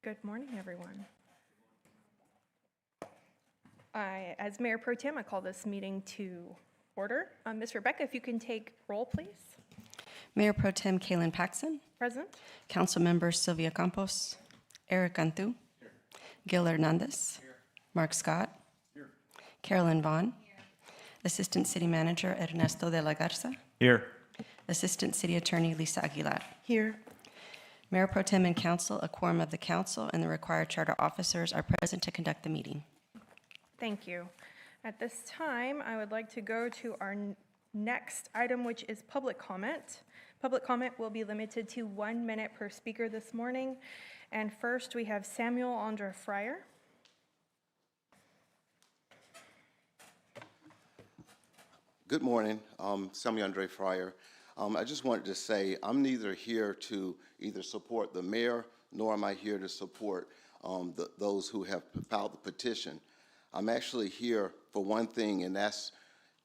Good morning, everyone. As Mayor Pro Tem, I call this meeting to order. Ms. Rebecca, if you can take roll, please. Mayor Pro Tem Kaylin Paxson, Present. Council Members Sylvia Campos, Eric Cantu, Gil Hernandez, Mark Scott, Carolyn Vaughn, Assistant City Manager Ernesto de la Garza, Here. Assistant City Attorney Lisa Aguilar. Here. Mayor Pro Tem and Council, a quorum of the Council and the required charter officers are present to conduct the meeting. Thank you. At this time, I would like to go to our next item, which is public comment. Public comment will be limited to 1 minute per speaker this morning. And first, we have Samuel Andre Fryer. Good morning, Samuel Andre Fryer. I just wanted to say I'm neither here to either support the mayor nor am I here to support those who have filed the petition. I'm actually here for one thing, and that's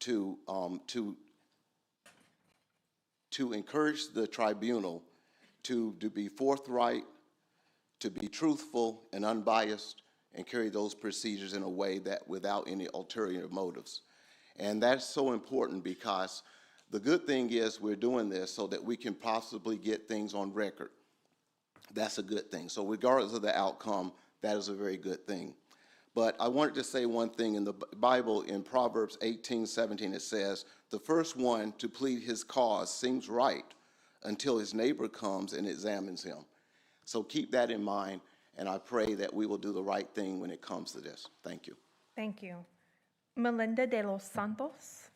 to encourage the tribunal to be forthright, to be truthful and unbiased, and carry those procedures in a way that without any ulterior motives. And that's so important because the good thing is we're doing this so that we can possibly get things on record. That's a good thing. So regardless of the outcome, that is a very good thing. But I wanted to say one thing. In the Bible, in Proverbs 18:17, it says, the first one to plead his cause seems right until his neighbor comes and examines him. So keep that in mind, and I pray that we will do the right thing when it comes to this. Thank you. Thank you. Melinda de los Santos.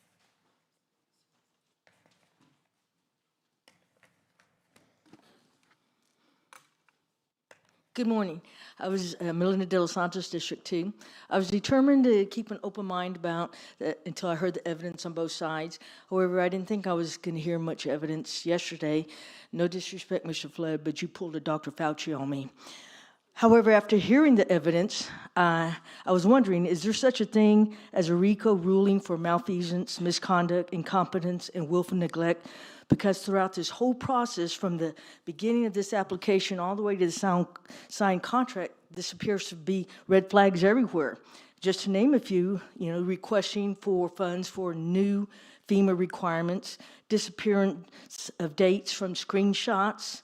Good morning. I was Melinda de los Santos, District 2. I was determined to keep an open mind about that until I heard the evidence on both sides. However, I didn't think I was going to hear much evidence yesterday. No disrespect, Mr. Flood, but you pulled a Dr. Fauci on me. However, after hearing the evidence, I was wondering, is there such a thing as a RICO ruling for malfeasance, misconduct, incompetence, and willful neglect? Because throughout this whole process, from the beginning of this application all the way to the signed contract, this appears to be red flags everywhere. Just to name a few, requesting for funds for new FEMA requirements, disappearance of dates from screenshots,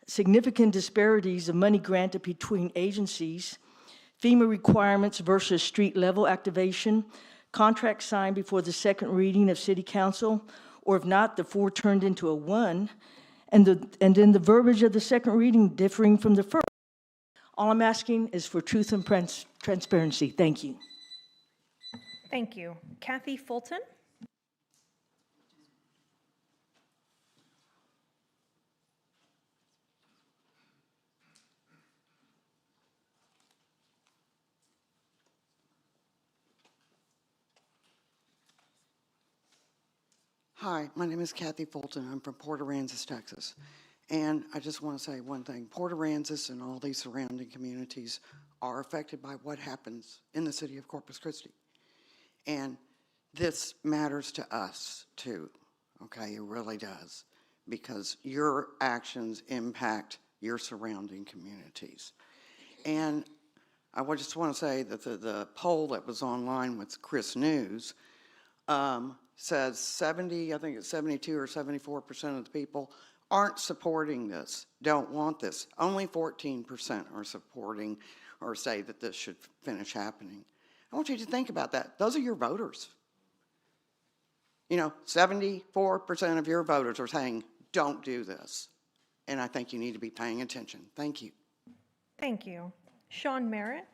significant disparities of money granted between agencies, FEMA requirements versus street level activation, contracts signed before the second reading of City Council, or if not, the 4 turned into a 1, and then the verbiage of the second reading differing from the first. All I'm asking is for truth and transparency. Thank you. Thank you. Kathy Fulton. Hi, my name is Kathy Fulton. I'm from Port Aransas, Texas. And I just want to say one thing. Port Aransas and all these surrounding communities are affected by what happens in the city of Corpus Christi. And this matters to us too, okay? It really does. Because your actions impact your surrounding communities. And I just want to say that the poll that was online with Chris News says 70, I think it's 72 or 74% of the people aren't supporting this, don't want this. Only 14% are supporting or say that this should finish happening. I want you to think about that. Those are your voters. 74% of your voters are saying, don't do this. And I think you need to be paying attention. Thank you. Thank you. Sean Merritt.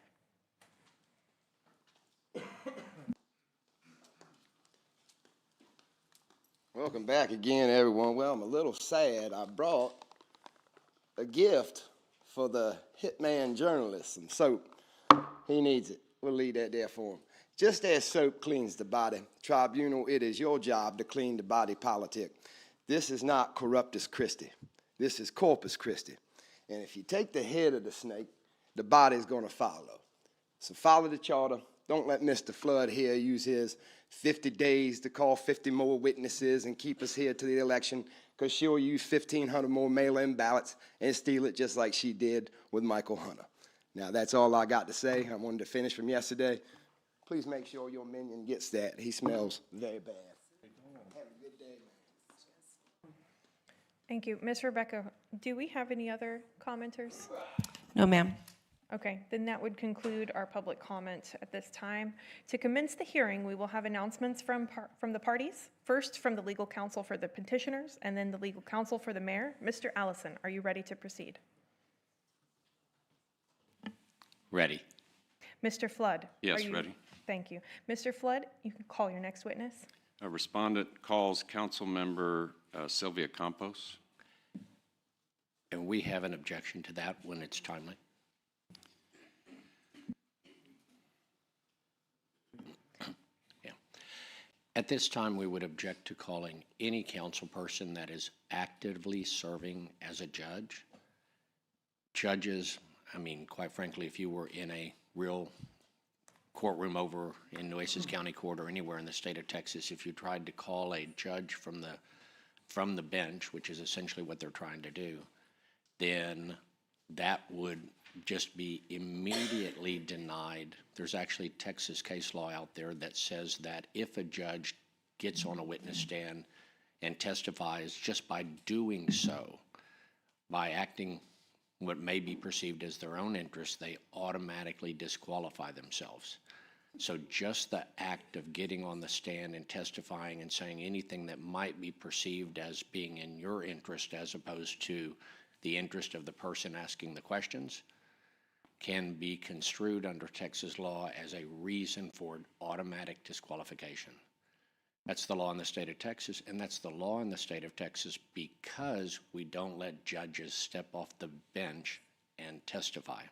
Welcome back again, everyone. Well, I'm a little sad. I brought a gift for the hitman journalist, some soap. He needs it. We'll leave that there for him. Just as soap cleans the body, tribunal, it is your job to clean the body politic. This is not Corpus Christi. This is Corpus Christi. And if you take the head of the snake, the body's going to follow. So follow the charter. Don't let Mr. Flood here use his 50 days to call 50 more witnesses and keep us here to the election, because she'll use 1,500 more mail-in ballots and steal it just like she did with Michael Hunter. Now, that's all I got to say. I wanted to finish from yesterday. Please make sure your minion gets that. He smells very bad. Have a good day, man. Thank you. Ms. Rebecca, do we have any other commenters? No, ma'am. Okay, then that would conclude our public comment at this time. To commence the hearing, we will have announcements from the parties. First, from the legal counsel for the petitioners, and then the legal counsel for the mayor. Mr. Allison, are you ready to proceed? Ready. Mr. Flood? Yes, are you- ready. Thank you. Mr. Flood, you can call your next witness. A respondent calls Council Member Sylvia Campos. And we have an objection to that when it's timely. Yeah. At this time, we would object to calling any council person that is actively serving as a judge. Judges, I mean, quite frankly, if you were in a real courtroom over in Nueces County Court or anywhere in the state of Texas, if you tried to call a judge from the bench, which is essentially what they're trying to do, then that would just be immediately denied. There's actually Texas case law out there that says that if a judge gets on a witness stand and testifies just by doing so, by acting what may be perceived as their own interest, they automatically disqualify themselves. So just the act of getting on the stand and testifying and saying anything that might be perceived as being in your interest as opposed to the interest of the person asking the questions can be construed under Texas law as a reason for automatic disqualification. That's the law in the state of Texas, and that's the law in the state of Texas because we don't let judges step off the bench and testify.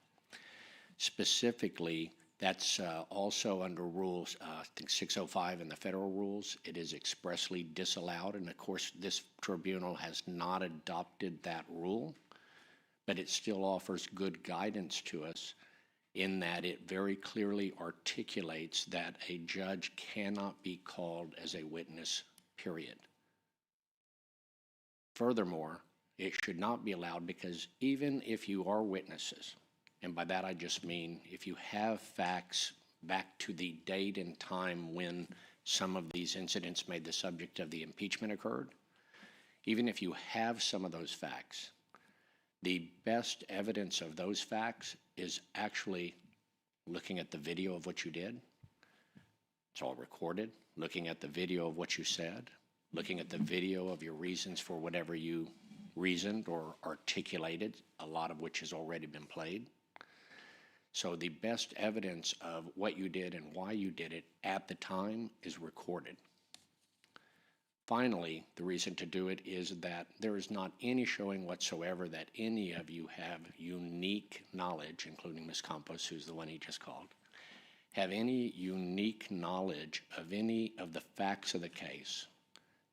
Specifically, that's also under rules, I think 605 in the federal rules. It is expressly disallowed, and of course, this tribunal has not adopted that rule, but it still offers good guidance to us in that it very clearly articulates that a judge cannot be called as a witness, period. Furthermore, it should not be allowed because even if you are witnesses, and by that I just mean if you have facts back to the date and time when some of these incidents made the subject of the impeachment occurred, even if you have some of those facts, the best evidence of those facts is actually looking at the video of what you did. It's all recorded. Looking at the video of what you said. Looking at the video of your reasons for whatever you reasoned or articulated, a lot of which has already been played. So the best evidence of what you did and why you did it at the time is recorded. Finally, the reason to do it is that there is not any showing whatsoever that any of you have unique knowledge, including Ms. Campos, who's the one he just called, have any unique knowledge of any of the facts of the case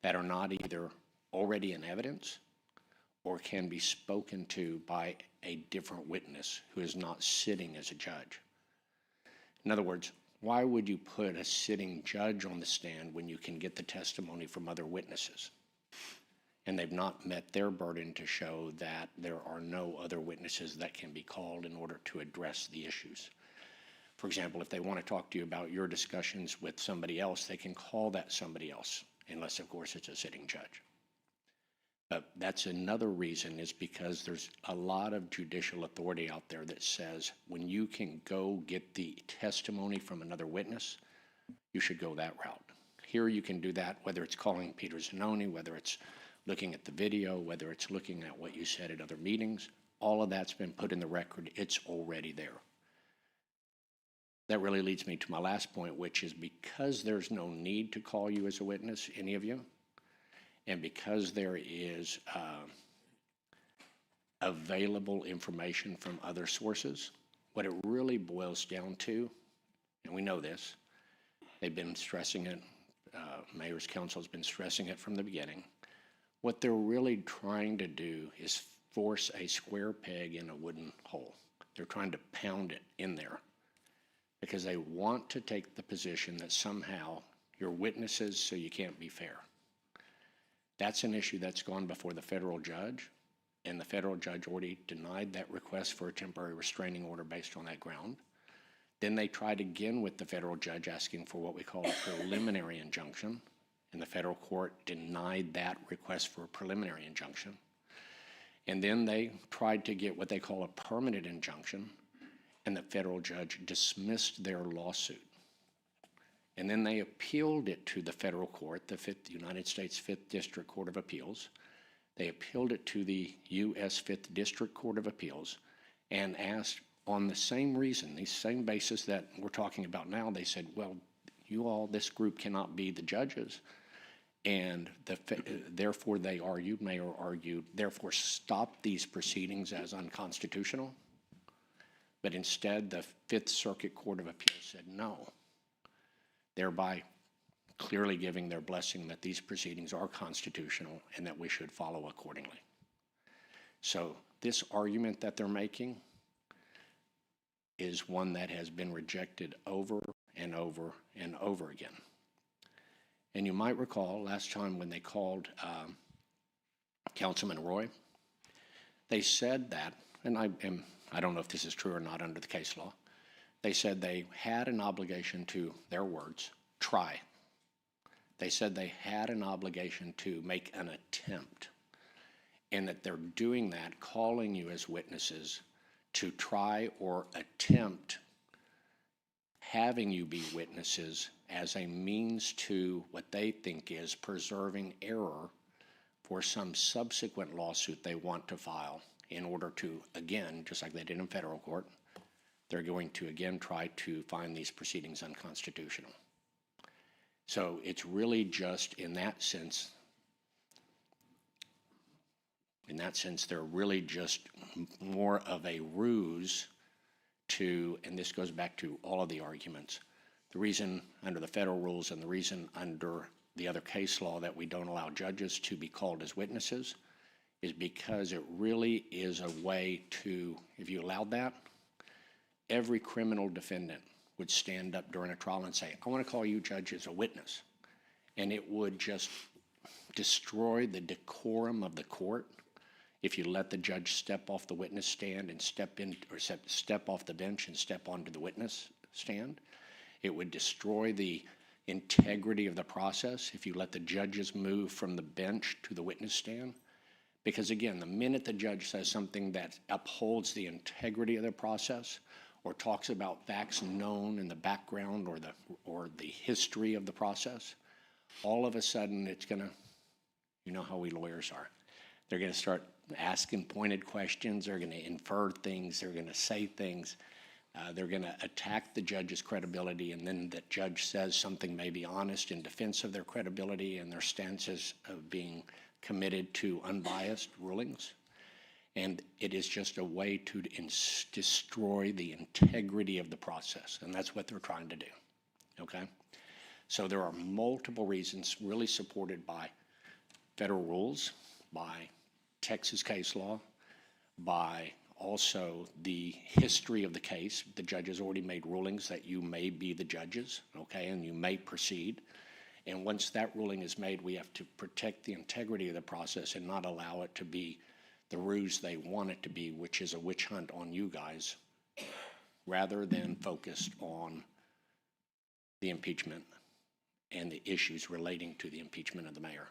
that are not either already in evidence or can be spoken to by a different witness who is not sitting as a judge. In other words, why would you put a sitting judge on the stand when you can get the testimony from other witnesses? And they've not met their burden to show that there are no other witnesses that can be called in order to address the issues. For example, if they want to talk to you about your discussions with somebody else, they can call that somebody else, unless, of course, it's a sitting judge. But that's another reason is because there's a lot of judicial authority out there that says when you can go get the testimony from another witness, you should go that route. Here you can do that, whether it's calling Peter Zanoni, whether it's looking at the video, whether it's looking at what you said at other meetings. All of that's been put in the record. It's already there. That really leads me to my last point, which is because there's no need to call you as a witness, any of you, and because there is available information from other sources, what it really boils down to, and we know this, they've been stressing it, Mayor's Council has been stressing it from the beginning, what they're really trying to do is force a square peg in a wooden hole. They're trying to pound it in there because they want to take the position that somehow you're witnesses so you can't be fair. That's an issue that's gone before the federal judge, and the federal judge already denied that request for a temporary restraining order based on that ground. Then they tried again with the federal judge asking for what we call a preliminary injunction, and the federal court denied that request for a preliminary injunction. And then they tried to get what they call a permanent injunction, and the federal judge dismissed their lawsuit. And then they appealed it to the federal court, the United States 5th District Court of Appeals. They appealed it to the U.S. 5th District Court of Appeals and asked on the same reason, the same basis that we're talking about now. They said, well, you all, this group cannot be the judges. And therefore, they argued, Mayor argued, therefore stop these proceedings as unconstitutional. But instead, the Fifth Circuit Court of Appeals said no, thereby clearly giving their blessing that these proceedings are constitutional and that we should follow accordingly. So this argument that they're making is one that has been rejected over and over and over again. And you might recall last time when they called Councilman Roy, they said that, and I don't know if this is true or not under the case law, they said they had an obligation to, their words, try. They said they had an obligation to make an attempt, and that they're doing that, calling you as witnesses to try or attempt having you be witnesses as a means to what they think is preserving error for some subsequent lawsuit they want to file in order to, again, just like they did in federal court, they're going to again try to find these proceedings unconstitutional. So it's really just in that sense, they're really just more of a ruse to, and this goes back to all of the arguments, the reason under the federal rules and the reason under the other case law that we don't allow judges to be called as witnesses is because it really is a way to, if you allowed that, every criminal defendant would stand up during a trial and say, I want to call you, judge, as a witness. And it would just destroy the decorum of the court if you let the judge step off the witness stand and step off the bench and step onto the witness stand. It would destroy the integrity of the process if you let the judges move from the bench to the witness stand. Because again, the minute the judge says something that upholds the integrity of the process or talks about facts known in the background or the history of the process, all of a sudden it's gonna, you know how we lawyers are. They're gonna start asking pointed questions, they're gonna infer things, they're gonna say things, they're gonna attack the judge's credibility, and then the judge says something maybe honest in defense of their credibility and their stances of being committed to unbiased rulings. And it is just a way to destroy the integrity of the process, and that's what they're trying to do, okay? So there are multiple reasons really supported by federal rules, by Texas case law, by also the history of the case. The judge has already made rulings that you may be the judges, okay, and you may proceed. And once that ruling is made, we have to protect the integrity of the process and not allow it to be the ruse they want it to be, which is a witch hunt on you guys, rather than focused on the impeachment and the issues relating to the impeachment of the mayor.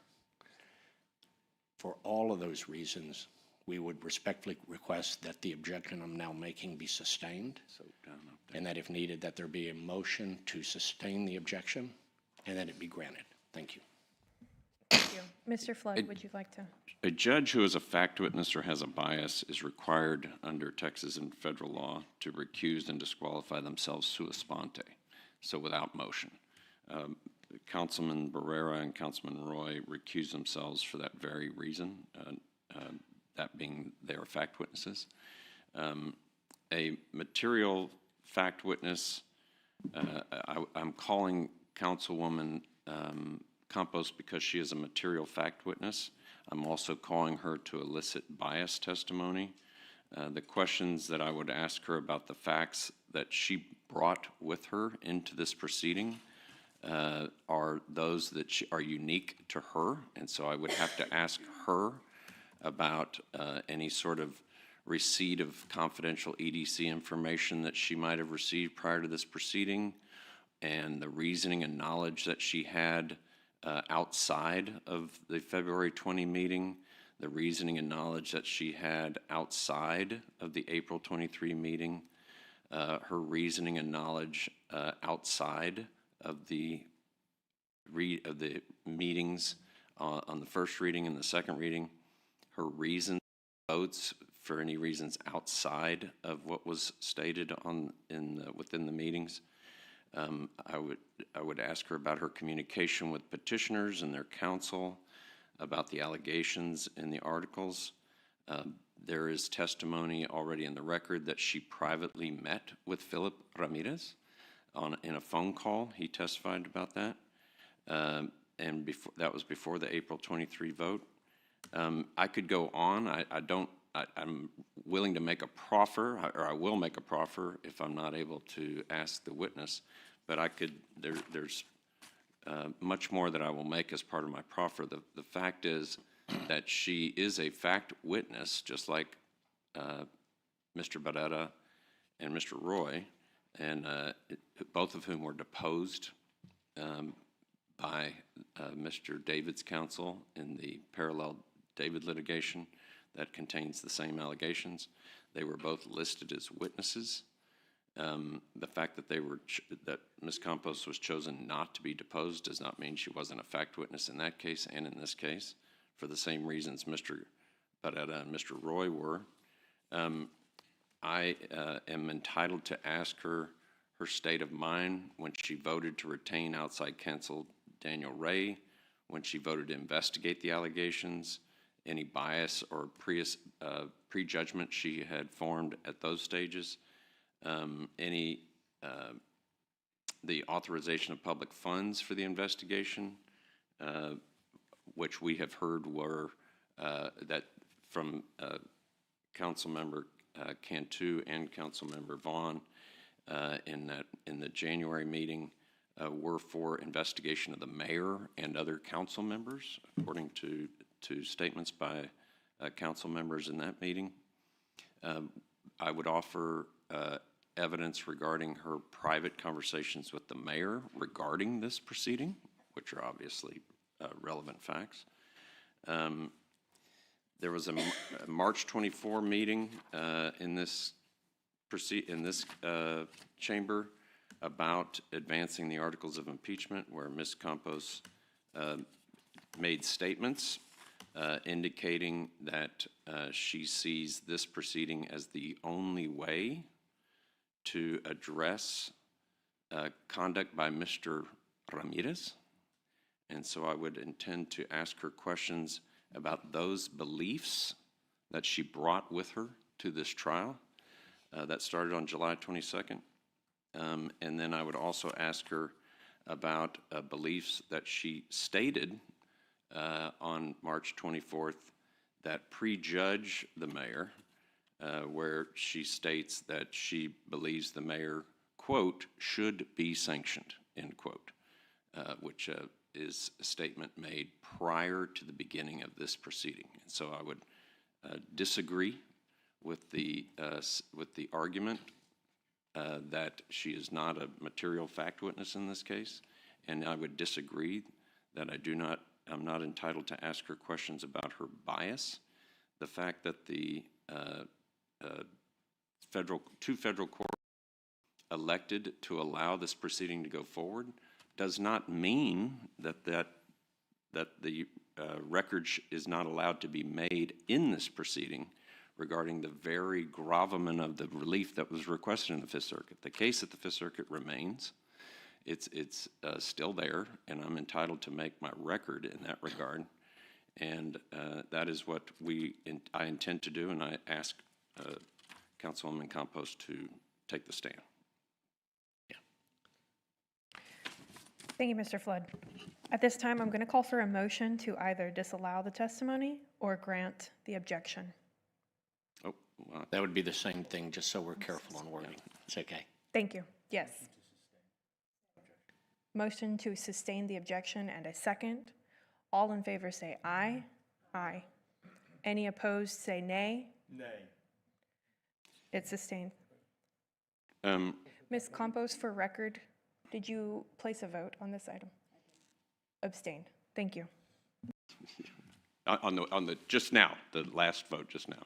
For all of those reasons, we would respectfully request that the objection I'm now making be sustained, and that if needed, that there be a motion to sustain the objection, and that it be granted. Thank you. Thank you. Mr. Flood, would you like to? A judge who is a fact witness or has a bias is required under Texas and federal law to recuse and disqualify themselves sua sponte, so without motion. Councilman Barrera and Councilman Roy recused themselves for that very reason, that being they are fact witnesses. A material fact witness, I'm calling Councilwoman Campos because she is a material fact witness. I'm also calling her to elicit bias testimony. The questions that I would ask her about the facts that she brought with her into this proceeding are those that are unique to her, and so I would have to ask her about any sort of receipt of confidential EDC information that she might have received prior to this proceeding, and the reasoning and knowledge that she had outside of the February 20 meeting, the reasoning and knowledge that she had outside of the April 23 meeting, her reasoning and knowledge outside of the meetings on the first reading and the second reading, her reasons, votes for any reasons outside of what was stated within the meetings. I would ask her about her communication with petitioners and their counsel about the allegations in the articles. There is testimony already in the record that she privately met with Philip Ramirez in a phone call. He testified about that. And that was before the April 23 vote. I could go on. I'm willing to make a proffer, or I will make a proffer if I'm not able to ask the witness, but there's much more that I will make as part of my proffer. The fact is that she is a fact witness, just like Mr. Barrera and Mr. Roy, and both of whom were deposed by Mr. David's counsel in the parallel David litigation that contains the same allegations. They were both listed as witnesses. The fact that that Ms. Campos was chosen not to be deposed does not mean she wasn't a fact witness in that case and in this case, for the same reasons Mr. Barrera and Mr. Roy were. I am entitled to ask her state of mind when she voted to retain outside counsel Daniel Ray, when she voted to investigate the allegations, any bias or prejudgment she had formed at those stages, the authorization of public funds for the investigation, which we have heard were that from Councilmember Cantu and Councilmember Vaughn in the January meeting were for investigation of the mayor and other council members, according to statements by council members in that meeting. I would offer evidence regarding her private conversations with the mayor regarding this proceeding, which are obviously relevant facts. There was a March 24 meeting in this chamber about advancing the articles of impeachment, where Ms. Campos made statements indicating that she sees this proceeding as the only way to address conduct by Mr. Ramirez. And so I would intend to ask her questions about those beliefs that she brought with her to this trial that started on July 22nd. And then I would also ask her about beliefs that she stated on March 24th that prejudge the mayor, where she states that she believes the mayor, quote, should be sanctioned, end quote, which is a statement made prior to the beginning of this proceeding. And so I would disagree with the argument that she is not a material fact witness in this case, and I would disagree that I'm not entitled to ask her questions about her bias. The fact that the two federal courts elected to allow this proceeding to go forward does not mean that the record is not allowed to be made in this proceeding regarding the very gravamen of the relief that was requested in the Fifth Circuit. The case at the Fifth Circuit remains. It's still there, and I'm entitled to make my record in that regard. And that is what I intend to do, and I ask Councilwoman Campos to take the stand. Thank you, Mr. Flood. At this time, I'm going to call for a motion to either disallow the testimony or grant the objection. Oh, well, That would be the same thing, just so we're careful on wording. It's okay. Thank you. Yes. Motion to sustain the objection and a second. All in favor say aye. Aye. Any opposed, say nay. Nay. It's sustained. Um, Ms. Campos, for record, did you place a vote on this item? Abstained. Thank you. on the, just now, the last vote just now.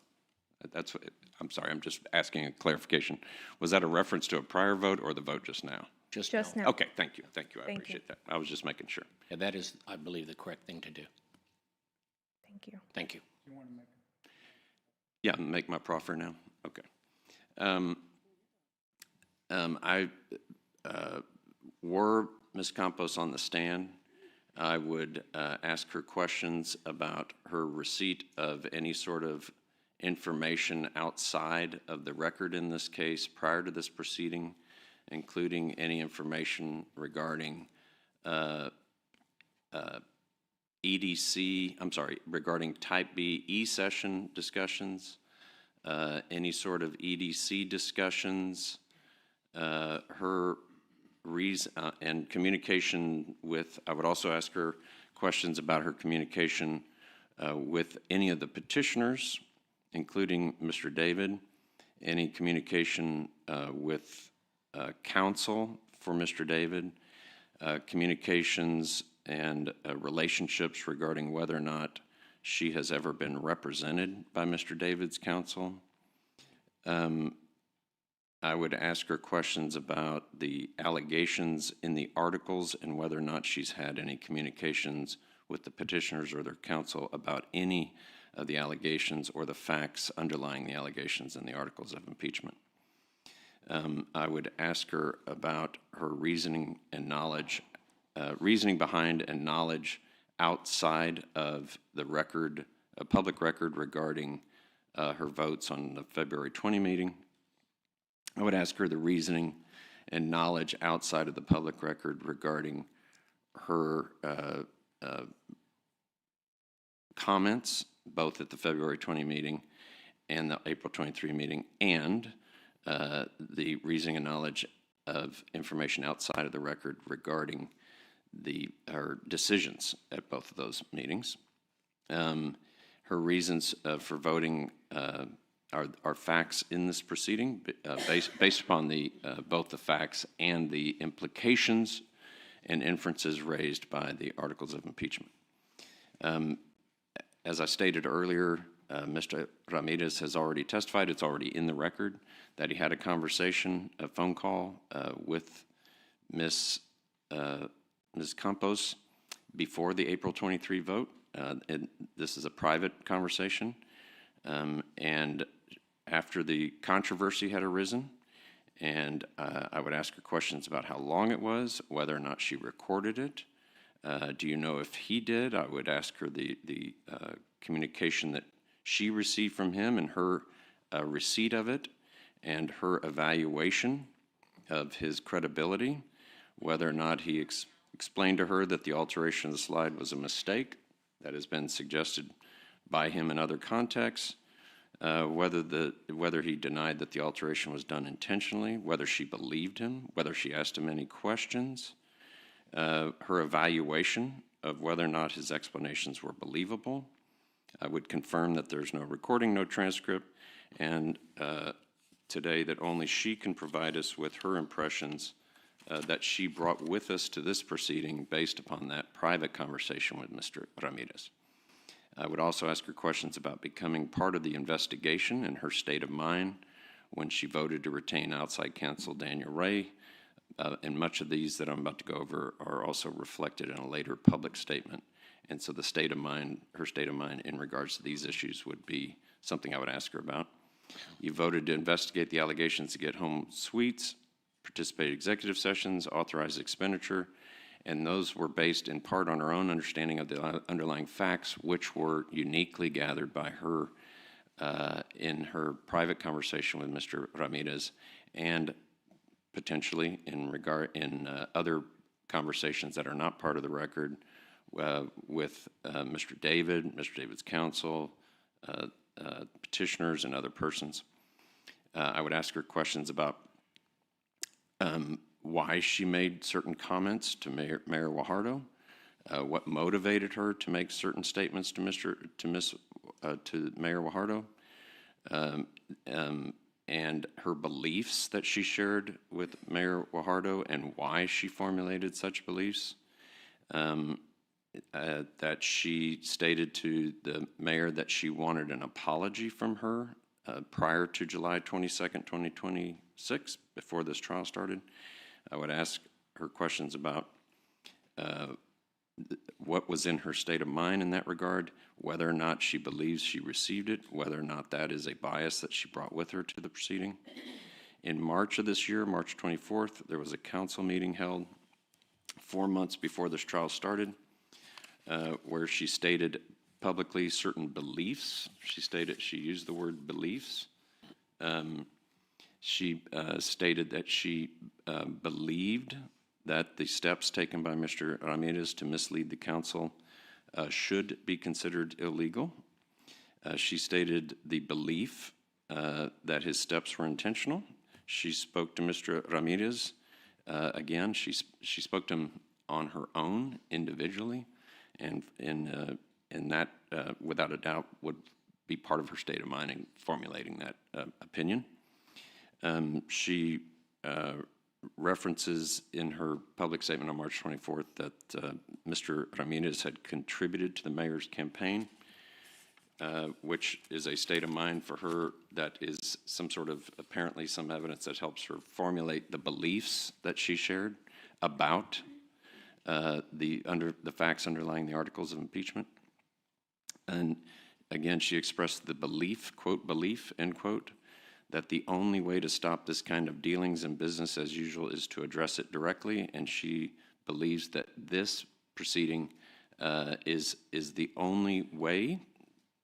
That's, I'm sorry, I'm just asking a clarification. Was that a reference to a prior vote or the vote just now? Just Just no. now. Okay, thank you, I Thank you. appreciate that. I was just making sure. Yeah, that is, I believe, the correct thing to do. Thank you. Thank you. Yeah, make my proffer now? Okay. Were Ms. Campos on the stand, I would ask her questions about her receipt of any sort of information outside of the record in this case prior to this proceeding, including any information regarding EDC, I'm sorry, regarding Type B E-session discussions, any sort of EDC discussions, her reason, and communication with, I would also ask her questions about her communication with any of the petitioners, including Mr. David, any communication with counsel for Mr. David, communications and relationships regarding whether or not she has ever been represented by Mr. David's counsel. I would ask her questions about the allegations in the articles and whether or not she's had any communications with the petitioners or their counsel about any of the allegations or the facts underlying the allegations in the articles of impeachment. I would ask her about her reasoning and knowledge, reasoning behind and knowledge outside of the record, a public record regarding her votes on the February 20 meeting. I would ask her the reasoning and knowledge outside of the public record regarding her comments, both at the February 20 meeting and the April 23 meeting, and the reasoning and knowledge of information outside of the record regarding her decisions at both of those meetings. Her reasons for voting are facts in this proceeding, based upon both the facts and the implications and inferences raised by the articles of impeachment. As I stated earlier, Mr. Ramirez has already testified, it's already in the record, that he had a conversation, a phone call with Ms. Campos before the April 23 vote. And this is a private conversation. And after the controversy had arisen, and I would ask her questions about how long it was, whether or not she recorded it. Do you know if he did? I would ask her the communication that she received from him and her receipt of it and her evaluation of his credibility, whether or not he explained to her that the alteration of the slide was a mistake that has been suggested by him in other contexts, whether he denied that the alteration was done intentionally, whether she believed him, whether she asked him any questions, her evaluation of whether or not his explanations were believable. I would confirm that there's no recording, no transcript, and today that only she can provide us with her impressions that she brought with us to this proceeding based upon that private conversation with Mr. Ramirez. I would also ask her questions about becoming part of the investigation and her state of mind when she voted to retain outside counsel Daniel Ray. And much of these that I'm about to go over are also reflected in a later public statement. And so the state of mind, her state of mind in regards to these issues would be something I would ask her about. You voted to investigate the allegations to get home suites, participate in executive sessions, authorize expenditure, and those were based in part on her own understanding of the underlying facts, which were uniquely gathered by her in her private conversation with Mr. Ramirez, and potentially in other conversations that are not part of the record with Mr. David's counsel, petitioners, and other persons. I would ask her questions about why she made certain comments to Mayor Guajardo, what motivated her to make certain statements to Mayor Guajardo, and her beliefs that she shared with Mayor Guajardo and why she formulated such beliefs. That she stated to the mayor that she wanted an apology from her prior to July 22nd, 2026, before this trial started. I would ask her questions about what was in her state of mind in that regard, whether or not she believes she received it, whether or not that is a bias that she brought with her to the proceeding. In March of this year, March 24th, there was a council meeting held 4 months before this trial started, where she stated publicly certain beliefs. She used the word beliefs. She stated that she believed that the steps taken by Mr. Ramirez to mislead the council should be considered illegal. She stated the belief that his steps were intentional. She spoke to Mr. Ramirez. Again, she spoke to him on her own individually, and that, without a doubt, would be part of her state of mind in formulating that opinion. She references in her public statement on March 24th that Mr. Ramirez had contributed to the mayor's campaign, which is a state of mind for her that is apparently some evidence that helps her formulate the beliefs that she shared about the facts underlying the articles of impeachment. And again, she expressed the belief, quote, belief, end quote, that the only way to stop this kind of dealings in business as usual is to address it directly, and she believes that this proceeding is the only way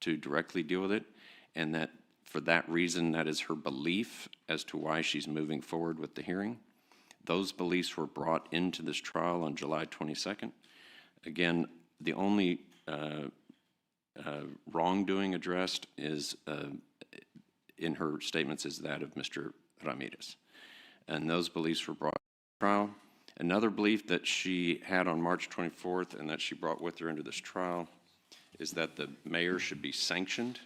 to directly deal with it, and that for that reason, that is her belief as to why she's moving forward with the hearing. Those beliefs were brought into this trial on July 22nd. Again, the only wrongdoing addressed is in her statements is that of Mr. Ramirez. And those beliefs were brought to trial. Another belief that she had on March 24th and that she brought with her into this trial is that the mayor should be sanctioned.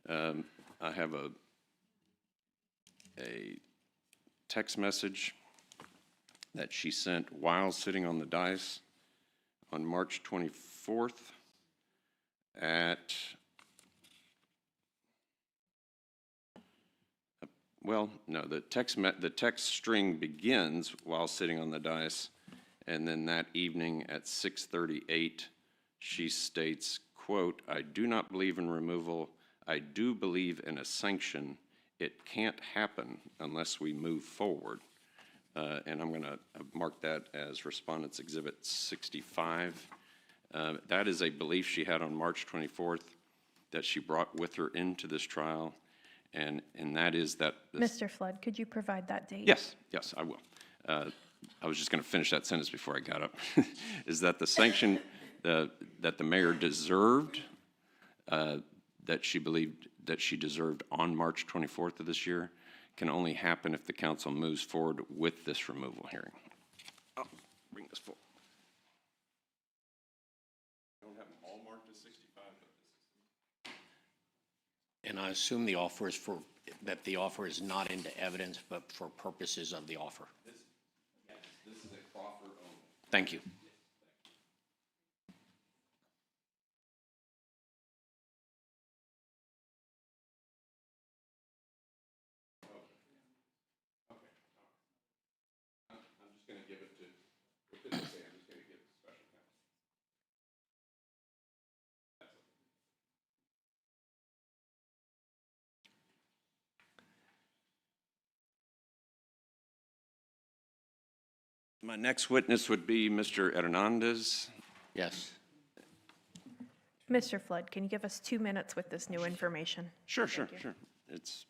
I have a text message that she sent while sitting on the dais on March 24th at, well, no, the text string begins while sitting on the dais, and then that evening at 6:38, she states, quote, "I do not believe in removal. I do believe in a sanction. It can't happen unless we move forward." And I'm going to mark that as Respondent's Exhibit 65. That is a belief she had on March 24th that she brought with her into this trial, and that is that... Mr. Flood, could you provide that date? Yes, I will. I was just going to finish that sentence before I got up. Is that the sanction that the mayor deserved, that she believed that she deserved on March 24th of this year, can only happen if the council moves forward with this removal hearing. I'll bring this forward. I don't have them all marked as 65, but And I assume the offer is that the offer is not into evidence, but for purposes of the offer. this is a proffer only. Thank you. I'm just going to give it to, I'm just going to give it to special counsel. My next witness would be Mr. Hernandez. Yes. Mr. Flood, can you give us 2 minutes with this new information? Sure. It's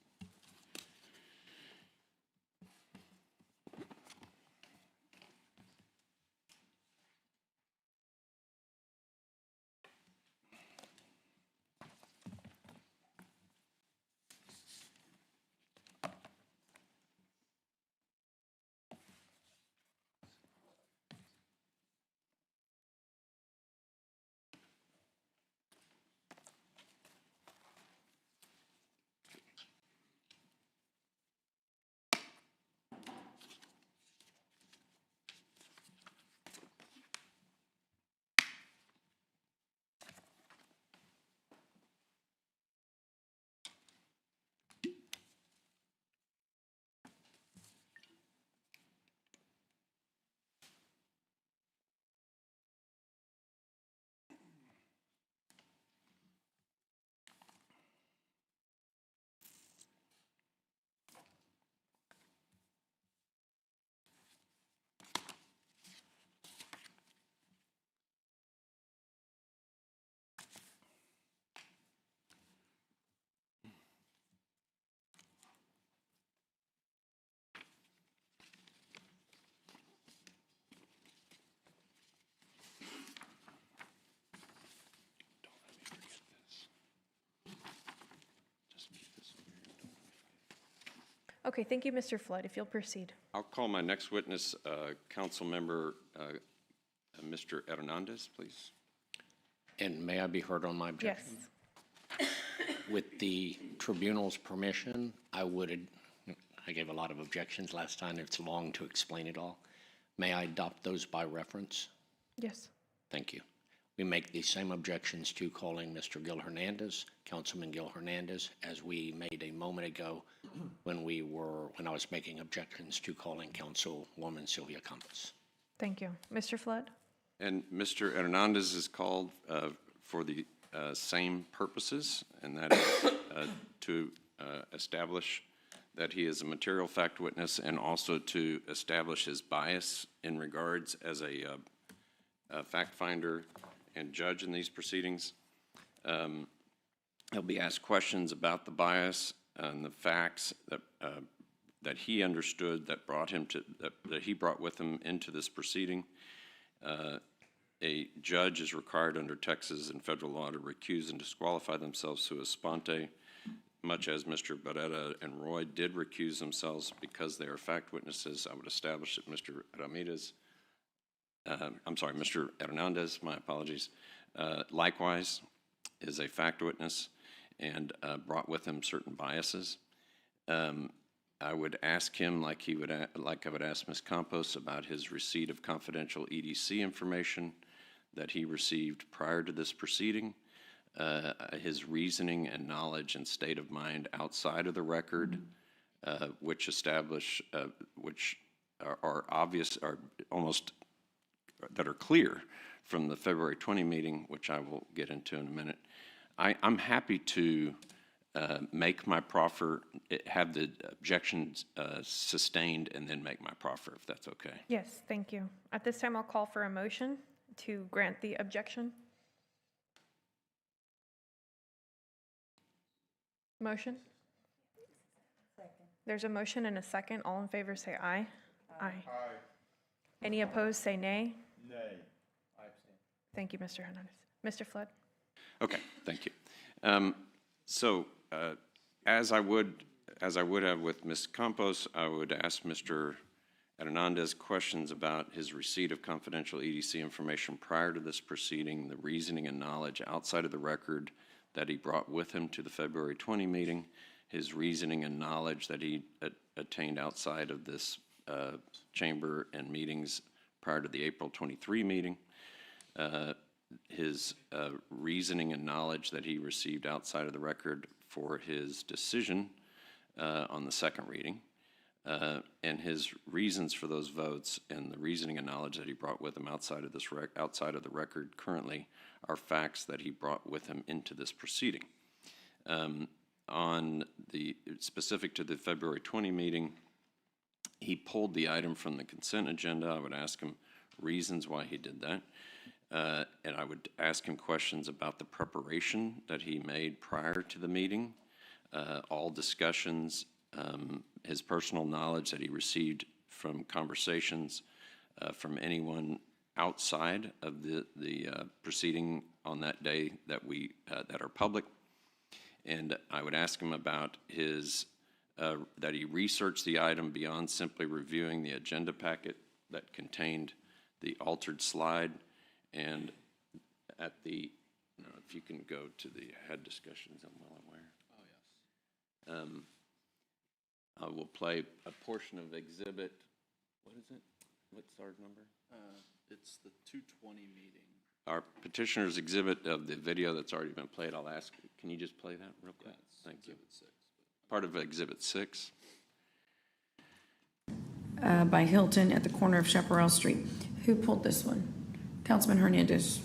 Okay, thank you, Mr. Flood. If you'll proceed. I'll call my next witness, Council Member Mr. Hernandez, please. And may I be heard on my objection? Yes. With the tribunal's permission, I gave a lot of objections last time. It's long to explain it all. May I adopt those by reference? Yes. Thank you. We make the same objections to calling Mr. Gil Hernandez, Councilman Gil Hernandez, as we made a moment ago when I was making objections to calling Councilwoman Sylvia Campos. Thank you. Mr. Flood? And Mr. Hernandez is called for the same purposes, and that is to establish that he is a material fact witness and also to establish his bias in regards as a fact finder and judge in these proceedings. He'll be asked questions about the bias and the facts that he understood that brought him to that he brought with him into this proceeding. A judge is required under Texas and federal law to recuse and disqualify themselves sua sponte, much as Mr. Barrera and Roy did recuse themselves because they are fact witnesses. I would establish that Mr. Mr. Hernandez, my apologies, likewise is a fact witness and brought with him certain biases. I would ask him, like I would ask Ms. Campos, about his receipt of confidential EDC information that he received prior to this proceeding, his reasoning and knowledge and state of mind outside of the record, which are obvious, are almost, that are clear from the February 20 meeting, which I will get into in a minute. I'm happy to make my proffer, have the objections sustained, and then make my proffer, if that's okay. Yes, thank you. At this time, I'll call for a motion to grant the objection. Motion? There's a motion and a second. All in favor say aye. Aye. Any opposed say nay. Nay. I abstain. Thank you, Mr. Hernandez. Mr. Flood? Okay, thank you. As I would have with Ms. Campos, I would ask Mr. Hernandez questions about his receipt of confidential EDC information prior to this proceeding, the reasoning and knowledge outside of the record that he brought with him to the February 20 meeting, his reasoning and knowledge that he attained outside of this chamber and meetings prior to the April 23 meeting, his reasoning and knowledge that he received outside of the record for his decision on the second reading, and his reasons for those votes and the reasoning and knowledge that he brought with him outside of the record currently are facts that he brought with him into this proceeding. On the specific to the February 20 meeting, he pulled the item from the consent agenda. I would ask him reasons why he did that. And I would ask him questions about the preparation that he made prior to the meeting, all discussions, his personal knowledge that he received from conversations from anyone outside of the proceeding on that day that are public. And I would ask him about his that he researched the item beyond simply reviewing the agenda packet that contained the altered slide. And at the, if you can go to the head discussions, I'm well aware. Oh, yes. I will play a portion of exhibit, what is it? What's our number? It's the 220 meeting. Our petitioner's exhibit of the video that's already been played. I'll ask, can you just play that real quick? Yeah, thank you. Exhibit 6. Part of exhibit 6. By Hilton at the corner of Chaparral Street. Who pulled this one? Councilman Hernandez.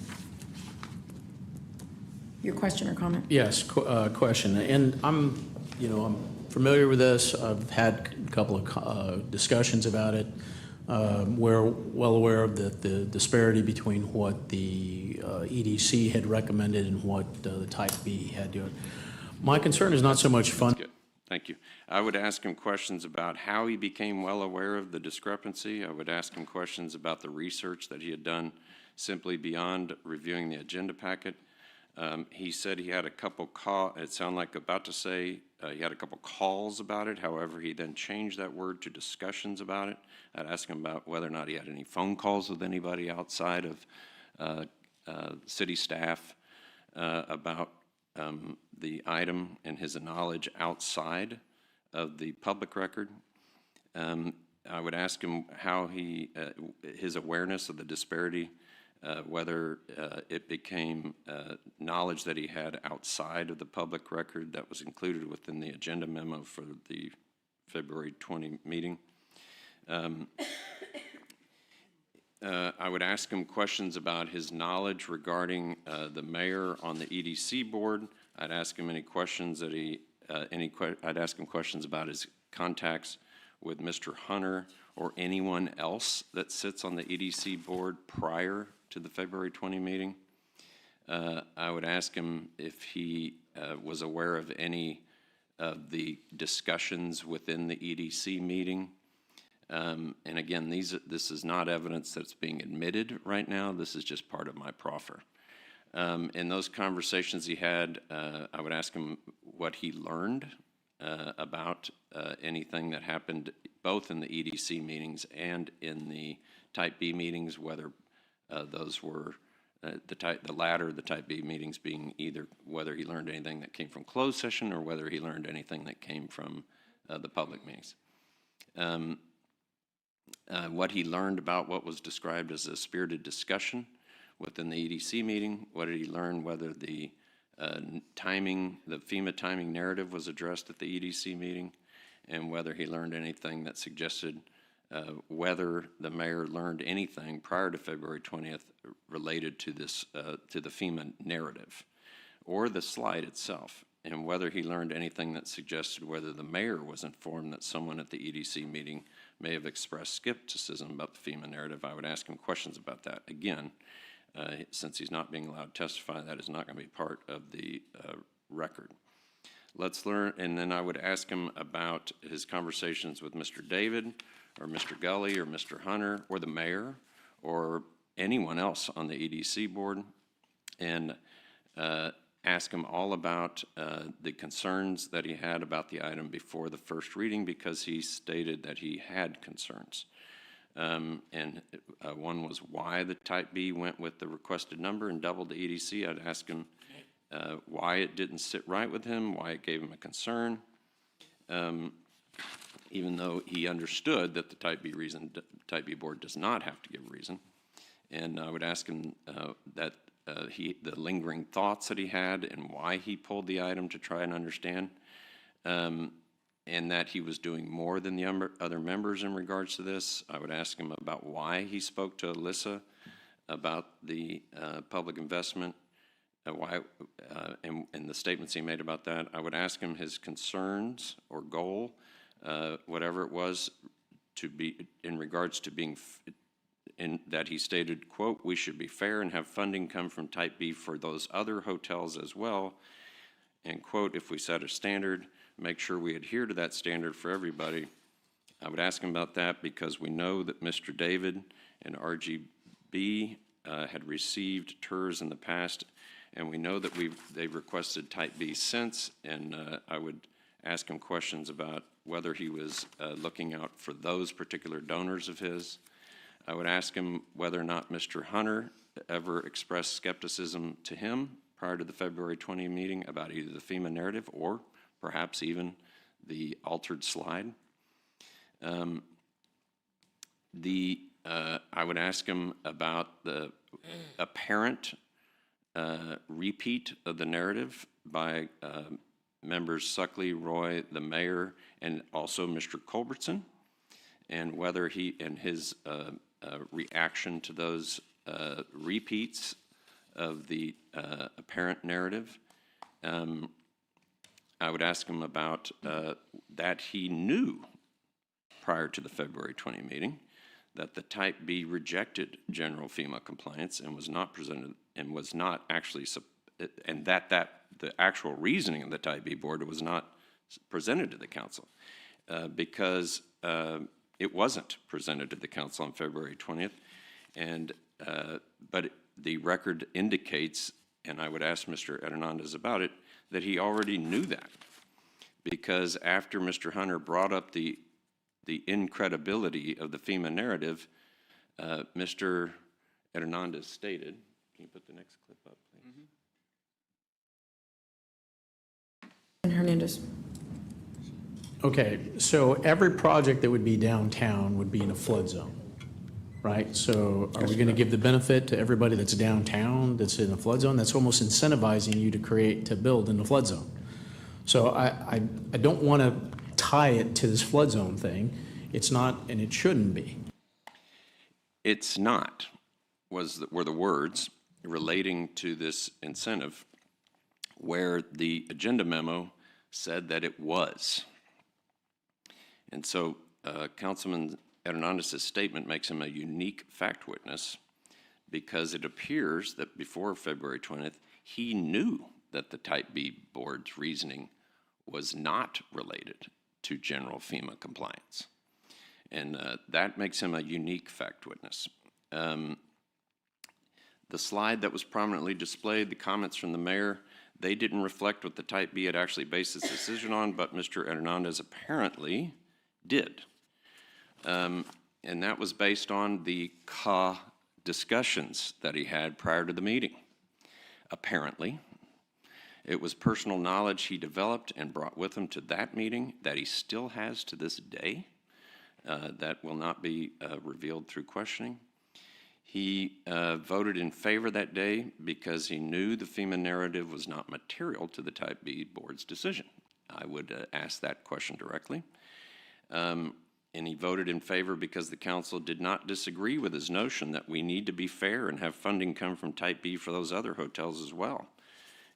Your question or comment? Yes, question. And I'm familiar with this. I've had a couple of discussions about it. We're well aware of the disparity between what the EDC had recommended and what the Type B had done. My concern is not so much fund. Good. Thank you. I would ask him questions about how he became well aware of the discrepancy. I would ask him questions about the research that he had done simply beyond reviewing the agenda packet. He said he had a couple it sounded like about to say he had a couple calls about it. However, he then changed that word to discussions about it. I'd ask him about whether or not he had any phone calls with anybody outside of city staff about the item and his knowledge outside of the public record. I would ask him how his awareness of the disparity, whether it became knowledge that he had outside of the public record that was included within the agenda memo for the February 20 meeting. I would ask him questions about his knowledge regarding the mayor on the EDC board. I'd ask him any questions that I'd ask him questions about his contacts with Mr. Hunter or anyone else that sits on the EDC board prior to the February 20 meeting. I would ask him if he was aware of any of the discussions within the EDC meeting. And again, this is not evidence that's being admitted right now. This is just part of my proffer. In those conversations he had, I would ask him what he learned about anything that happened both in the EDC meetings and in the Type B meetings, whether those were the latter, the Type B meetings being either whether he learned anything that came from closed session or whether he learned anything that came from the public meetings. What he learned about what was described as a spirited discussion within the EDC meeting. What did he learn, whether the FEMA timing narrative was addressed at the EDC meeting, and whether he learned anything that suggested whether the mayor learned anything prior to February 20th related to this, to the FEMA narrative or the slide itself, and whether he learned anything that suggested whether the mayor was informed that someone at the EDC meeting may have expressed skepticism about the FEMA narrative. I would ask him questions about that. Again, since he's not being allowed to testify, that is not going to be part of the record. Let's learn, and then I would ask him about his conversations with Mr. David or Mr. Gully or Mr. Hunter or the mayor or anyone else on the EDC board, and ask him all about the concerns that he had about the item before the first reading, because he stated that he had concerns. One was why the Type B went with the requested number and doubled the EDC. I'd ask him why it didn't sit right with him, why it gave him a concern, even though he understood that the Type B board does not have to give a reason. And I would ask him that the lingering thoughts that he had and why he pulled the item to try and understand, and that he was doing more than the other members in regards to this. I would ask him about why he spoke to Alyssa about the public investment, and the statements he made about that. I would ask him his concerns or goal, whatever it was, to be in regards to being, that he stated, quote, "We should be fair and have funding come from Type B for those other hotels as well," and quote, "If we set a standard, make sure we adhere to that standard for everybody." I would ask him about that because we know that Mr. David and RGB had received TERS in the past, and we know that they've requested Type B since, and I would ask him questions about whether he was looking out for those particular donors of his. I would ask him whether or not Mr. Hunter ever expressed skepticism to him prior to the February 20 meeting about either the FEMA narrative or perhaps even the altered slide. I would ask him about the apparent repeat of the narrative by members Suckley, Roy, the mayor, and also Mr. Culbertson, and whether he and his reaction to those repeats of the apparent narrative. I would ask him about that he knew prior to the February 20 meeting that the Type B rejected general FEMA compliance and was not presented, and was not actually, and that the actual reasoning of the Type B board was not presented to the council because it wasn't presented to the council on February 20th, and but the record indicates, and I would ask Mr. Hernandez about it, that he already knew that. Because after Mr. Hunter brought up the incredibility of the FEMA narrative, Mr. Hernandez stated, can you put the next clip up, please? And Hernandez. Okay, so every project that would be downtown would be in a flood zone, right? So are we going to give the benefit to everybody that's downtown that's in a flood zone? That's almost incentivizing you to build in the flood zone. So I don't want to tie it to this flood zone thing. It's not, and it shouldn't be. It's not, were the words relating to this incentive, where the agenda memo said that it was. And so Councilman Hernandez's statement makes him a unique fact witness, because it appears that before February 20th, he knew that the Type B board's reasoning was not related to general FEMA compliance. And that makes him a unique fact witness. The slide that was prominently displayed, the comments from the mayor, they didn't reflect what the Type B had actually based its decision on, but Mr. Hernandez apparently did. And that was based on the discussions that he had prior to the meeting. Apparently, it was personal knowledge he developed and brought with him to that meeting that he still has to this day, that will not be revealed through questioning. He voted in favor that day because he knew the FEMA narrative was not material to the Type B board's decision. I would ask that question directly. And he voted in favor because the council did not disagree with his notion that we need to be fair and have funding come from Type B for those other hotels as well.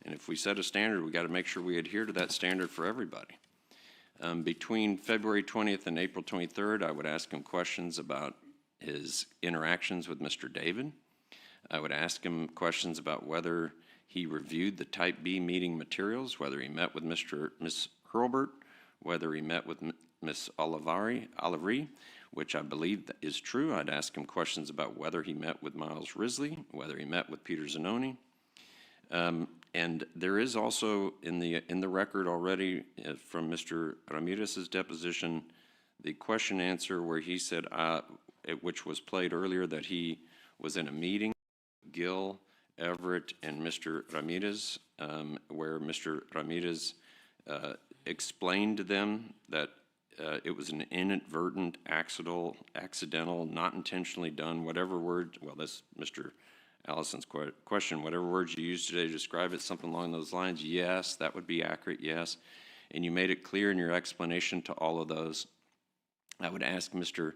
And if we set a standard, we got to make sure we adhere to that standard for everybody. Between February 20th and April 23rd, I would ask him questions about his interactions with Mr. David. I would ask him questions about whether he reviewed the Type B meeting materials, whether he met with Ms. Hurlbert, whether he met with Ms. Oliveri, which I believe is true. I'd ask him questions about whether he met with Miles Risley, whether he met with Peter Zanoni. And there is also in the record already from Mr. Ramirez's deposition, the question answer where he said, which was played earlier, that he was in a meeting with Gil, Everett, and Mr. Ramirez, where Mr. Ramirez explained to them that it was an inadvertent, accidental, not intentionally done, whatever word, well, that's Mr. Allison's question, whatever words you used today to describe it, something along those lines, yes, that would be accurate, yes. And you made it clear in your explanation to all of those. I would ask Mr.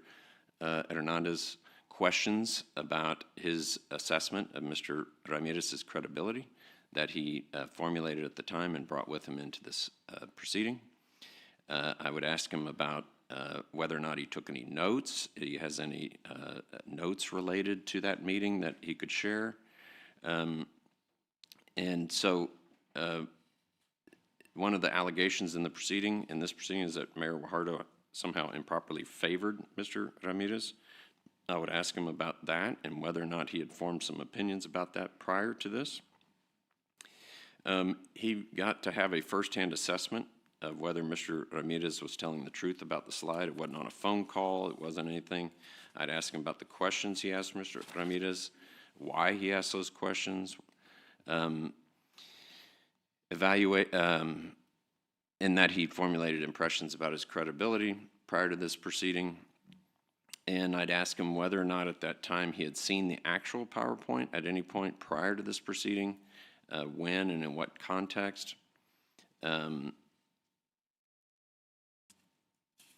Hernandez questions about his assessment of Mr. Ramirez's credibility that he formulated at the time and brought with him into this proceeding. I would ask him about whether or not he took any notes, if he has any notes related to that meeting that he could share. And so one of the allegations in this proceeding is that Mayor Guajardo somehow improperly favored Mr. Ramirez. I would ask him about that and whether or not he had formed some opinions about that prior to this. He got to have a firsthand assessment of whether Mr. Ramirez was telling the truth about the slide. It wasn't on a phone call. It wasn't anything. I'd ask him about the questions he asked Mr. Ramirez, why he asked those questions, in that he formulated impressions about his credibility prior to this proceeding. And I'd ask him whether or not at that time he had seen the actual PowerPoint at any point prior to this proceeding, when and in what context.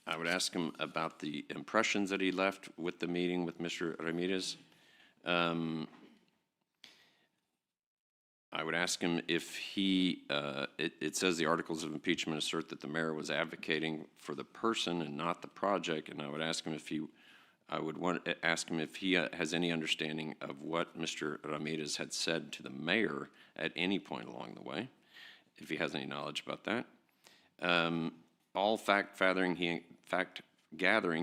I would ask him about the impressions that he left with the meeting with Mr. Ramirez. I would ask him if he, it says the articles of impeachment assert that the mayor was advocating for the person and not the project, and I would ask him if he, has any understanding of what Mr. Ramirez had said to the mayor at any point along the way, if he has any knowledge about that. All fact gathering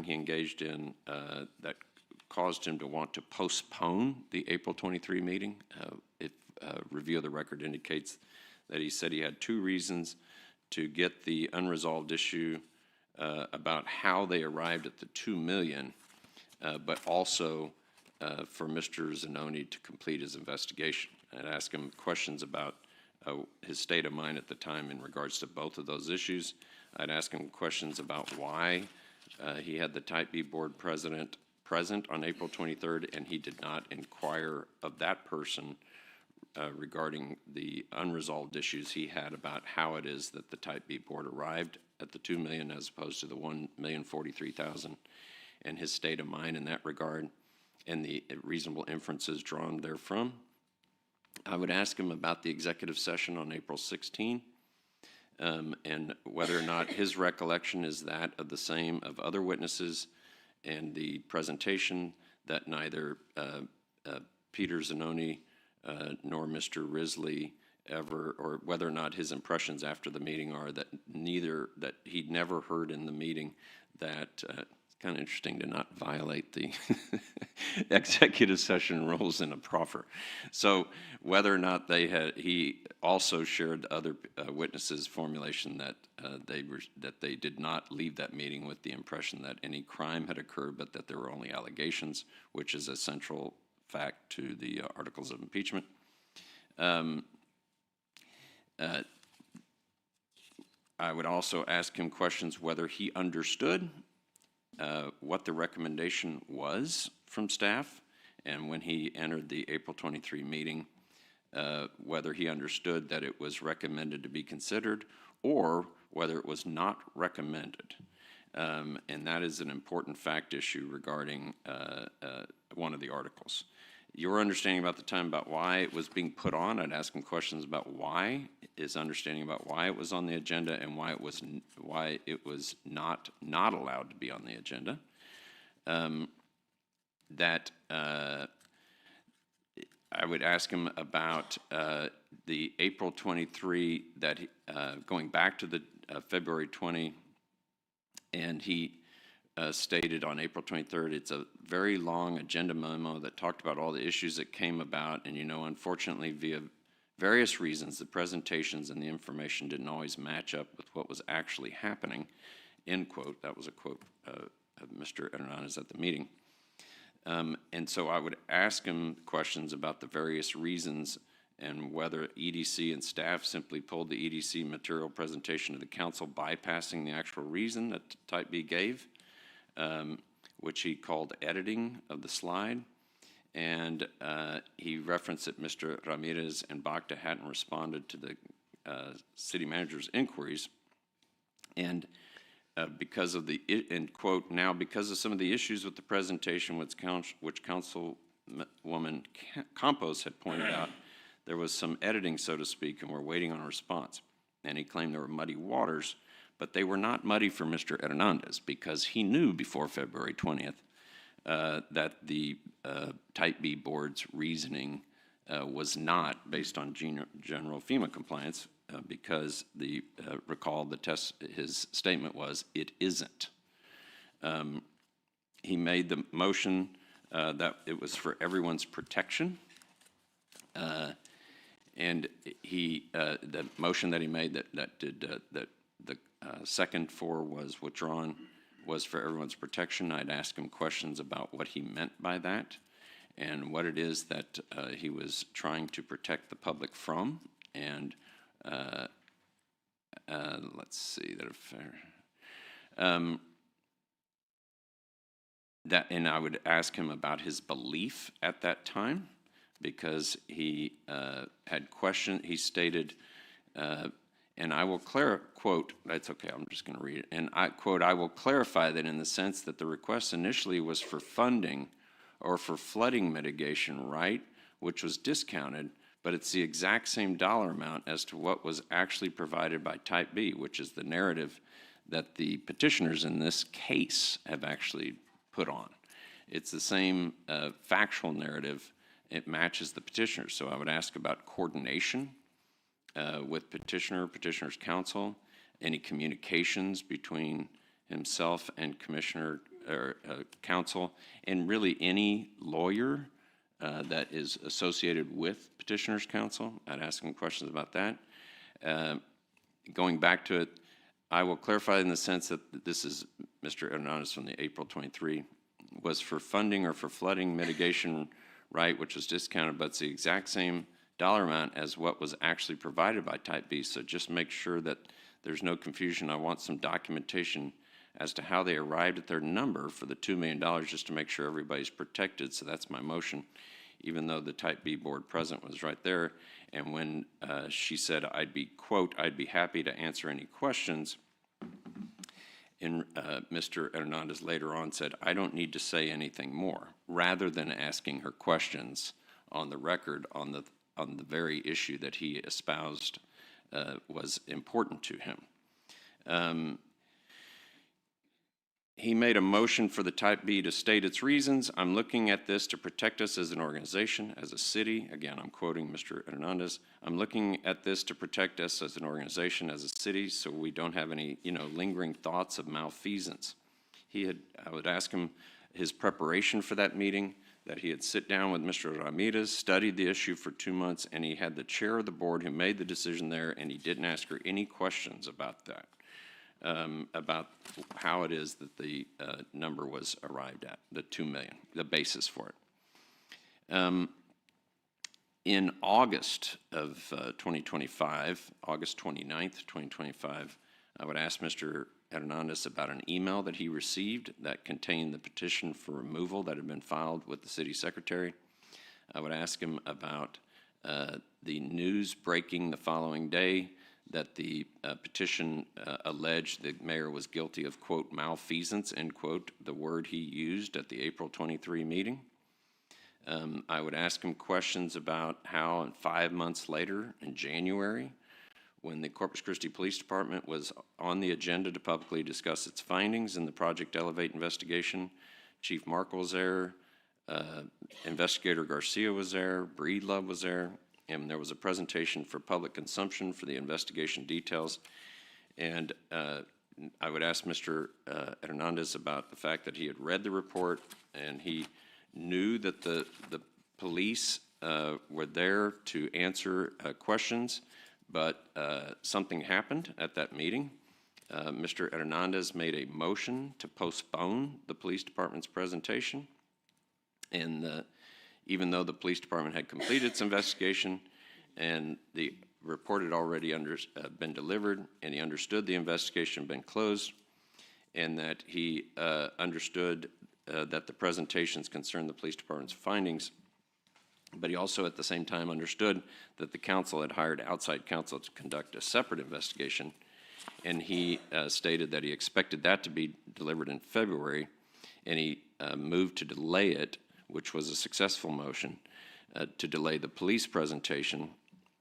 he engaged in that caused him to want to postpone the April 23 meeting. Review of the record indicates that he said he had two reasons to get the unresolved issue about how they arrived at the $2 million, but also for Mr. Zanoni to complete his investigation. I'd ask him questions about his state of mind at the time in regards to both of those issues. I'd ask him questions about why he had the Type B board president present on April 23rd, and he did not inquire of that person regarding the unresolved issues he had about how it is that the Type B board arrived at the $2 million as opposed to the $1,043,000, and his state of mind in that regard, and the reasonable inferences drawn therefrom. I would ask him about the executive session on April 16, and whether or not his recollection is that of the same of other witnesses, and the presentation that neither Peter Zanoni nor Mr. Risley ever, or whether or not his impressions after the meeting are that that he'd never heard in the meeting that, it's kind of interesting to not violate the executive session rules in a proffer. So whether or not he also shared the other witnesses' formulation that they did not leave that meeting with the impression that any crime had occurred, but that there were only allegations, which is a central fact to the articles of impeachment. I would also ask him questions whether he understood what the recommendation was from staff, and when he entered the April 23 meeting, whether he understood that it was recommended to be considered or whether it was not recommended. And that is an important fact issue regarding one of the articles. Your understanding about the time about why it was being put on, I'd ask him questions about why, his understanding about why it was on the agenda and why it was not allowed to be on the agenda. I would ask him about the April 23, that going back to the February 20, and he stated on April 23rd, it's a very long agenda memo that talked about all the issues that came about, and unfortunately, via various reasons, the presentations and the information didn't always match up with what was actually happening, end quote. That was a quote of Mr. Hernandez at the meeting. And so I would ask him questions about the various reasons and whether EDC and staff simply pulled the EDC material presentation to the council, bypassing the actual reason that Type B gave, which he called editing of the slide. And he referenced that Mr. Ramirez and Bacta hadn't responded to the city manager's inquiries. And because of the, end quote, now because of some of the issues with the presentation which Councilwoman Campos had pointed out, there was some editing, so to speak, and we're waiting on a response. And he claimed there were muddy waters, but they were not muddy for Mr. Hernandez because he knew before February 20th that the Type B board's reasoning was not based on general FEMA compliance, because recall his statement was, it isn't. He made the motion that it was for everyone's protection, and the motion that he made that the second for was withdrawn was for everyone's protection. I'd ask him questions about what he meant by that and what it is that he was trying to protect the public from. And let's see, and I would ask him about his belief at that time, because he had questioned, he stated, and I will quote, that's okay, I'm just going to read it, and I quote, I will clarify that in the sense that the request initially was for funding or for flooding mitigation, right, which was discounted, but it's the exact same dollar amount as to what was actually provided by Type B, which is the narrative that the petitioners in this case have actually put on. It's the same factual narrative. It matches the petitioners. So I would ask about coordination with petitioner's counsel, any communications between himself and Commissioner counsel, and really any lawyer that is associated with petitioner's counsel. I'd ask him questions about that. Going back to it, I will clarify in the sense that this is Mr. Hernandez from the April 23, was for funding or for flooding mitigation right, which was discounted, but it's the exact same dollar amount as what was actually provided by Type B. So just make sure that there's no confusion. I want some documentation as to how they arrived at their number for the $2 million, just to make sure everybody's protected. So that's my motion, even though the Type B board president was right there. And when she said, I'd be, quote, I'd be happy to answer any questions, and Mr. Hernandez later on said, I don't need to say anything more, rather than asking her questions on the record on the very issue that he espoused was important to him. He made a motion for the Type B to state its reasons. I'm looking at this to protect us as an organization, as a city. Again, I'm quoting Mr. Hernandez. I'm looking at this to protect us as an organization, as a city, so we don't have any, lingering thoughts of malfeasance. I would ask him his preparation for that meeting, that he had sit down with Mr. Ramirez, studied the issue for 2 months, and he had the chair of the board who made the decision there, and he didn't ask her any questions about that. About how it is that the number was arrived at, the $2 million, the basis for it. In August of 2025, August 29th, 2025, I would ask Mr. Hernandez about an email that he received that contained the petition for removal that had been filed with the city secretary. I would ask him about the news breaking the following day that the petition alleged the mayor was guilty of, quote, malfeasance, end quote, the word he used at the April 23 meeting. I would ask him questions about how 5 months later, in January, when the Corpus Christi Police Department was on the agenda to publicly discuss its findings in the Project Elevate investigation, Chief Markle was there, Investigator Garcia was there, Breedlove was there, and there was a presentation for public consumption for the investigation details. And I would ask Mr. Hernandez about the fact that he had read the report and he knew that the police were there to answer questions, but something happened at that meeting. Mr. Hernandez made a motion to postpone the police department's presentation, and even though the police department had completed its investigation and the report had already been delivered, and he understood the investigation had been closed, and that he understood that the presentations concerned the police department's findings, but he also at the same time understood that the council had hired outside counsel to conduct a separate investigation, and he stated that he expected that to be delivered in February, and he moved to delay it, which was a successful motion, to delay the police presentation.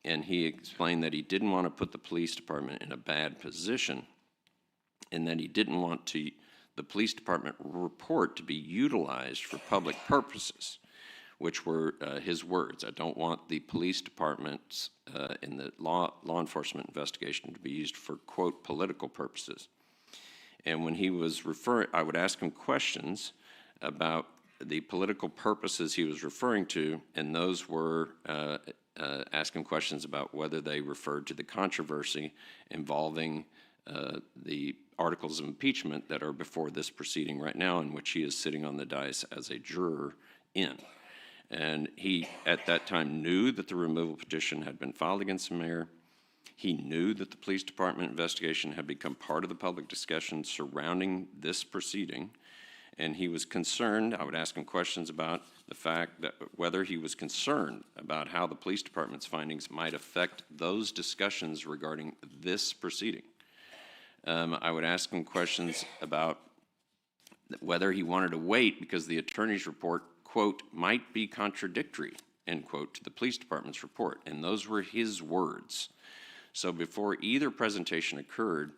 And he explained that he didn't want to put the police department in a bad position, and that he didn't want the police department report to be utilized for public purposes, which were his words. I don't want the police departments in the law enforcement investigation to be used for, quote, political purposes. And when he was I would ask him questions about the political purposes he was referring to, and those were asking questions about whether they referred to the controversy involving the articles of impeachment that are before this proceeding right now, in which he is sitting on the dais as a juror in. And he, at that time, knew that the removal petition had been filed against the mayor. He knew that the police department investigation had become part of the public discussion surrounding this proceeding, and he was concerned. I would ask him questions about the fact that whether he was concerned about how the police department's findings might affect those discussions regarding this proceeding. I would ask him questions about whether he wanted to wait because the attorney's report, quote, might be contradictory, end quote, to the police department's report. And those were his words. So before either presentation occurred,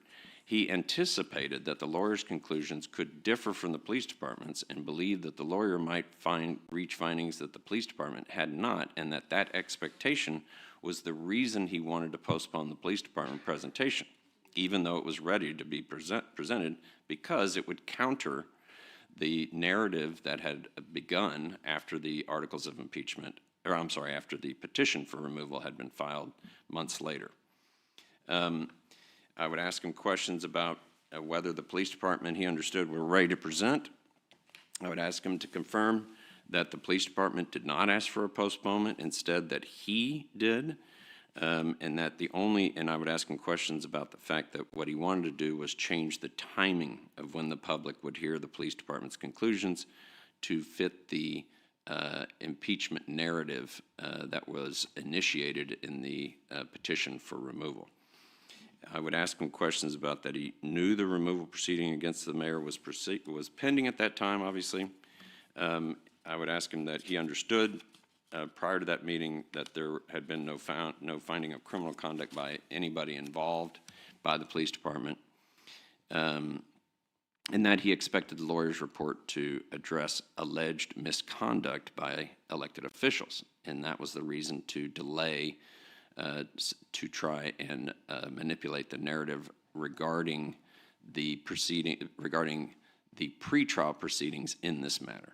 he anticipated that the lawyer's conclusions could differ from the police department's, and believed that the lawyer might reach findings that the police department had not, and that expectation was the reason he wanted to postpone the police department presentation, even though it was ready to be presented, because it would counter the narrative that had begun after the articles of impeachment, or I'm sorry, after the petition for removal had been filed months later. I would ask him questions about whether the police department he understood were ready to present. I would ask him to confirm that the police department did not ask for a postponement, instead that he did, and that and I would ask him questions about the fact that what he wanted to do was change the timing of when the public would hear the police department's conclusions to fit the impeachment narrative that was initiated in the petition for removal. I would ask him questions about that he knew the removal proceeding against the mayor was pending at that time, obviously. I would ask him that he understood prior to that meeting that there had been no finding of criminal conduct by anybody involved by the police department, and that he expected the lawyer's report to address alleged misconduct by elected officials, and that was the reason to delay to try and manipulate the narrative regarding the pretrial proceedings in this matter.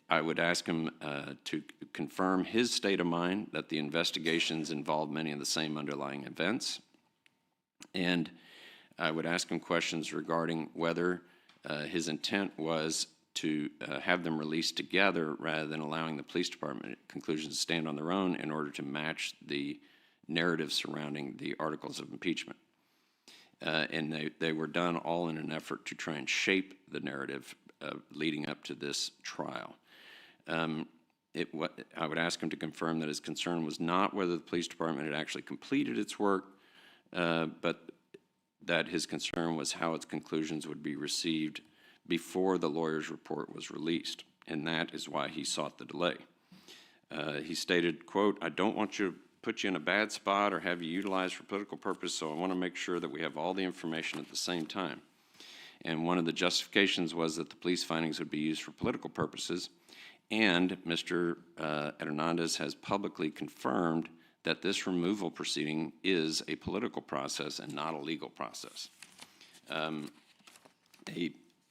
I would ask him to confirm his state of mind that the investigations involved many of the same underlying events, and I would ask him questions regarding whether his intent was to have them released together rather than allowing the police department conclusions to stand on their own in order to match the narrative surrounding the articles of impeachment. And they were done all in an effort to try and shape the narrative leading up to this trial. I would ask him to confirm that his concern was not whether the police department had actually completed its work, but that his concern was how its conclusions would be received before the lawyer's report was released, and that is why he sought the delay. He stated, quote, "I don't want to put you in a bad spot or have you utilized for political purpose, so I want to make sure that we have all the information at the same time." And one of the justifications was that the police findings would be used for political purposes, and Mr. Hernandez has publicly confirmed that this removal proceeding is a political process and not a legal process.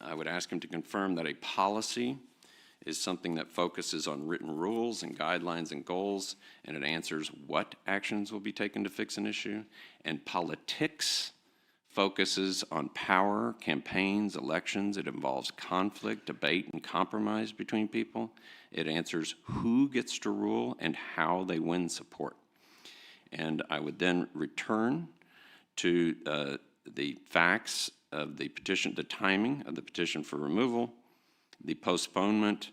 I would ask him to confirm that a policy is something that focuses on written rules and guidelines and goals, and it answers what actions will be taken to fix an issue. And politics focuses on power, campaigns, elections. It involves conflict, debate, and compromise between people. It answers who gets to rule and how they win support. And I would then return to the facts of the petition, the timing of the petition for removal, the postponement,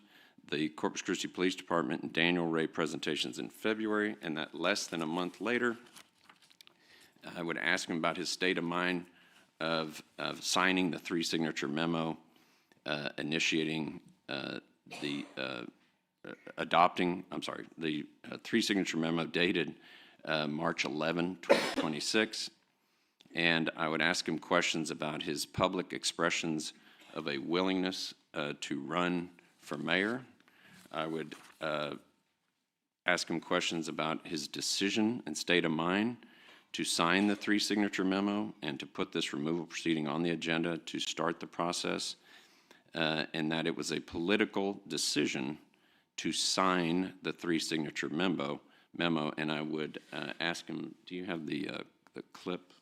the Corpus Christi Police Department and Daniel Ray presentations in February, and that less than a month later, I would ask him about his state of mind of signing the three-signature memo, initiating the three-signature memo dated March 11, 2026. And I would ask him questions about his public expressions of a willingness to run for mayor. I would ask him questions about his decision and state of mind to sign the three-signature memo and to put this removal proceeding on the agenda to start the process, and that it was a political decision to sign the three-signature memo. And I would ask him, do you have the clip?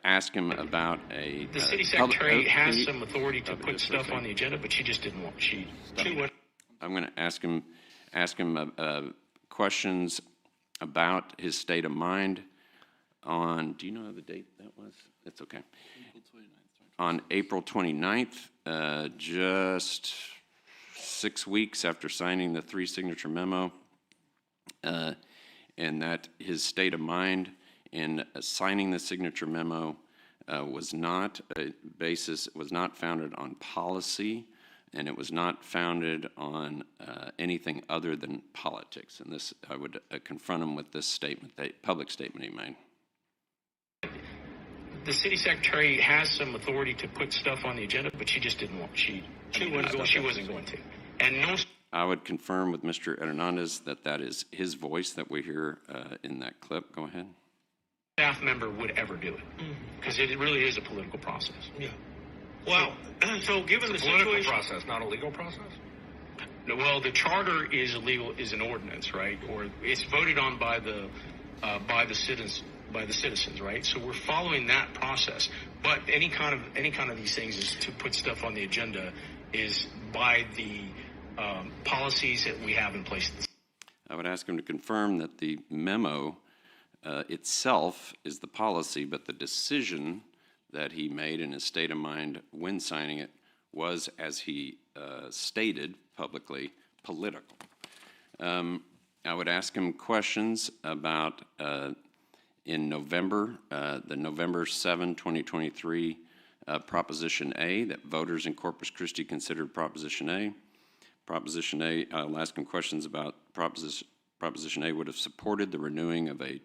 Ask him about a... The city secretary has some authority to put stuff on the agenda, but she just didn't want, I'm going to ask him questions about his state of mind on, do you know the date that was? It's okay. On April 29th, just 6 weeks after signing the three-signature memo, and that his state of mind in signing the signature memo was not founded on policy, and it was not founded on anything other than politics. And this, I would confront him with this statement, that public statement he made. The city secretary has some authority to put stuff on the agenda, but she just didn't want, she wasn't going to. And no... I would confirm with Mr. Hernandez that that is his voice that we hear in that clip. Go ahead. Staff member would ever do it, because it really is a political process. Yeah. Well, so given the Political situation, process, not a legal process? well, the charter is an ordinance, right? Or it's voted on by the citizens, right? So we're following that process. But any kind of these things is to put stuff on the agenda is by the policies that we have in place. I would ask him to confirm that the memo itself is the policy, but the decision that he made in his state of mind when signing it was, as he stated publicly, political. I would ask him questions about in November, the November 7, 2023 Proposition A, that voters in Corpus Christi considered Proposition A. Proposition A, I'll ask him questions about Proposition A would have supported the renewing of a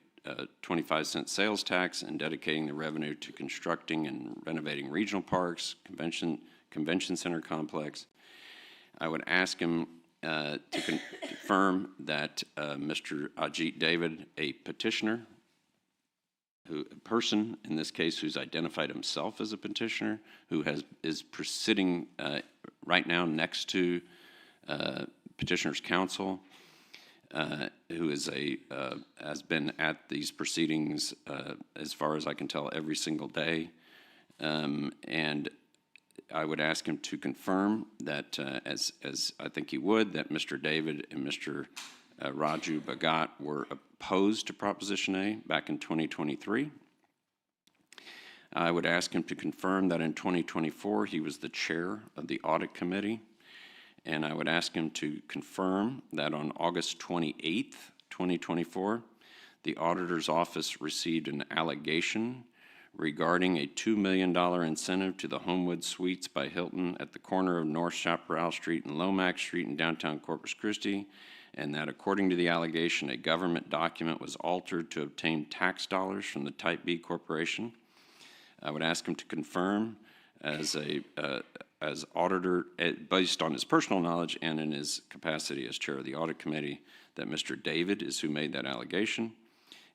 25-cent sales tax and dedicating the revenue to constructing and renovating regional parks, convention center complex. I would ask him to confirm that Mr. Ajit David, a petitioner, a person in this case who's identified himself as a petitioner, who is sitting right now next to Petitioner's Counsel, who is has been at these proceedings, as far as I can tell, every single day. And I would ask him to confirm that, as I think he would, that Mr. David and Mr. Raju Bhagat were opposed to Proposition A back in 2023. I would ask him to confirm that in 2024 he was the chair of the Audit Committee. And I would ask him to confirm that on August 28th, 2024, the Auditor's Office received an allegation regarding a $2 million incentive to the Homewood Suites by Hilton at the corner of North Chaparral Street and Lomax Street in downtown Corpus Christi, and that according to the allegation, a government document was altered to obtain tax dollars from the Type B Corporation. I would ask him to confirm as auditor, based on his personal knowledge and in his capacity as chair of the Audit Committee, that Mr. David is who made that allegation.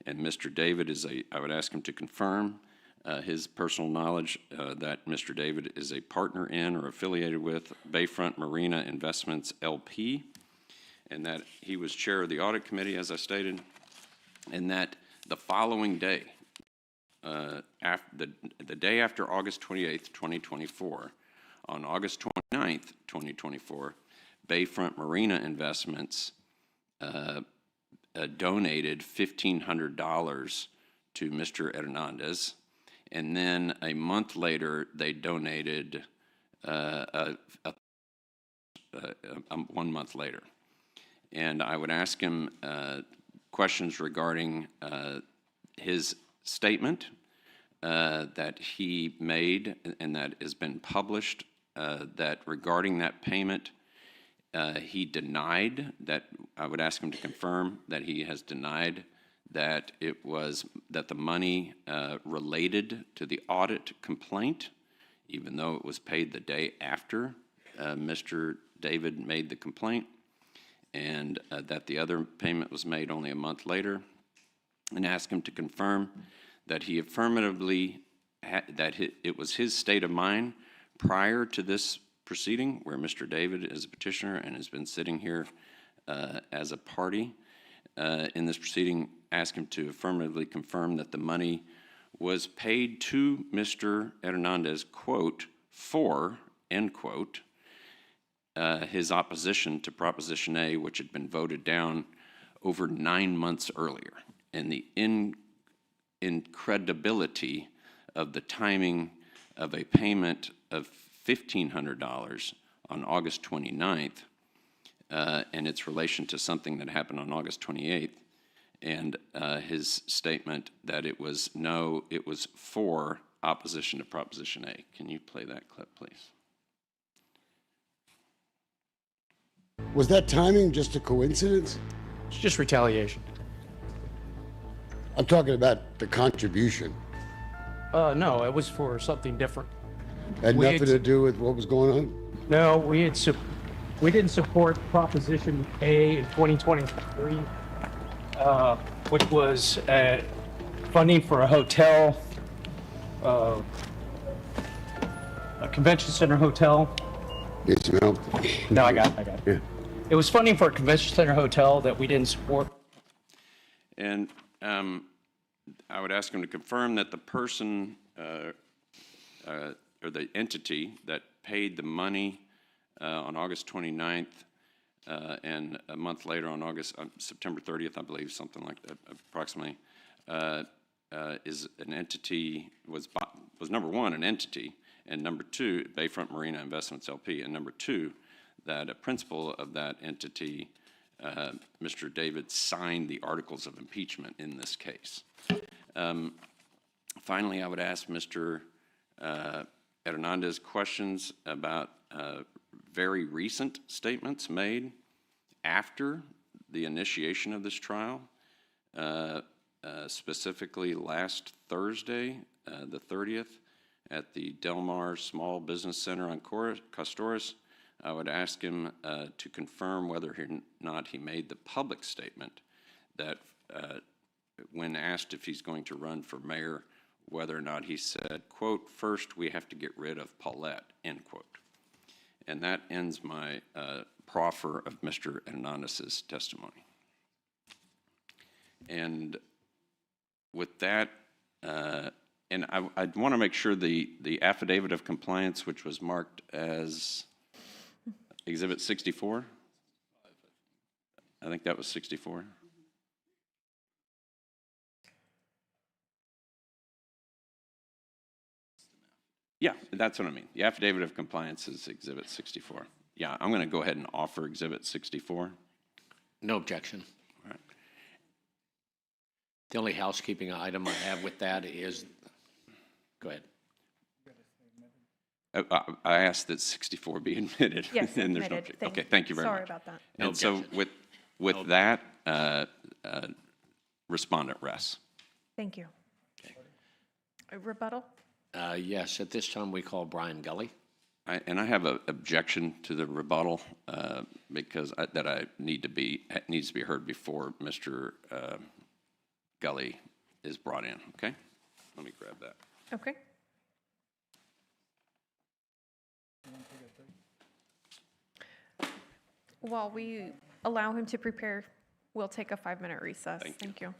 And Mr. David I would ask him to confirm his personal knowledge that Mr. David is a partner in or affiliated with Bayfront Marina Investments LP, and that he was chair of the Audit Committee, as I stated, and that the following day, the day after August 28th, 2024, on August 29th, 2024, Bayfront Marina Investments donated $1,500 to Mr. Hernandez, and then a month later they donated 1 month later. And I would ask him questions regarding his statement that he made and that has been published, that regarding that payment, he denied that. I would ask him to confirm that he has denied that that the money related to the audit complaint, even though it was paid the day after Mr. David made the complaint, and that the other payment was made only a month later, and ask him to confirm that he affirmatively that it was his state of mind prior to this proceeding, where Mr. David is a petitioner and has been sitting here as a party in this proceeding. Ask him to affirmatively confirm that the money was paid to Mr. Hernandez, quote, for, end quote, his opposition to Proposition A, which had been voted down over 9 months earlier. And the incredibility of the timing of a payment of $1,500 on August 29th and its relation to something that happened on August 28th, and his statement that it was for opposition to Proposition A. Can you play that clip, please? Was that timing just a coincidence? It's just retaliation. I'm talking about the contribution. No, it was for something different. Had We nothing had- to do with what was going on? No, we didn't support Proposition A in 2023, which was funding for a hotel a convention center hotel. Need some help? No, I got it. Yeah. It was funding for a convention center hotel that we didn't support. And I would ask him to confirm that the person or the entity that paid the money on August 29th and a month later on September 30th, I believe, something like that, approximately, is an entity, was number one, an entity, and number two, Bayfront Marina Investments LP, and number two, that a principal of that entity, Mr. David, signed the articles of impeachment in this case. Finally, I would ask Mr. Hernandez questions about very recent statements made after the initiation of this trial, specifically last Thursday, the 30th, at the Del Mar Small Business Center on Costores. I would ask him to confirm whether or not he made the public statement that when asked if he's going to run for mayor, whether or not he said, quote, "First, we have to get rid of Paulette," end quote. And that ends my proffer of Mr. Hernandez's testimony. And with that, and I want to make sure the affidavit of compliance, which was marked as Exhibit 64, I think that was 64. Yeah, that's what I mean. The affidavit of compliance is Exhibit 64. Yeah, I'm going to go ahead and offer Exhibit 64. No objection. All right. The only housekeeping item I have with that is, go ahead. I asked that 64 be admitted. Yes, and there's admitted. Okay, thank you very much. Sorry about that. No And so objection. with that, respondent rests. Thank you. A rebuttal? Yes, at this time we call Brian Gully. And I have an objection to the rebuttal because that needs to be heard before Mr. Gully is brought in. Okay, let me grab that. Okay. While we allow him to prepare, we'll take a 5-minute recess. Thank you.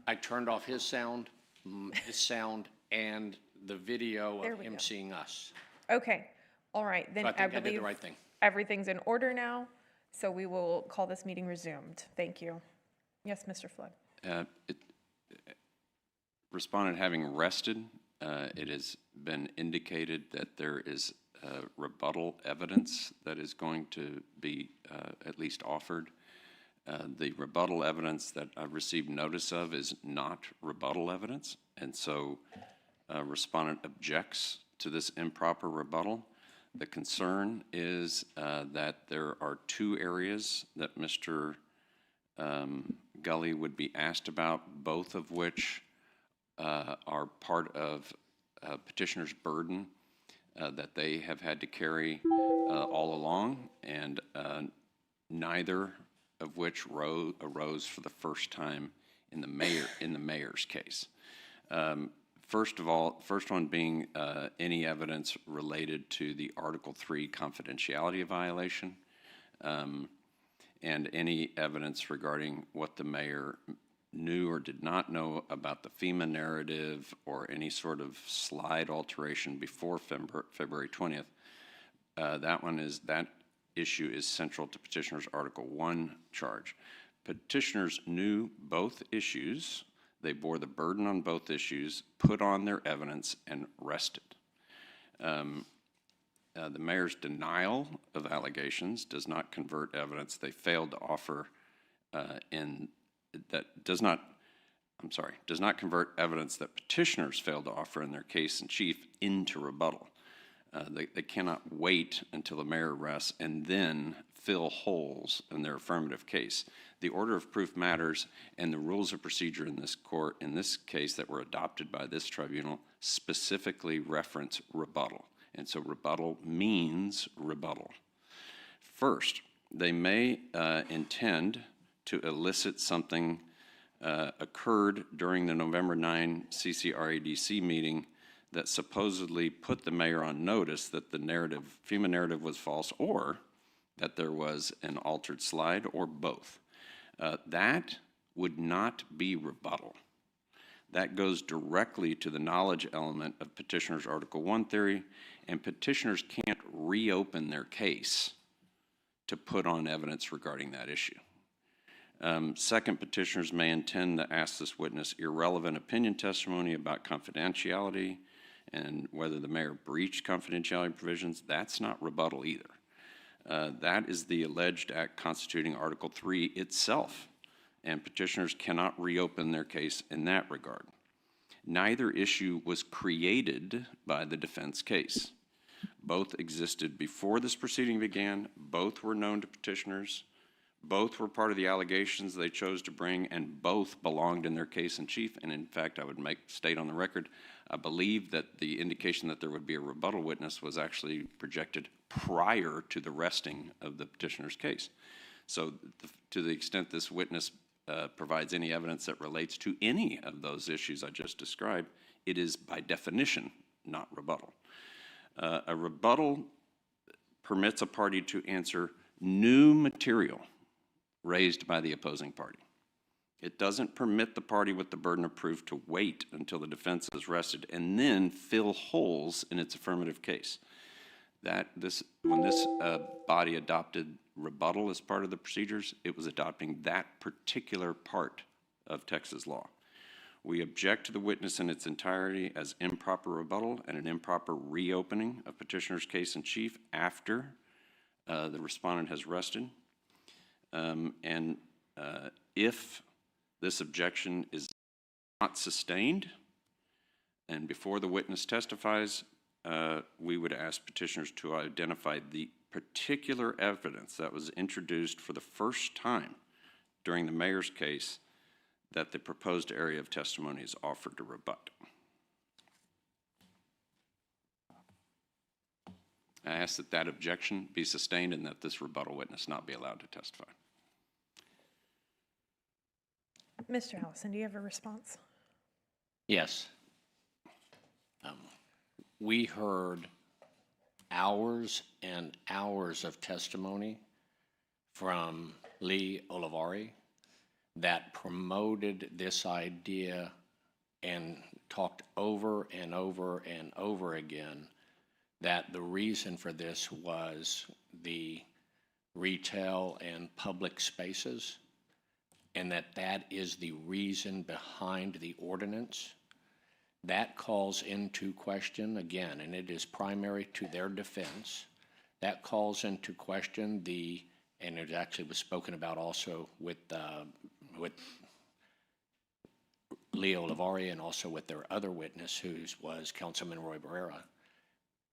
I turned off his sound, and the video There of we him go. seeing us. Okay, all right, then So I I think I did the believe right thing. everything's in order now, so we will call this meeting resumed. Thank you. Yes, Mr. Flood. Respondent having rested, it has been indicated that there is rebuttal evidence that is going to be at least offered. The rebuttal evidence that I've received notice of is not rebuttal evidence, and so respondent objects to this improper rebuttal. The concern is that there are two areas that Mr. Gully would be asked about, both of which are part of petitioner's burden that they have had to carry all along, and neither of which arose for the first time in the mayor's case. First of all, first one being any evidence related to the Article 3 confidentiality violation, and any evidence regarding what the mayor knew or did not know about the FEMA narrative or any sort of slide alteration before February 20th. That issue is central to petitioner's Article 1 charge. Petitioners knew both issues. They bore the burden on both issues, put on their evidence, and rested. The mayor's denial of allegations does not convert evidence they failed to offer does not convert evidence that petitioners failed to offer in their case in chief into rebuttal. They cannot wait until the mayor rests and then fill holes in their affirmative case. The order of proof matters, and the rules of procedure in this court, in this case that were adopted by this tribunal, specifically reference rebuttal. And so rebuttal means rebuttal. First, they may intend to elicit something occurred during the November 9 CCRADC meeting that supposedly put the mayor on notice that the FEMA narrative was false, or that there was an altered slide, or both. That would not be rebuttal. That goes directly to the knowledge element of petitioner's Article 1 theory, and petitioners can't reopen their case to put on evidence regarding that issue. Second, petitioners may intend to ask this witness irrelevant opinion testimony about confidentiality and whether the mayor breached confidentiality provisions. That's not rebuttal either. That is the alleged act constituting Article 3 itself, and petitioners cannot reopen their case in that regard. Neither issue was created by the defense case. Both existed before this proceeding began, both were known to petitioners, both were part of the allegations they chose to bring, and both belonged in their case in chief. And in fact, I would state on the record, I believe that the indication that there would be a rebuttal witness was actually projected prior to the resting of the petitioner's case. So to the extent this witness provides any evidence that relates to any of those issues I just described, it is by definition not rebuttal. A rebuttal permits a party to answer new material raised by the opposing party. It doesn't permit the party with the burden of proof to wait until the defense is rested and then fill holes in its affirmative case. When this body adopted rebuttal as part of the procedures, it was adopting that particular part of Texas law. We object to the witness in its entirety as improper rebuttal and an improper reopening of petitioner's case in chief after the respondent has rested. If this objection is not sustained and before the witness testifies, we would ask petitioners to identify the particular evidence that was introduced for the first time during the mayor's case that the proposed area of testimony is offered to rebut. I ask that that objection be sustained and that this rebuttal witness not be allowed to testify. Mr. Allison, do you have a response? Yes. We heard hours and hours of testimony from Lee Olivari that promoted this idea and talked over and over and over again that the reason for this was the retail and public spaces, and that is the reason behind the ordinance. That calls into question, again, and it is primary to their defense, that calls into question and it actually was spoken about also with Leo Lavari and also with their other witness, who was Councilman Roy Barrera.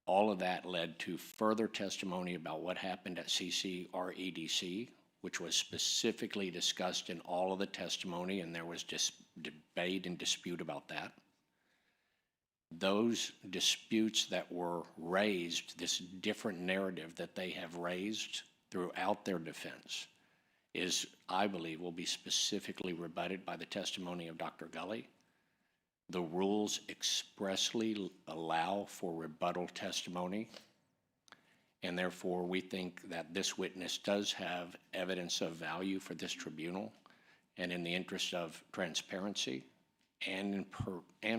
All of that led to further testimony about what happened at CCREDC, which was specifically discussed in all of the testimony, and there was debate and dispute about that. Those disputes that were raised, this different narrative that they have raised throughout their defense, is, I believe, will be specifically rebutted by the testimony of Dr. Gully. The rules expressly allow for rebuttal testimony, and therefore we think that this witness does have evidence of value for this tribunal, and in the interest of transparency and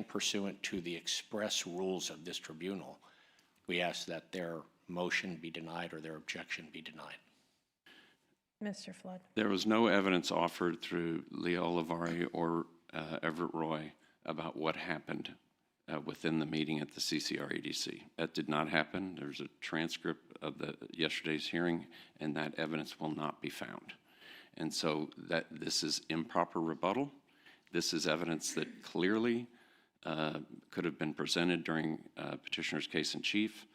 pursuant to the express rules of this tribunal, we ask that their motion be denied or their objection be denied. Mr. Flood. There was no evidence offered through Leo Lavari or Everett Roy about what happened within the meeting at the CCREDC. That did not happen. There's a transcript of yesterday's hearing, and that evidence will not be found. And so this is improper rebuttal. This is evidence that clearly could have been presented during petitioner's case in chief,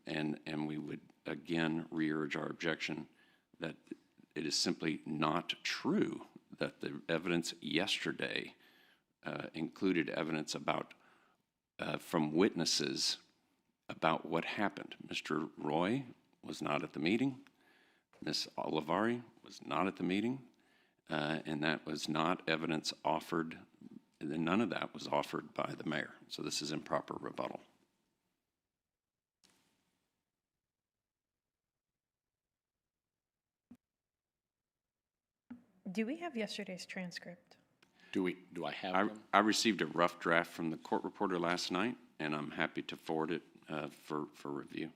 and we would again re-urge our objection that it is simply not true that the evidence yesterday included evidence about from witnesses about what happened. Mr. Roy was not at the meeting. Ms. Lavari was not at the meeting, and that was not evidence offered. None of that was offered by the mayor. So this is improper rebuttal. Do we have yesterday's transcript? Do I have them? I received a rough draft from the court reporter last night, and I'm happy to forward it for review.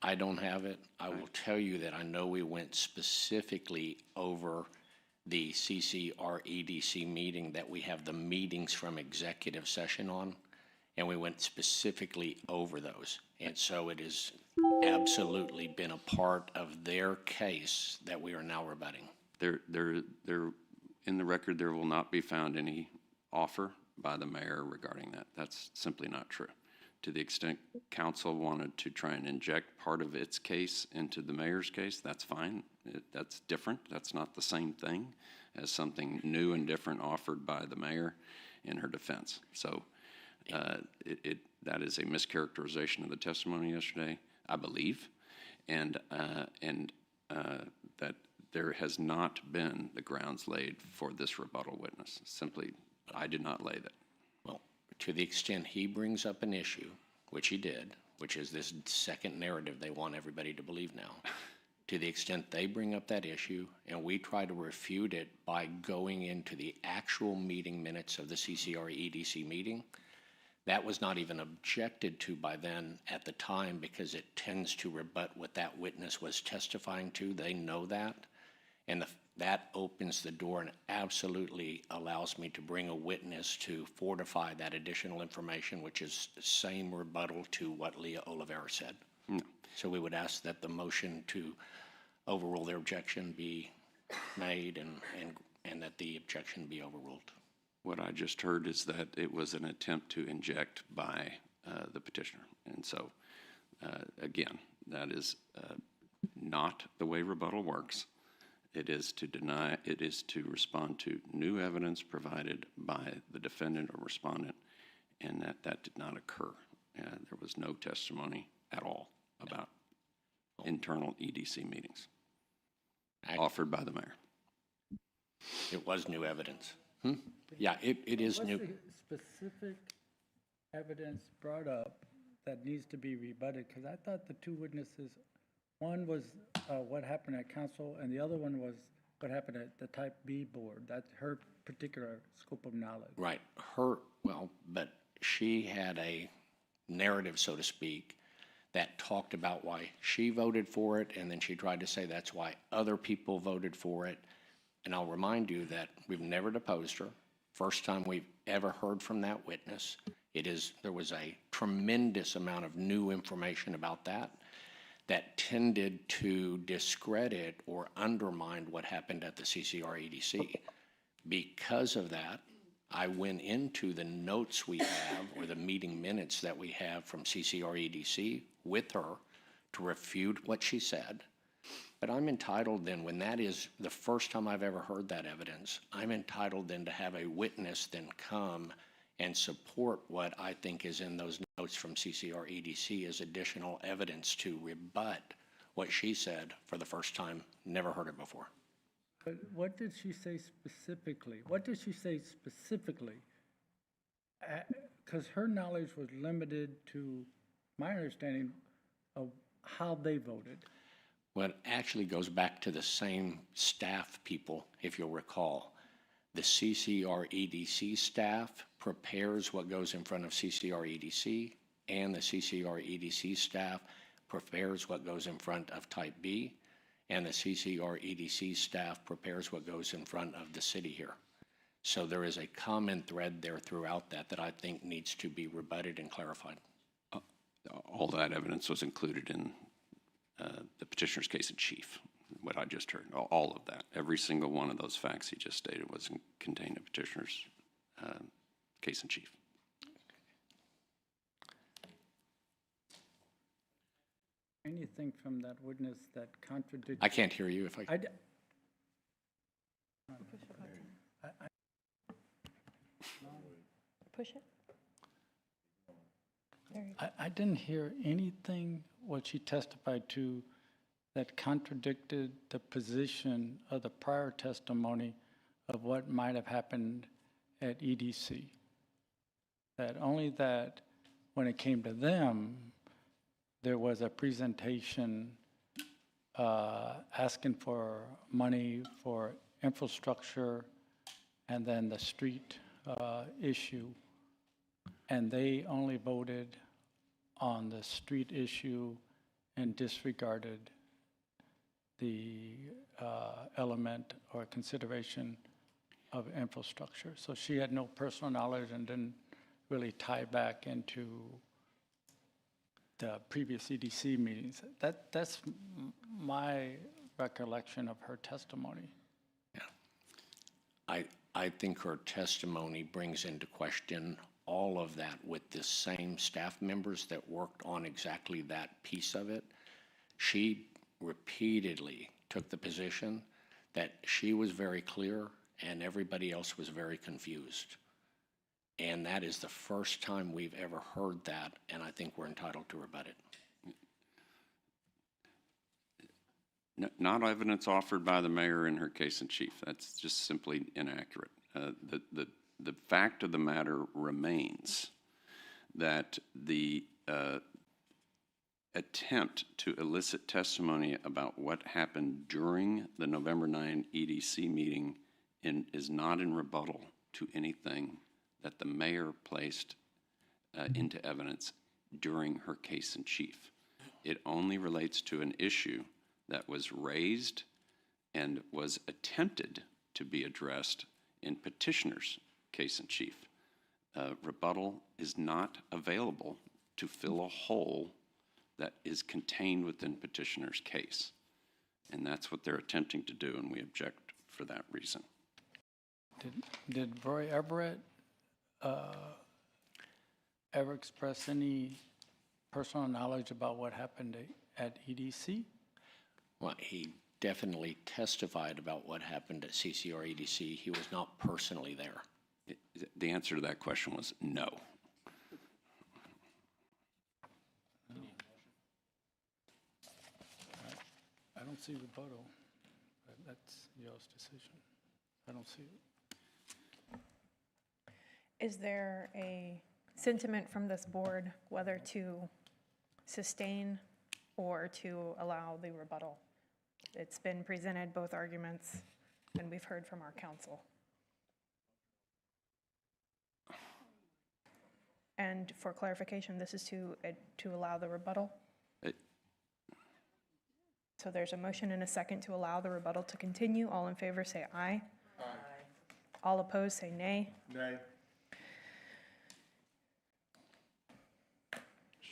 I don't have it. I will tell you that I know we went specifically over the CCREDC meeting that we have the meetings from executive session on, and we went specifically over those. And so it has absolutely been a part of their case that we are now rebutting. In the record, there will not be found any offer by the mayor regarding that. That's simply not true. To the extent council wanted to try and inject part of its case into the mayor's case, that's fine. That's different. That's not the same thing as something new and different offered by the mayor in her defense. So that is a mischaracterization of the testimony yesterday, I believe, and that there has not been the grounds laid for this rebuttal witness. Simply, I did not lay that. Well, to the extent he brings up an issue, which he did, which is this second narrative they want everybody to believe now, to the extent they bring up that issue and we try to refute it by going into the actual meeting minutes of the CCREDC meeting, that was not even objected to by then at the time because it tends to rebut what that witness was testifying to. They know that. And that opens the door and absolutely allows me to bring a witness to fortify that additional information, which is the same rebuttal to what Leah Oliveira said. So we would ask that the motion to overrule their objection be made and that the objection be overruled. What I just heard is that it was an attempt to inject by the petitioner. And so, again, that is not the way rebuttal works. It is to deny, it is to respond to new evidence provided by the defendant or respondent, and that did not occur. There was no testimony at all about internal EDC meetings offered by the mayor. It was new evidence. Yeah, it is new. What's the specific evidence brought up that needs to be rebutted? Because I thought the two witnesses, one was what happened at council, and the other one was what happened at the type B board. That's her particular scope of knowledge. Right. But she had a narrative, so to speak, that talked about why she voted for it, and then she tried to say that's why other people voted for it. And I'll remind you that we've never deposed her. First time we've ever heard from that witness. There was a tremendous amount of new information about that tended to discredit or undermine what happened at the CCR EDC. Because of that, I went into the notes we have, or the meeting minutes that we have from CCR EDC with her to refute what she said. But I'm entitled then, when that is the first time I've ever heard that evidence, I'm entitled then to have a witness then come and support what I think is in those notes from CCR EDC as additional evidence to rebut what she said for the first time, never heard it before. But what did she say specifically? What did she say specifically? Because her knowledge was limited to my understanding of how they voted. Well, it actually goes back to the same staff people, if you'll recall. The CCR EDC staff prepares what goes in front of CCR EDC, and the CCR EDC staff prepares what goes in front of Type B, and the CCR EDC staff prepares what goes in front of the city here. So there is a common thread there throughout that I think needs to be rebutted and clarified. All that evidence was included in the petitioner's case in chief, what I just heard. All of that, every single one of those facts he just stated was contained in petitioner's case in chief. Anything from that witness that contradicts? I can't hear you if I... Push it. I didn't hear anything what she testified to that contradicted the position of the prior testimony of what might have happened at EDC. That only that when it came to them, there was a presentation asking for money for infrastructure and then the street issue. And they only voted on the street issue and disregarded the element or consideration of infrastructure. So she had no personal knowledge and didn't really tie back into the previous EDC meetings. That's my recollection of her testimony. Yeah. I think her testimony brings into question all of that with the same staff members that worked on exactly that piece of it. She repeatedly took the position that she was very clear and everybody else was very confused. And that is the first time we've ever heard that, and I think we're entitled to rebut it. Not evidence offered by the mayor in her case in chief. That's just simply inaccurate. The fact of the matter remains that the attempt to elicit testimony about what happened during the November 9 EDC meeting is not in rebuttal to anything that the mayor placed into evidence during her case in chief. It only relates to an issue that was raised and was attempted to be addressed in petitioner's case in chief. Rebuttal is not available to fill a hole that is contained within petitioner's case. And that's what they're attempting to do, and we object for that reason. Did Roy Everett ever express any personal knowledge about what happened at EDC? Well, he definitely testified about what happened at CCR EDC. He was not personally there. The answer to that question was no. I don't see rebuttal, but that's y'all's decision. I don't see it. Is there a sentiment from this board whether to sustain or to allow the rebuttal? It's been presented, both arguments. and we've heard from our counsel. And for clarification, this is to allow the rebuttal? So there's a motion and a second to allow the rebuttal to continue. All in favor say aye. Aye. All opposed say nay. Nay.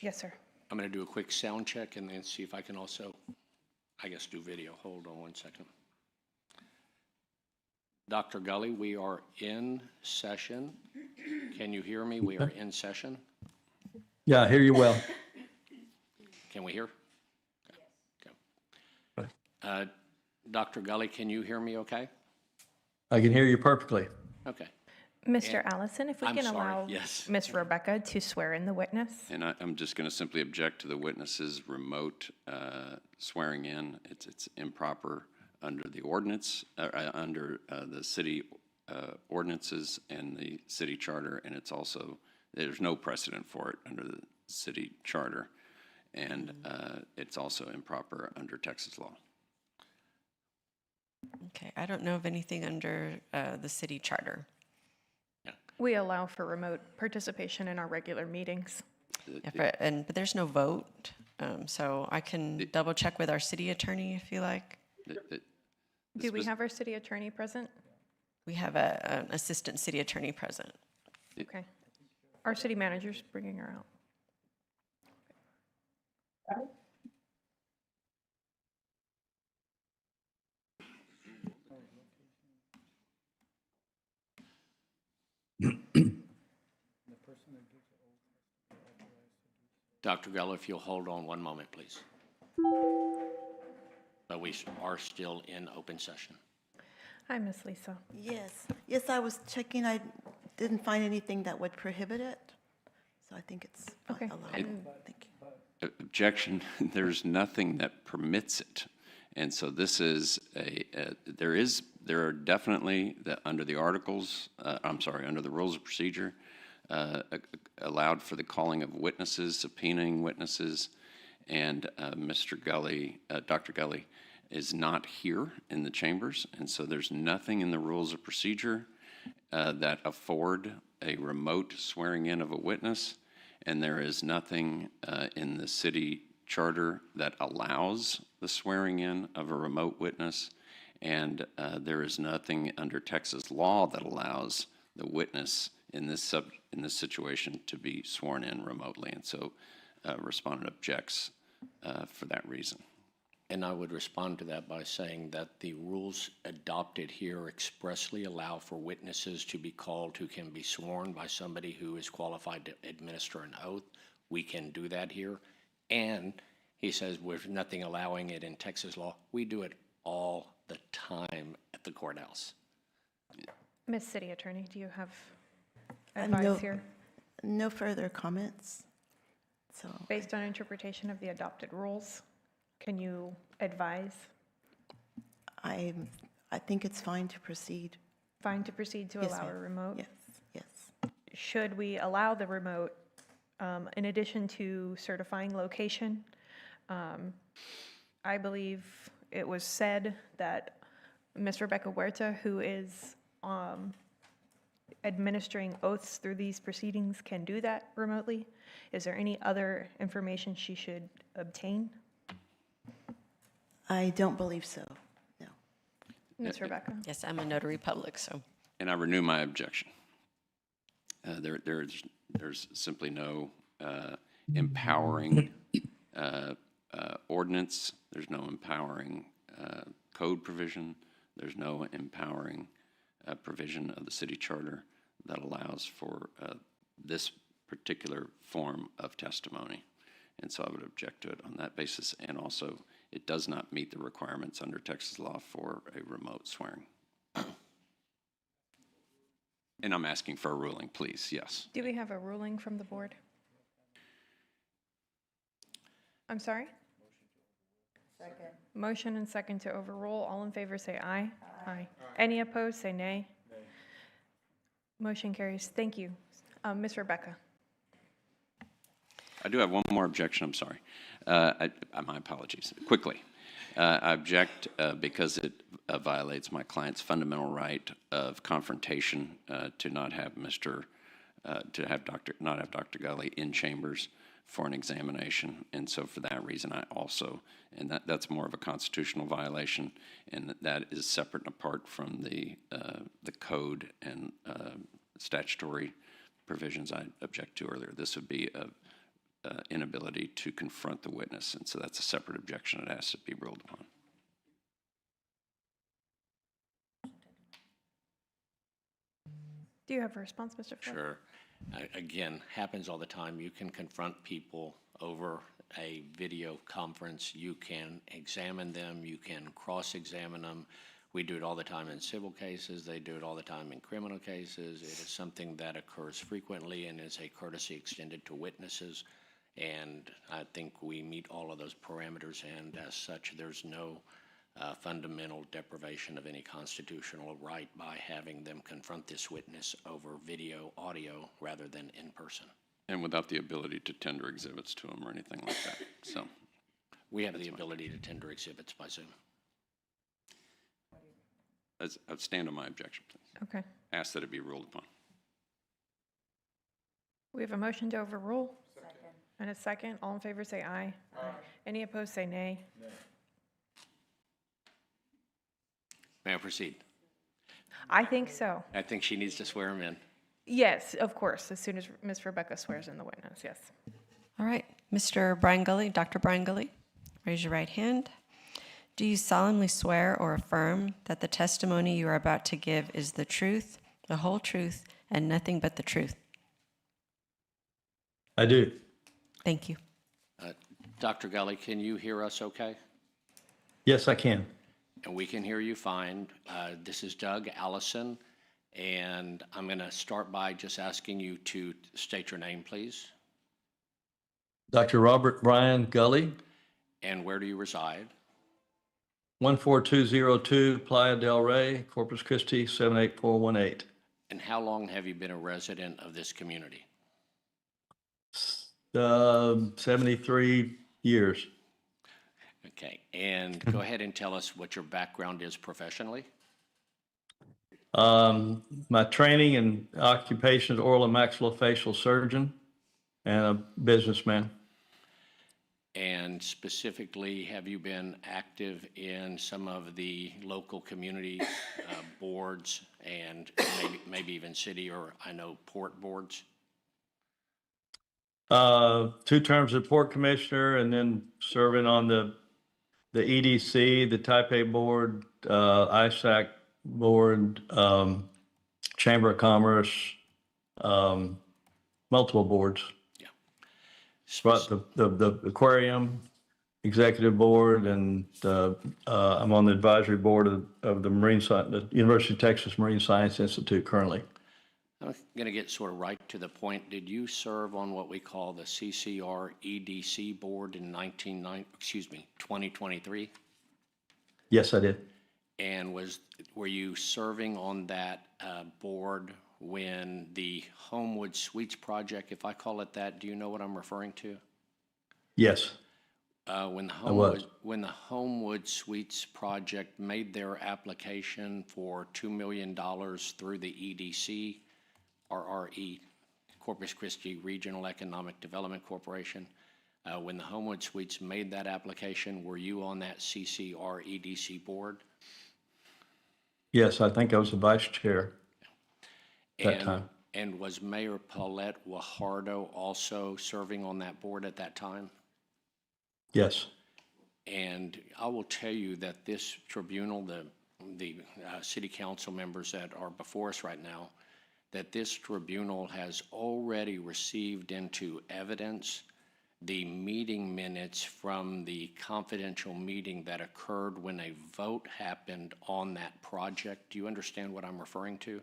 Yes, sir. I'm going to do a quick sound check and then see if I can also, I guess, do video. Hold on one second. Dr. Gully, we are in session. Can you hear me? We are in session. Yeah, I hear you well. Can we hear? Okay. Dr. Gully, can you hear me okay? I can hear you perfectly. Okay. Mr. Allison, if we I'm can sorry, allow yes. Ms. Rebecca to swear in the witness. And I'm just going to simply object to the witness's remote swearing in. It's improper under the ordinance, under the city ordinances and the city charter, and it's also, there's no precedent for it under the city charter, and it's also improper under Texas law. Okay, I don't know of anything under the city charter. We allow for remote participation in our regular meetings. But there's no vote, so I can double check with our city attorney if you like. Do we have our city attorney present? We have an assistant city attorney present. Okay. Our city manager's bringing her out. Dr. Gully, if you'll hold on one moment, please. But we are still in open session. Hi, Ms. Lisa. Yes, I was checking. I didn't find anything that would prohibit it. So I think it's Okay. allowed. Thank you. Objection, there's nothing that permits it. And so this is there are definitely, under the articles, under the rules of procedure, allowed for the calling of witnesses, subpoenaing witnesses, and Mr. Gully, Dr. Gully, is not here in the chambers, and so there's nothing in the rules of procedure that afford a remote swearing in of a witness, and there is nothing in the city charter that allows the swearing in of a remote witness, and there is nothing under Texas law that allows the witness in this situation to be sworn in remotely, and so respondent objects for that reason. And I would respond to that by saying that the rules adopted here expressly allow for witnesses to be called who can be sworn by somebody who is qualified to administer an oath. We can do that here. And he says with nothing allowing it in Texas law, we do it all the time at the courthouse. Ms. City Attorney, do you have advice here? No further comments. So Based on interpretation of the adopted rules, can you advise? I think it's fine to proceed. Fine to proceed to Yes, allow a ma'am. remote? Yes. Should we allow the remote, in addition to certifying location? I believe it was said that Ms. Rebecca Huerta, who is administering oaths through these proceedings, can do that remotely. Is there any other information she should obtain? I don't believe so, no. Ms. Rebecca? Yes, I'm a notary public, so. And I renew my objection. There's simply no empowering ordinance. There's no empowering code provision. There's no empowering provision of the city charter that allows for this particular form of testimony. And so I would object to it on that basis. And also, it does not meet the requirements under Texas law for a remote swearing. And I'm asking for a ruling, please, yes. Do we have a ruling from the board? I'm sorry? Second. Motion and second to overrule. All in favor say aye. Aye. Any opposed say nay. Motion carries. Thank you. Ms. Rebecca? I do have one more objection, I'm sorry. My apologies. Quickly. I object because it violates my client's fundamental right of confrontation to not have Dr. Gully in chambers for an examination. And so for that reason, I also, and that's more of a constitutional violation, and that is separate and apart from the code and statutory provisions I object to earlier. This would be a inability to confront the witness, and so that's a separate objection that has to be ruled upon. Do you have a response, Mr. Flood? Sure. Again, happens all the time. You can confront people over a video conference. You can examine them. You can cross-examine them. We do it all the time in civil cases. They do it all the time in criminal cases. It is something that occurs frequently and is a courtesy extended to witnesses. And I think we meet all of those parameters, and as such, there's no fundamental deprivation of any constitutional right by having them confront this witness over video, audio, rather than in person. And without the ability to tender exhibits to them or anything like that. So we have the ability to tender exhibits by Zoom. I'd stand on my objection, please. Okay. Ask that it be ruled upon. We have a motion to overrule. Second. And a second. All in favor say aye. Aye. Any opposed say nay. Nay. May I proceed? I think so. I think she needs to swear him in. Yes, of course, as soon as Ms. Rebecca swears in the witness, yes. All right, Mr. Brian Gully, Dr. Brian Gully, raise your right hand. Do you solemnly swear or affirm that the testimony you are about to give is the truth, the whole truth, and nothing but the truth? I do. Thank you. Dr. Gully, can you hear us okay? Yes, I can. And we can hear you fine. This is Doug Allison, and I'm going to start by just asking you to state your name, please. Dr. Robert Brian Gully. And where do you reside? 14202 Playa del Rey, Corpus Christi, 78418. And how long have you been a resident of this community? 73 years. Okay, and go ahead and tell us what your background is professionally. My training and occupation is oral and maxillofacial surgeon and a businessman. And specifically, have you been active in some of the local community boards and maybe even city or I know port boards? 2 terms as port commissioner and then serving on the EDC, the Taipei board, ISAC board, Chamber of Commerce, multiple boards. Yeah. But the aquarium executive board, and I'm on the advisory board of the University of Texas Marine Science Institute currently. I'm going to get sort of right to the point. Did you serve on what we call the CCR EDC board in 2023? Yes, I did. And were you serving on that board when the Homewood Suites project, if I call it that, do you know what I'm referring to? Yes. When the Homewood Suites project made their application for $2 million through the EDC, RRE, Corpus Christi Regional Economic Development Corporation, when the Homewood Suites made that application, were you on that CCR EDC board? Yes, I think I was the vice chair at that time. And was Mayor Paulette Guajardo also serving on that board at that time? Yes. And I will tell you that this tribunal, the city council members that are before us right now, that this tribunal has already received into evidence the meeting minutes from the confidential meeting that occurred when a vote happened on that project. Do you understand what I'm referring to?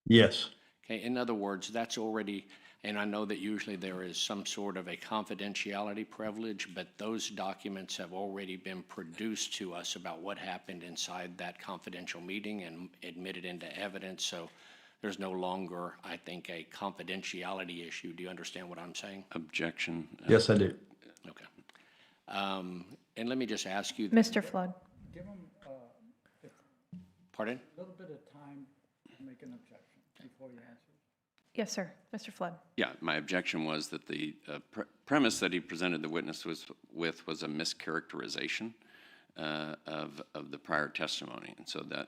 Yes. Okay, in other words, that's already, and I know that usually there is some sort of a confidentiality privilege, but those documents have already been produced to us about what happened inside that confidential meeting and admitted into evidence. So there's no longer, I think, a confidentiality issue. Do you understand what I'm saying? Objection. Yes, I do. Okay. And let me just ask you. Mr. Flood. Give them Pardon? a little bit of time to make an objection before you answer. Yes, sir. Mr. Flood. Yeah, my objection was that the premise that he presented the witness with was a mischaracterization of the prior testimony. And so that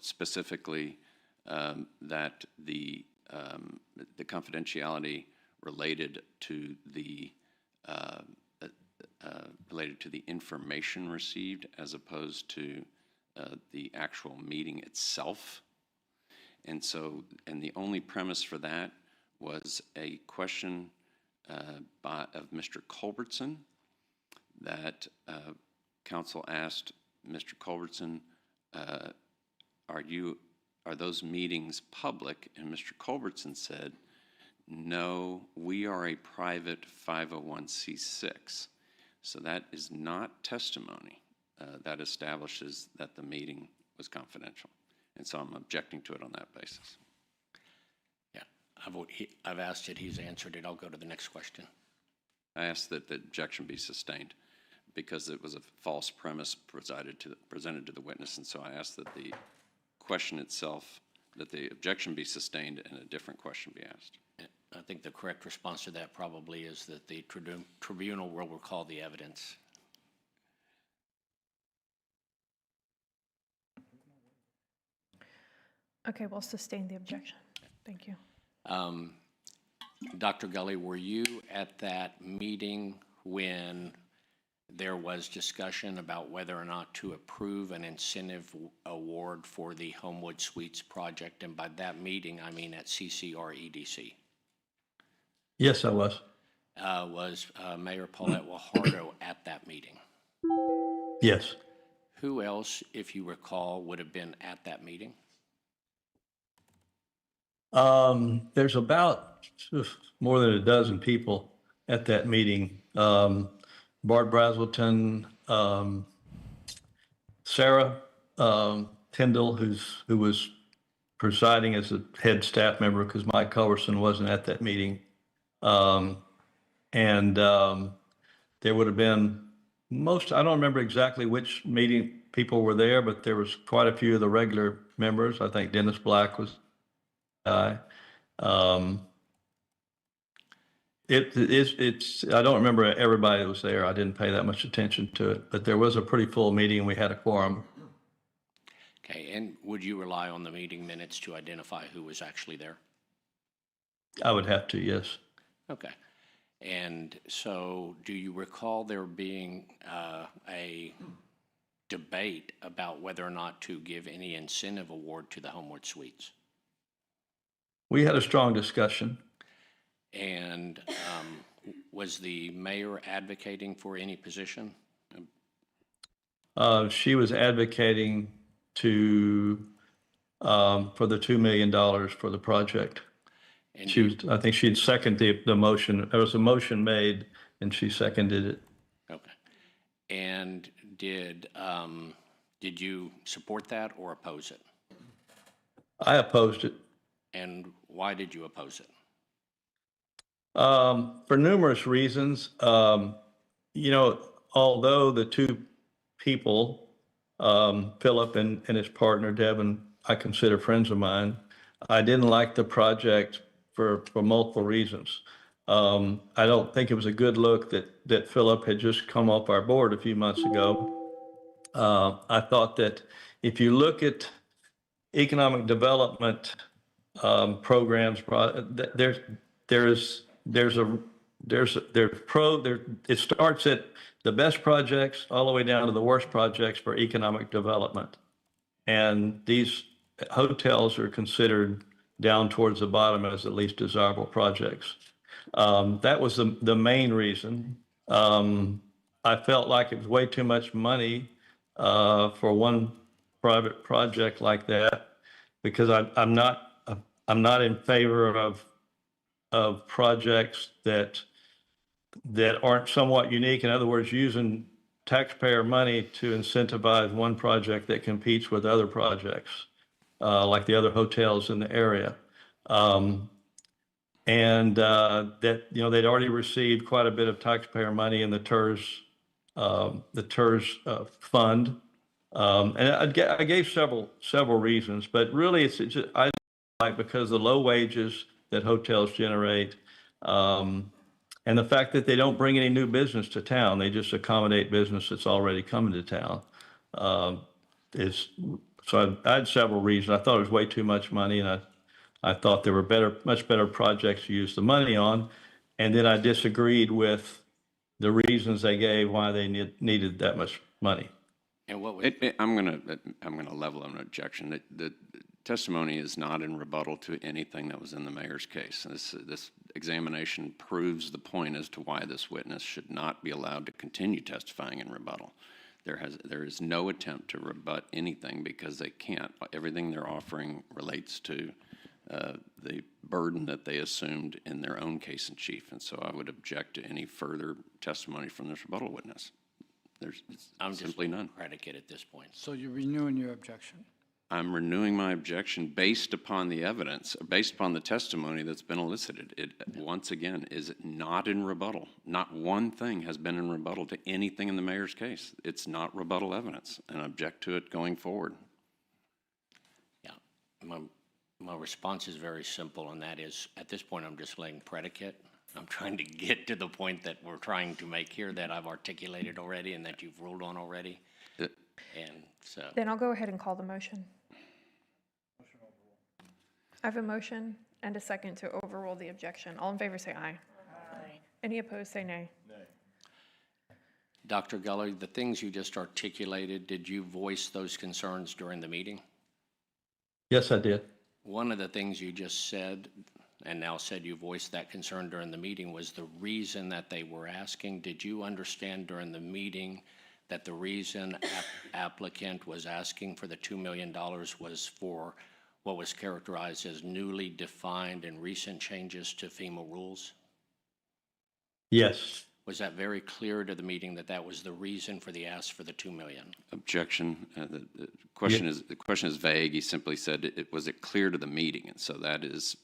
specifically that the confidentiality related to the information received as opposed to the actual meeting itself. And so, and the only premise for that was a question of Mr. Culbertson that counsel asked Mr. Culbertson, are those meetings public? And Mr. Culbertson said, no, we are a private 501c6. So that is not testimony. That establishes that the meeting was confidential. And so I'm objecting to it on that basis. Yeah, I've asked it, he's answered it. I'll go to the next question. I ask that the objection be sustained because it was a false premise presented to the witness. And so I ask that the question itself, that the objection be sustained and a different question be asked. I think the correct response to that probably is that the tribunal will recall the evidence. Okay, we'll sustain the objection. Thank you. Dr. Gully, were you at that meeting when there was discussion about whether or not to approve an incentive award for the Homewood Suites project? And by that meeting, I mean at CCR-EDC. Yes, I was. Was Mayor Paulette Guajardo at that meeting? Yes. Who else, if you recall, would have been at that meeting? There's about more than a dozen people at that meeting. Bart Brazelton, Sarah Tyndall, who was presiding as a head staff member because Mike Culbertson wasn't at that meeting. There would have been I don't remember exactly which meeting people were there, but there was quite a few of the regular members. I think Dennis Black was guy. I don't remember everybody that was there. I didn't pay that much attention to it, but there was a pretty full meeting and we had a quorum. Okay, and would you rely on the meeting minutes to identify who was actually there? I would have to, yes. Okay. And so do you recall there being a debate about whether or not to give any incentive award to the Homewood Suites? We had a strong discussion. And was the mayor advocating for any position? She was advocating for the $2 million for the project. And I think she'd seconded the motion. There was a motion made and she seconded it. Okay. And did you support that or oppose it? I opposed it. And why did you oppose it? For numerous reasons. Although the two people, Philip and his partner, Devin, I consider friends of mine, I didn't like the project for multiple reasons. I don't think it was a good look that Philip had just come off our board a few months ago. I thought that if you look at economic development programs, it starts at the best projects all the way down to the worst projects for economic development. And these hotels are considered down towards the bottom as the least desirable projects. That was the main reason. I felt like it was way too much money for one private project like that, because I'm not in favor of projects that aren't somewhat unique. In other words, using taxpayer money to incentivize one project that competes with other projects, like the other hotels in the area. They'd already received quite a bit of taxpayer money in the TERS the TERS fund. And I gave several reasons, but really it's just, I like because the low wages that hotels generate, and the fact that they don't bring any new business to town, they just accommodate business that's already coming to town. Is so I had several reasons. I thought it was way too much money, and I thought there were much better projects to use the money on, and then I disagreed with the reasons they gave why they needed that much money. And what was, I'm gonna level an objection. The testimony is not in rebuttal to anything that was in the mayor's case. This examination proves the point as to why this witness should not be allowed to continue testifying in rebuttal. There is no attempt to rebut anything because they can't. Everything they're offering relates to the burden that they assumed in their own case in chief. And so I would object to any further testimony from this rebuttal witness. There's simply none. predicate at this point. So you're renewing your objection? I'm renewing my objection based upon the evidence, based upon the testimony that's been elicited. It, once again, is not in rebuttal. Not one thing has been in rebuttal to anything in the mayor's case. It's not rebuttal evidence, and I object to it going forward. Yeah, my response is very simple, and that is, at this point, I'm just laying predicate. I'm trying to get to the point that we're trying to make here that I've articulated already and that you've ruled on already. And so. Then I'll go ahead and call the motion. I have a motion and a second to overrule the objection. All in favor say aye. Aye. Any opposed say nay. Nay. Dr. Gully, the things you just articulated, did you voice those concerns during the meeting? Yes, I did. One of the things you just said, and now said you voiced that concern during the meeting, was the reason that they were asking. Did you understand during the meeting that the reason applicant was asking for the $2 million was for what was characterized as newly defined and recent changes to FEMA rules? Yes. Was that very clear to the meeting that that was the reason for the ask for the $2 million? Objection. The question is vague. He simply said, was it clear to the meeting? And so that is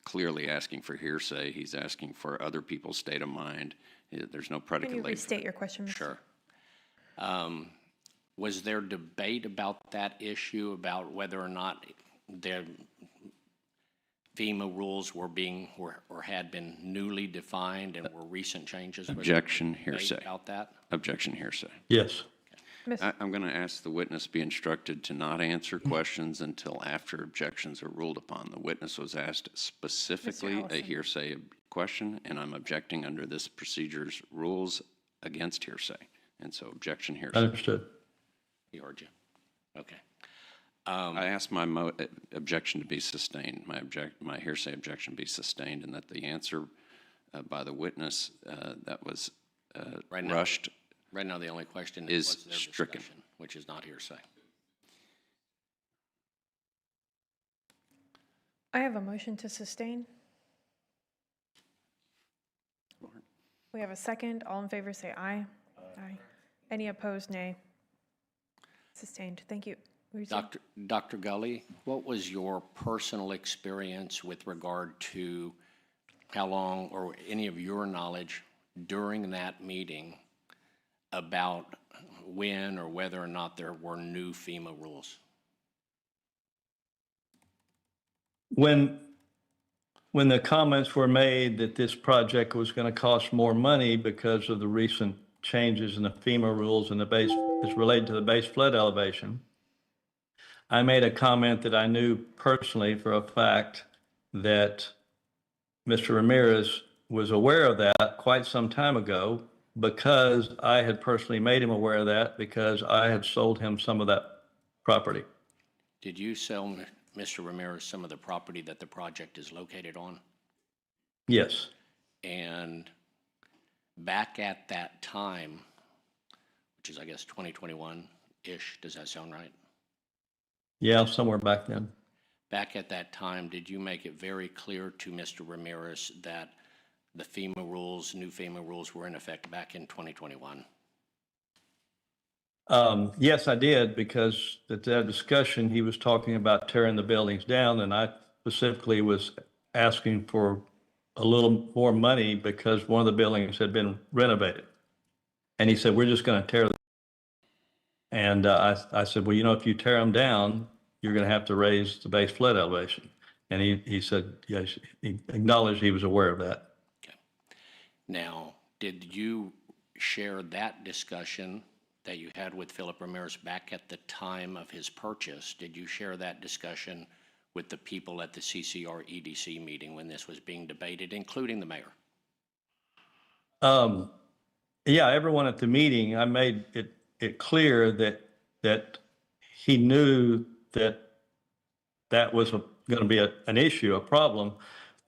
clearly asking for hearsay. He's asking for other people's state of mind. There's no predicate. Can you restate your question? Sure. Was there debate about that issue, about whether or not the FEMA rules were being or had been newly defined and were recent changes? Objection, hearsay. About that? Objection, hearsay. Yes. I'm going to ask the witness be instructed to not answer questions until after objections are ruled upon. The witness was asked specifically a hearsay question, and I'm objecting under this procedure's rules against hearsay. And so objection, hearsay. Understood. He heard you. Okay. I asked my objection to be sustained, my hearsay objection be sustained, and that the answer by the witness that was rushed. Right now, the only question is was there stricken, which is not hearsay. I have a motion to sustain. We have a second. All in favor say aye. Aye. Any opposed, nay. Sustained. Thank you. Dr. Gully, what was your personal experience with regard to how long, or any of your knowledge during that meeting about when or whether or not there were new FEMA rules? When the comments were made that this project was going to cost more money because of the recent changes in the FEMA rules and the base, it's related to the base flood elevation, I made a comment that I knew personally for a fact that Mr. Ramirez was aware of that quite some time ago, because I had personally made him aware of that because I had sold him some of that property. Did you sell Mr. Ramirez some of the property that the project is located on? Yes. And back at that time, which is, I guess, 2021-ish, does that sound right? Yeah, somewhere back then. Back at that time, did you make it very clear to Mr. Ramirez that the FEMA rules, new FEMA rules, were in effect back in 2021? Yes, I did, because at that discussion, he was talking about tearing the buildings down, and I specifically was asking for a little more money because one of the buildings had been renovated. And he said, we're just going to tear them. And I said, well, you know, if you tear them down, you're going to have to raise the base flood elevation. And he said, yes, he acknowledged he was aware of that. Now, did you share that discussion that you had with Philip Ramirez back at the time of his purchase? Did you share that discussion with the people at the CCR EDC meeting when this was being debated, including the mayor? Yeah, everyone at the meeting, I made it clear that he knew that was going to be an issue, a problem,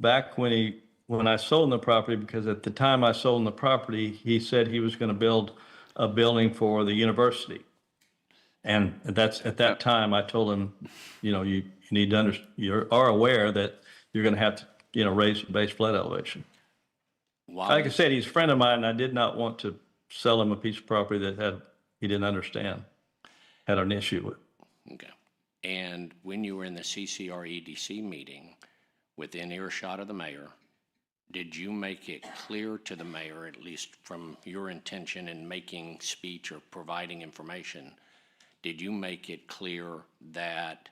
back when I sold the property, because at the time I sold the property, he said he was going to build a building for the university. And that's, at that time, I told him, you know, you need to you are aware that you're going to have to, you know, raise the base flood elevation. Like I said, he's a friend of mine, and I did not want to sell him a piece of property that he didn't understand, had an issue with. Okay. And when you were in the CCR EDC meeting, within earshot of the mayor, did you make it clear to the mayor, at least from your intention in making speech or providing information, did you make it clear that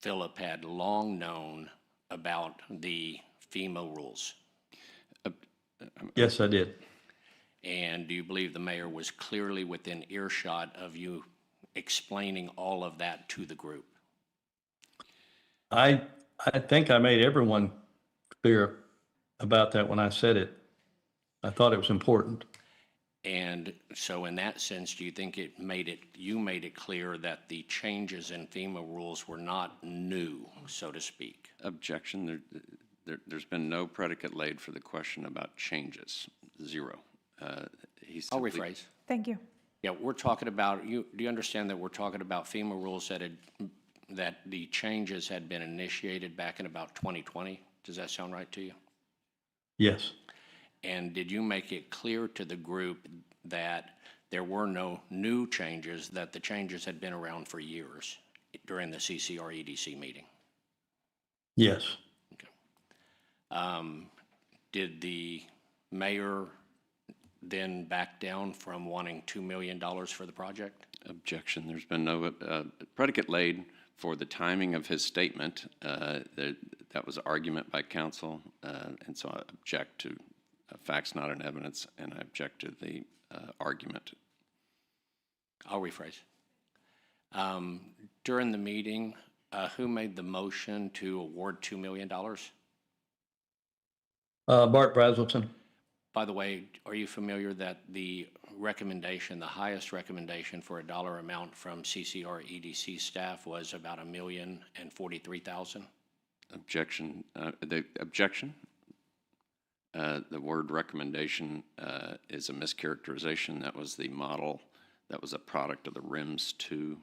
Philip had long known about the FEMA rules? Yes, I did. And do you believe the mayor was clearly within earshot of you explaining all of that to the group? I think I made everyone clear about that when I said it. I thought it was important. And so in that sense, do you think you made it clear that the changes in FEMA rules were not new, so to speak? Objection. There's been no predicate laid for the question about changes. Zero. I'll rephrase. Thank you. Yeah, we're talking about, do you understand that we're talking about FEMA rules that the changes had been initiated back in about 2020? Does that sound right to you? Yes. And did you make it clear to the group that there were no new changes, that the changes had been around for years during the CCR EDC meeting? Yes. Okay. Did the mayor then back down from wanting $2 million for the project? Objection. There's been no predicate laid for the timing of his statement. That was argument by counsel, and so I object to facts not in evidence, and I object to the argument. I'll rephrase. During the meeting, who made the motion to award $2 million? Bart Brazelton. By the way, are you familiar that the recommendation, the highest recommendation for a dollar amount from CCR EDC staff was about $1,043,000? Objection. The objection. The word recommendation is a mischaracterization. That was the model. That was a product of the RIMS 2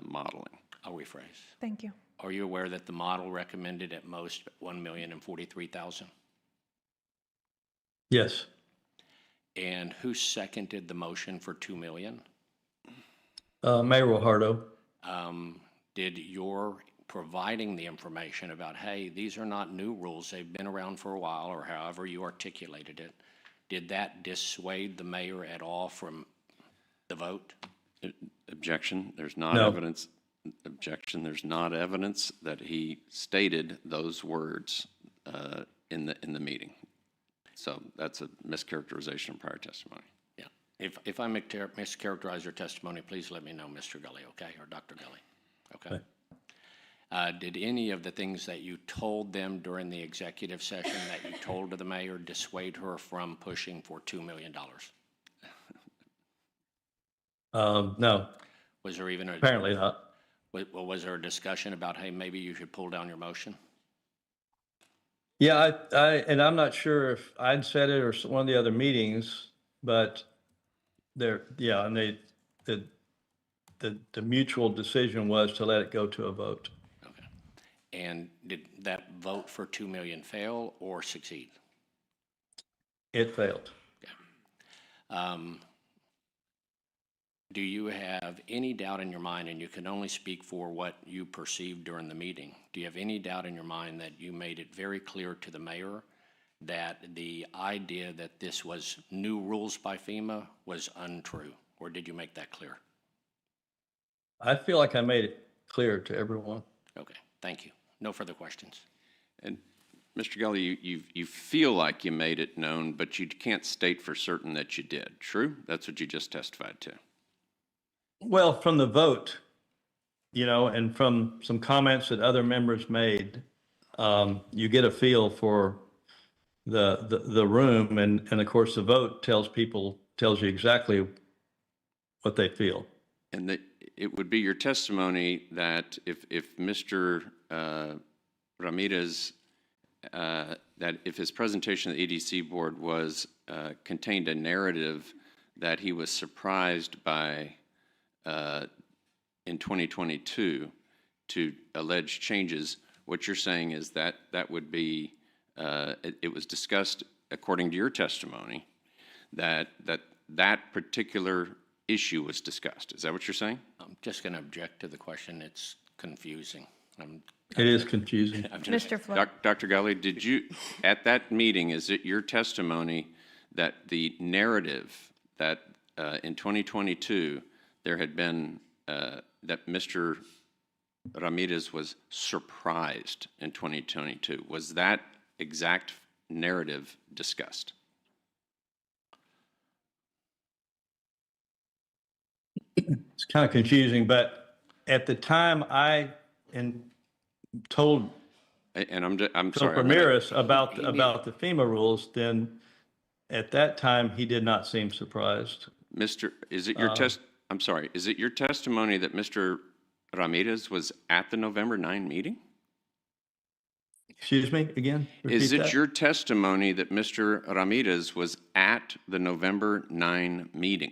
modeling. I'll rephrase. Thank you. Are you aware that the model recommended at most $1,043,000? Yes. And who seconded the motion for $2 million? Mayor Guajardo. Did your providing the information about, hey, these are not new rules, they've been around for a while, or however you articulated it, did that dissuade the mayor at all from the vote? Objection. There's not evidence. Objection. There's not evidence that he stated those words in the meeting. So that's a mischaracterization of prior testimony. Yeah. If I mischaracterize your testimony, please let me know, Mr. Gully, okay, or Dr. Gully, okay? Did any of the things that you told them during the executive session that you told to the mayor dissuade her from pushing for $2 million? No. Was there even apparently not? Well, was there a discussion about, hey, maybe you should pull down your motion? Yeah, and I'm not sure if I'd said it or one of the other meetings, but and the mutual decision was to let it go to a vote. Okay. And did that vote for $2 million fail or succeed? It failed. Okay. Do you have any doubt in your mind, and you can only speak for what you perceived during the meeting, do you have any doubt in your mind that you made it very clear to the mayor that the idea that this was new rules by FEMA was untrue, or did you make that clear? I feel like I made it clear to everyone. Okay, thank you. No further questions. And Mr. Gully, you feel like you made it known, but you can't state for certain that you did. True? That's what you just testified to. Well, from the vote, and from some comments that other members made, you get a feel for the room, and of course the vote tells you exactly what they feel. And it would be your testimony that if Mr. Ramirez, that if his presentation to the EDC board contained a narrative that he was surprised by in 2022 to alleged changes, what you're saying is that would be, it was discussed according to your testimony that particular issue was discussed. Is that what you're saying? I'm just going to object to the question. It's confusing. It is confusing. Mr. Flood. Dr. Gully, did you, at that meeting, is it your testimony that the narrative that in 2022 there had been, that Mr. Ramirez was surprised in 2022, was that exact narrative discussed? It's kind of confusing, but at the time told I'm sorry, Ramirez about the FEMA rules, then at that time he did not seem surprised. Is it your I'm sorry, is it your testimony that Mr. Ramirez was at the November 9 meeting? Excuse me, again? Is Repeat it that? your testimony that Mr. Ramirez was at the November 9 meeting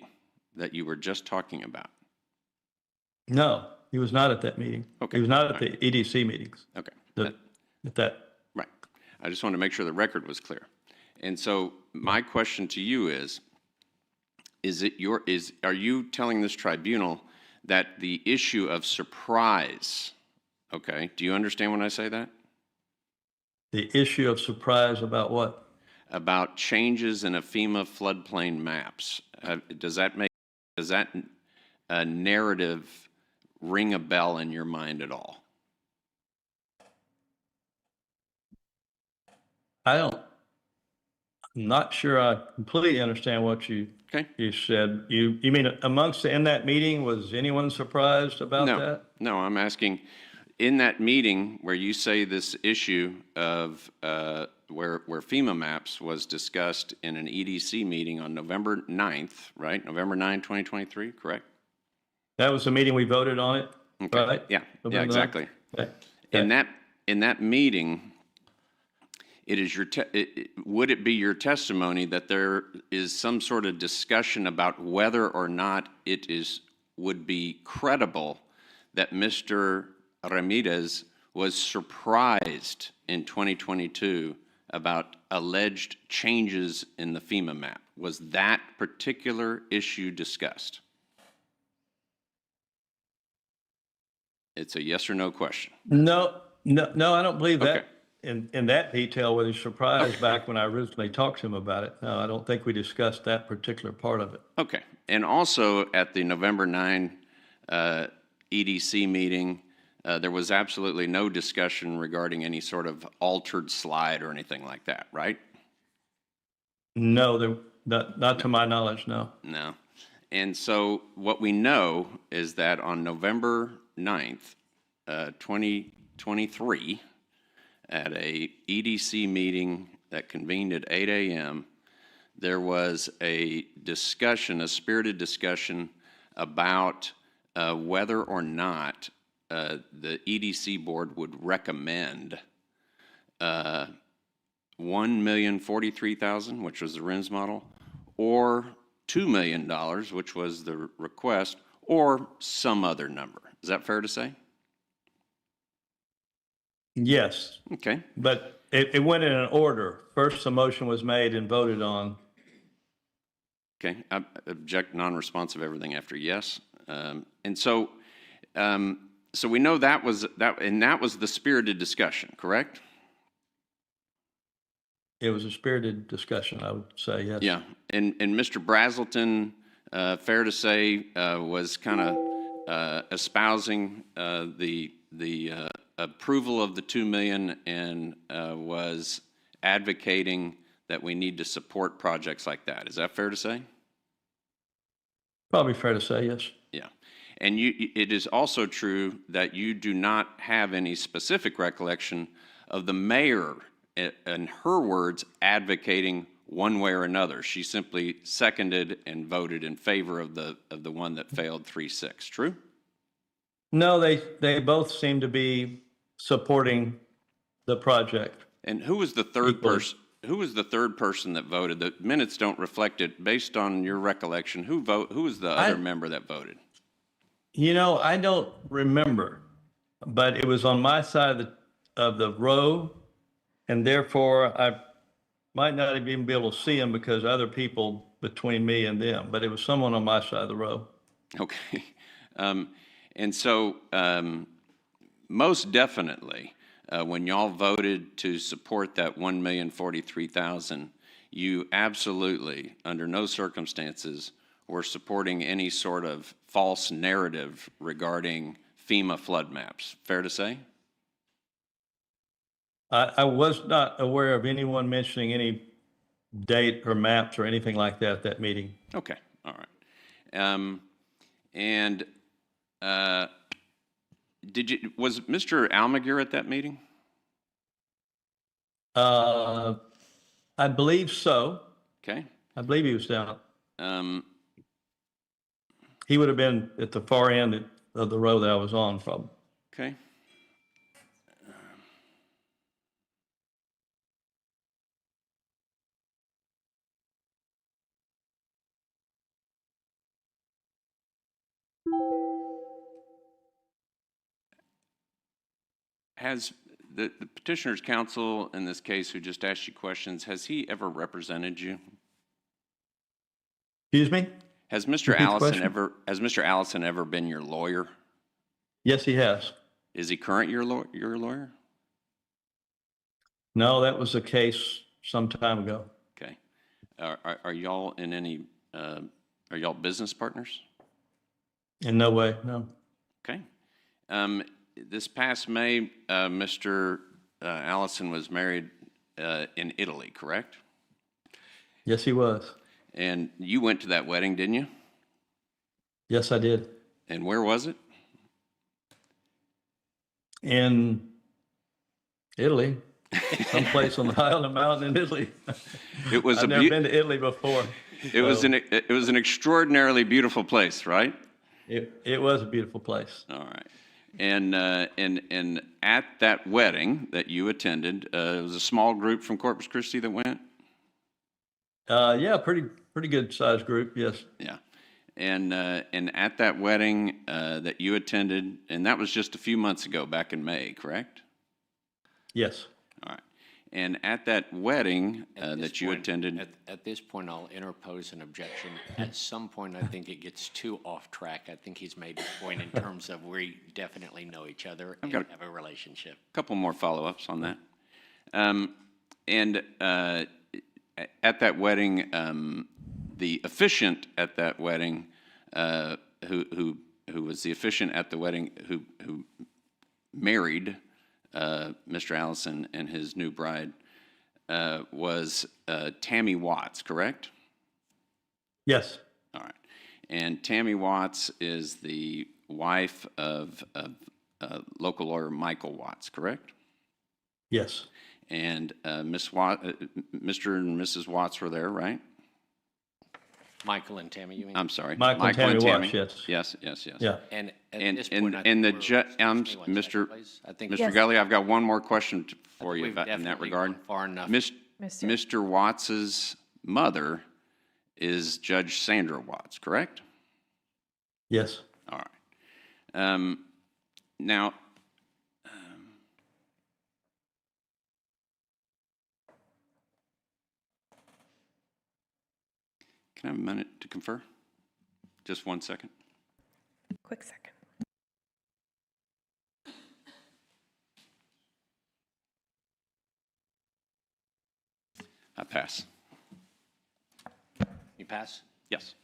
that you were just talking about? No, he was not at that meeting. Okay. He was not at the EDC meetings. Okay. Right. I just wanted to make sure the record was clear. And so my question to you is are you telling this tribunal that the issue of surprise, okay, do you understand when I say that? The issue of surprise about what? About changes in a FEMA floodplain maps. Does that narrative ring a bell in your mind at all? I'm not sure I completely understand what you said. You mean in that meeting, was anyone surprised about that? No, I'm asking, in that meeting where you say this issue of where FEMA maps was discussed in an EDC meeting on November 9th, right? November 9, 2023, correct? That was the meeting we voted on it, right? Yeah, November 9th? exactly. Okay. In that meeting, it is would it be your testimony that there is some sort of discussion about whether or not it would be credible that Mr. Ramirez was surprised in 2022 about alleged changes in the FEMA map? Was that particular issue discussed? It's a yes or no question. No, I don't believe that. Okay. In that detail, whether he's surprised back when I originally talked to him about it. No, I don't think we discussed that particular part of it. Okay. And also at the November 9 EDC meeting, there was absolutely no discussion regarding any sort of altered slide or anything like that, right? No, not to my knowledge, no. No. And so what we know is that on November 9th, 2023, at a EDC meeting that convened at 8 a.m., there was a discussion, a spirited discussion about whether or not the EDC board would recommend $1,043,000, which was the RINS model, or $2 million, which was the request, or some other number. Is that fair to say? Yes. Okay. But it went in an order. First, the motion was made and voted on. Okay. I object non-responsive everything after yes. And so we know that was the spirited discussion, correct? it was a spirited discussion, I would say, yes. Yeah, and Mr. Brazelton, fair to say, was kind of espousing the approval of the 2 million and was advocating that we need to support projects like that. Is that fair to say? Probably fair to say, yes. Yeah. And it is also true that you do not have any specific recollection of the mayor, in her words, advocating one way or another. She simply seconded and voted in favor of the one that failed 3-6. True? No, they both seem to be supporting the project. And who was the third person? Who was the third person that voted? The minutes don't reflect it. Based on your recollection, who was the other member that voted? You know, I don't remember, but it was on my side of the row, and therefore I might not even be able to see them because other people between me and them, but it was someone on my side of the row. Okay. And so most definitely, when y'all voted to support that 1,043,000, you absolutely, under no circumstances, were supporting any sort of false narrative regarding FEMA flood maps. Fair to say? I was not aware of anyone mentioning any date or maps or anything like that at that meeting. Okay, all right. Was Mr. Almaguer at that meeting? I believe so. Okay. I believe he was down. He would have been at the far end of the row that I was on, probably. Okay. Has the petitioner's counsel, in this case, who just asked you questions, has he ever represented you? Excuse me? Has Mr. Allison ever been your lawyer? Yes, he has. Is he current your lawyer? No, that was a case some time ago. Okay. Are y'all in any? Are y'all business partners? In no way, no. Okay. This past May, Mr. Allison was married in Italy, correct? Yes, he was. And you went to that wedding, didn't you? Yes, I did. And where was it? In Italy, someplace on the Highland Mountain in Italy. It was. I've never been to Italy before. It was an extraordinarily beautiful place, right? It was a beautiful place. All right. And at that wedding that you attended, it was a small group from Corpus Christi that went? Yeah, pretty good sized group, yes. Yeah. And at that wedding that you attended, and that was just a few months ago, back in May, correct? Yes. All right. And at that wedding that you attended... At this point, I'll interpose an objection. At some point, I think it gets too off track. I think he's made a point in terms of we definitely know each other and have a relationship. A couple more follow-ups on that. At that wedding, the officiant at that wedding, who was the officiant at the wedding, who married Mr. Allison and his new bride, was Tammy Watts, correct? Yes. All right. And Tammy Watts is the wife of local lawyer Michael Watts, correct? Yes. And Mr. and Mrs. Watts were there, right? Michael and Tammy, you mean? I'm sorry. Michael and Tammy Watts, yes. Yes. Yeah. And at And this point, I think the we're- Mr. excuse me one second, please. I think Mr. Gully, I've got one more question for you we've in that definitely regard. gone far enough. Mr. Watts's mother is Judge Sandra Watts, correct? Yes. All right. Now, can I have a minute to confer? Just 1 second. Quick second. I pass. You pass? Yes.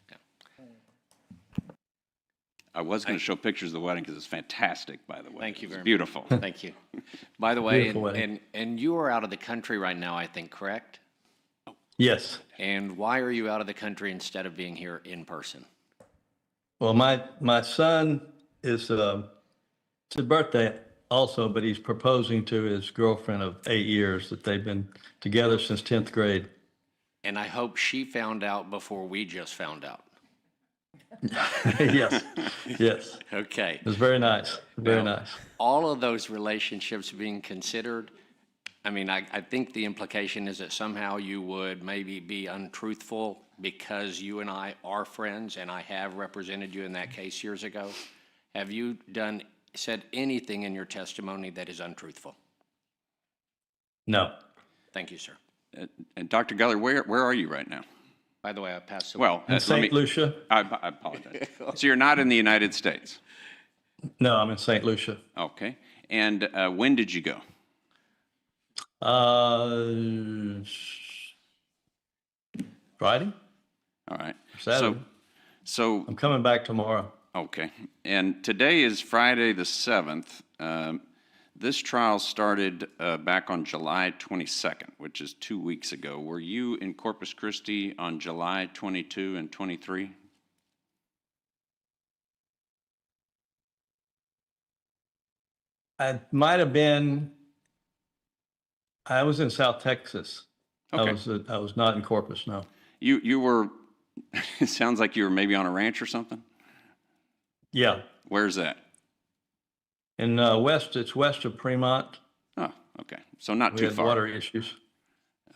I was going to show pictures of the wedding because it's fantastic, by the way. Thank you very much. Beautiful. Thank you. By the way, Beautiful wedding. and you are out of the country right now, I think, correct? Yes. And why are you out of the country instead of being here in person? Well, my son is, it's his birthday also, but he's proposing to his girlfriend of 8 years that they've been together since 10th grade. And I hope she found out before we just found out. Yes, yes. Okay. It was very nice, very Now, nice. all of those relationships being considered, I mean, I think the implication is that somehow you would maybe be untruthful because you and I are friends and I have represented you in that case years ago. Have you said anything in your testimony that is untruthful? No. Thank you, sir. And Dr. Geller, where are you right now? By the way, I passed. Well, In St. Lucia? I apologize. So you're not in the United States? No, I'm in St. Lucia. Okay. And when did you go? Friday? All right. Saturday. So I'm coming back tomorrow. okay. And today is Friday the 7th. This trial started back on July 22nd, which is 2 weeks ago. Were you in Corpus Christi on July 22 and 23? I might have been, I was in South Texas. Okay. I was not in Corpus, no. You were, it sounds like you were maybe on a ranch or something? Yeah. Where's that? In it's west of Fremont. Oh, okay. So not We too had far. water issues.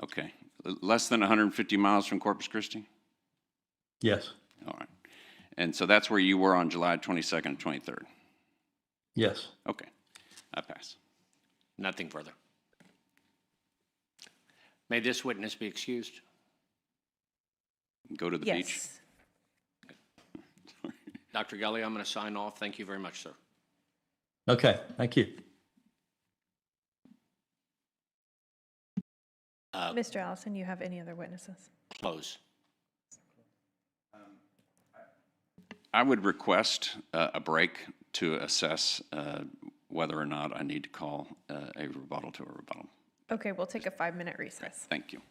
Okay. Less than 150 miles from Corpus Christi? Yes. All right. And so that's where you were on July 22nd and 23rd? Yes. Okay. I pass. Nothing further. May this witness be excused? Go to the Yes. beach? Dr. Gully, I'm going to sign off. Thank you very much, sir. Okay, thank you. Mr. Allison, you have any other witnesses? Close. I would request a break to assess whether or not I need to call a rebuttal to a rebuttal. Okay, we'll take a 5-minute recess. Thank you.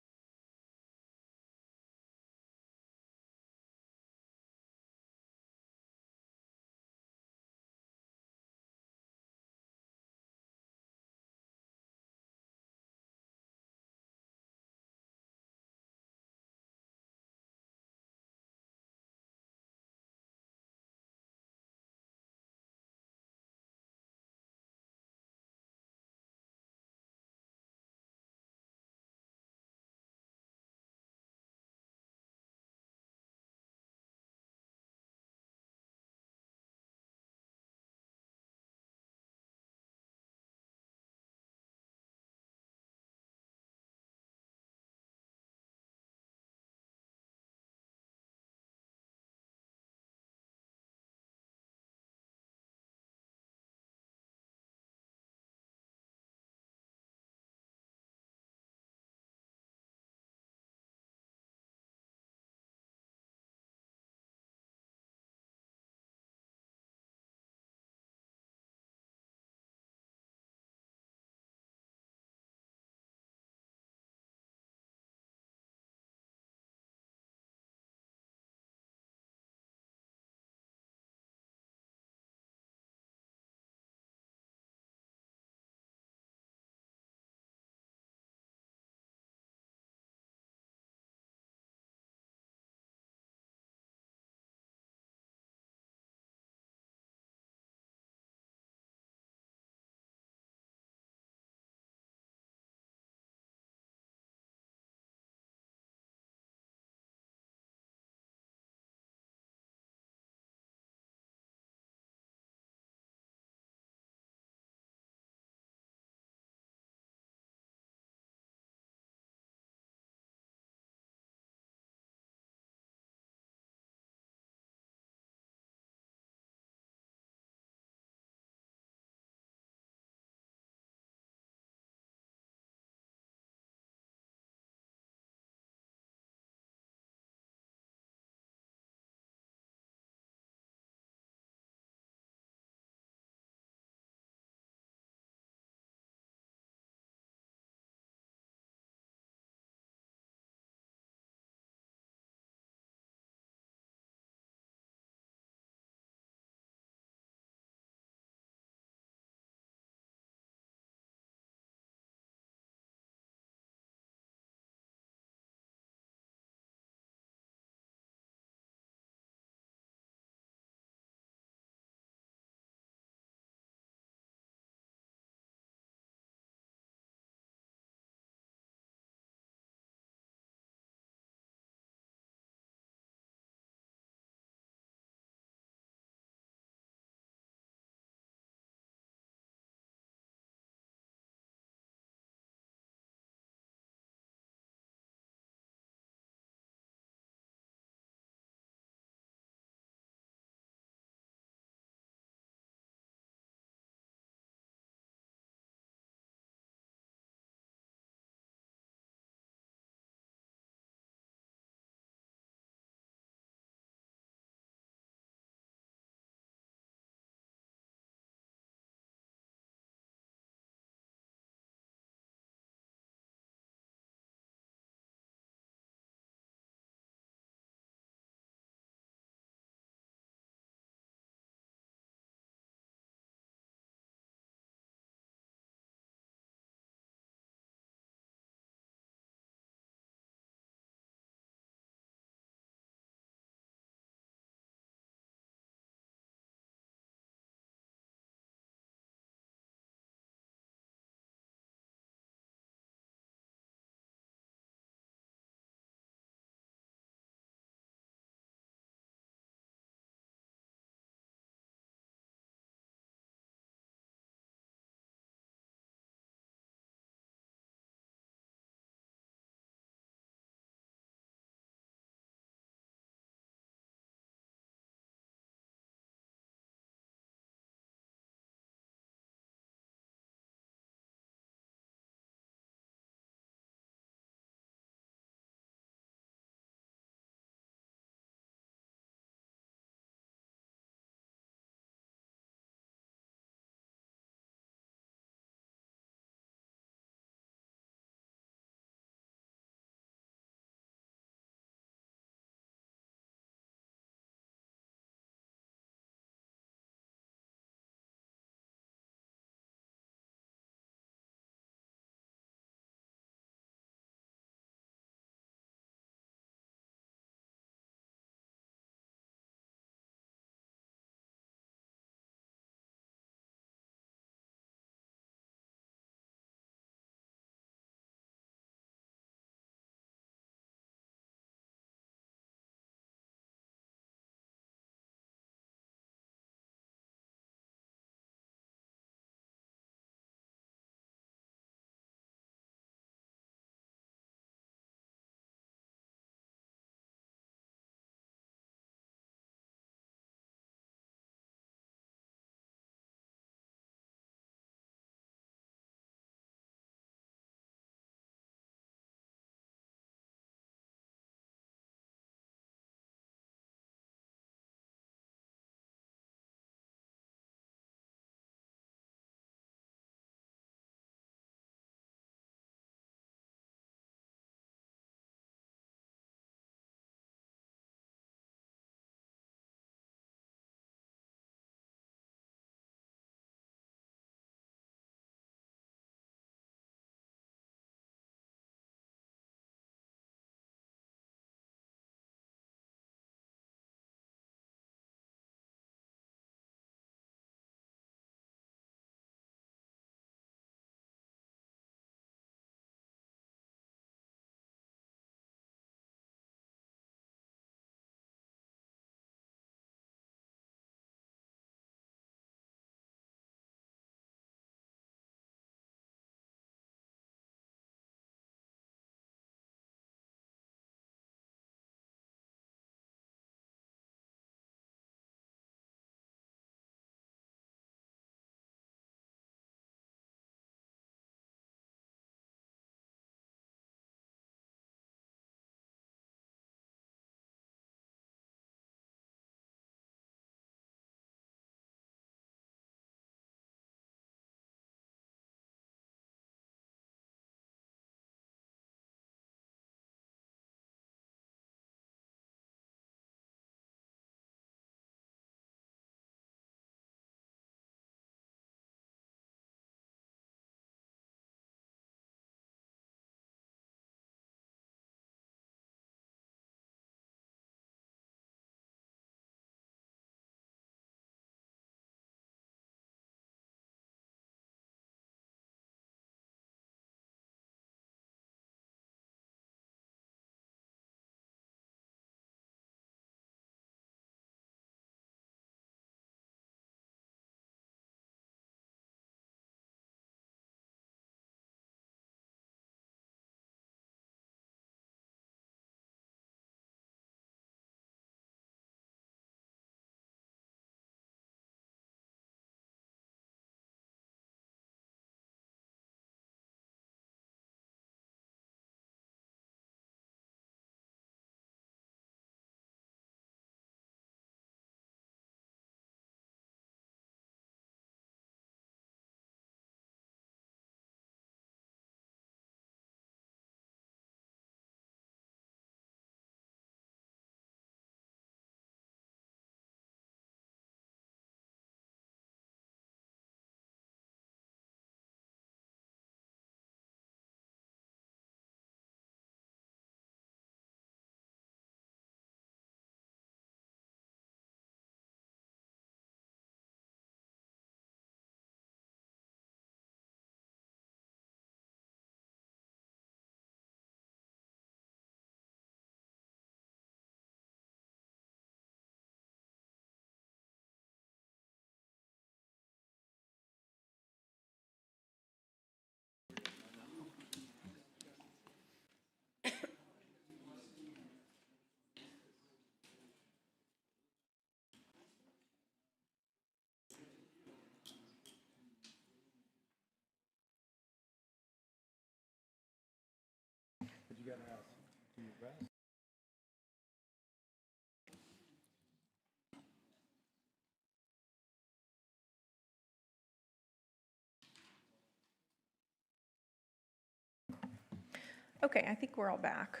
Okay, I think we're all back.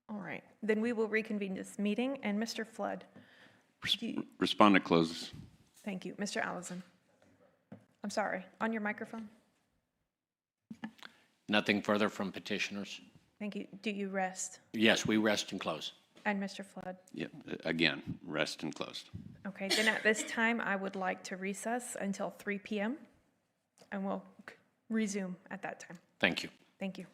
All right, then we will reconvene this meeting, and Mr. Flood. Respondent closes. Thank you. Mr. Allison. I'm sorry, on your microphone? Nothing further from petitioners? Thank you. Do you rest? Yes, we rest and close. And Mr. Flood? Yep, again, rest and closed. Okay, then at this time, I would like to recess until 3 p.m., and we'll resume at that time. Thank you. Thank you.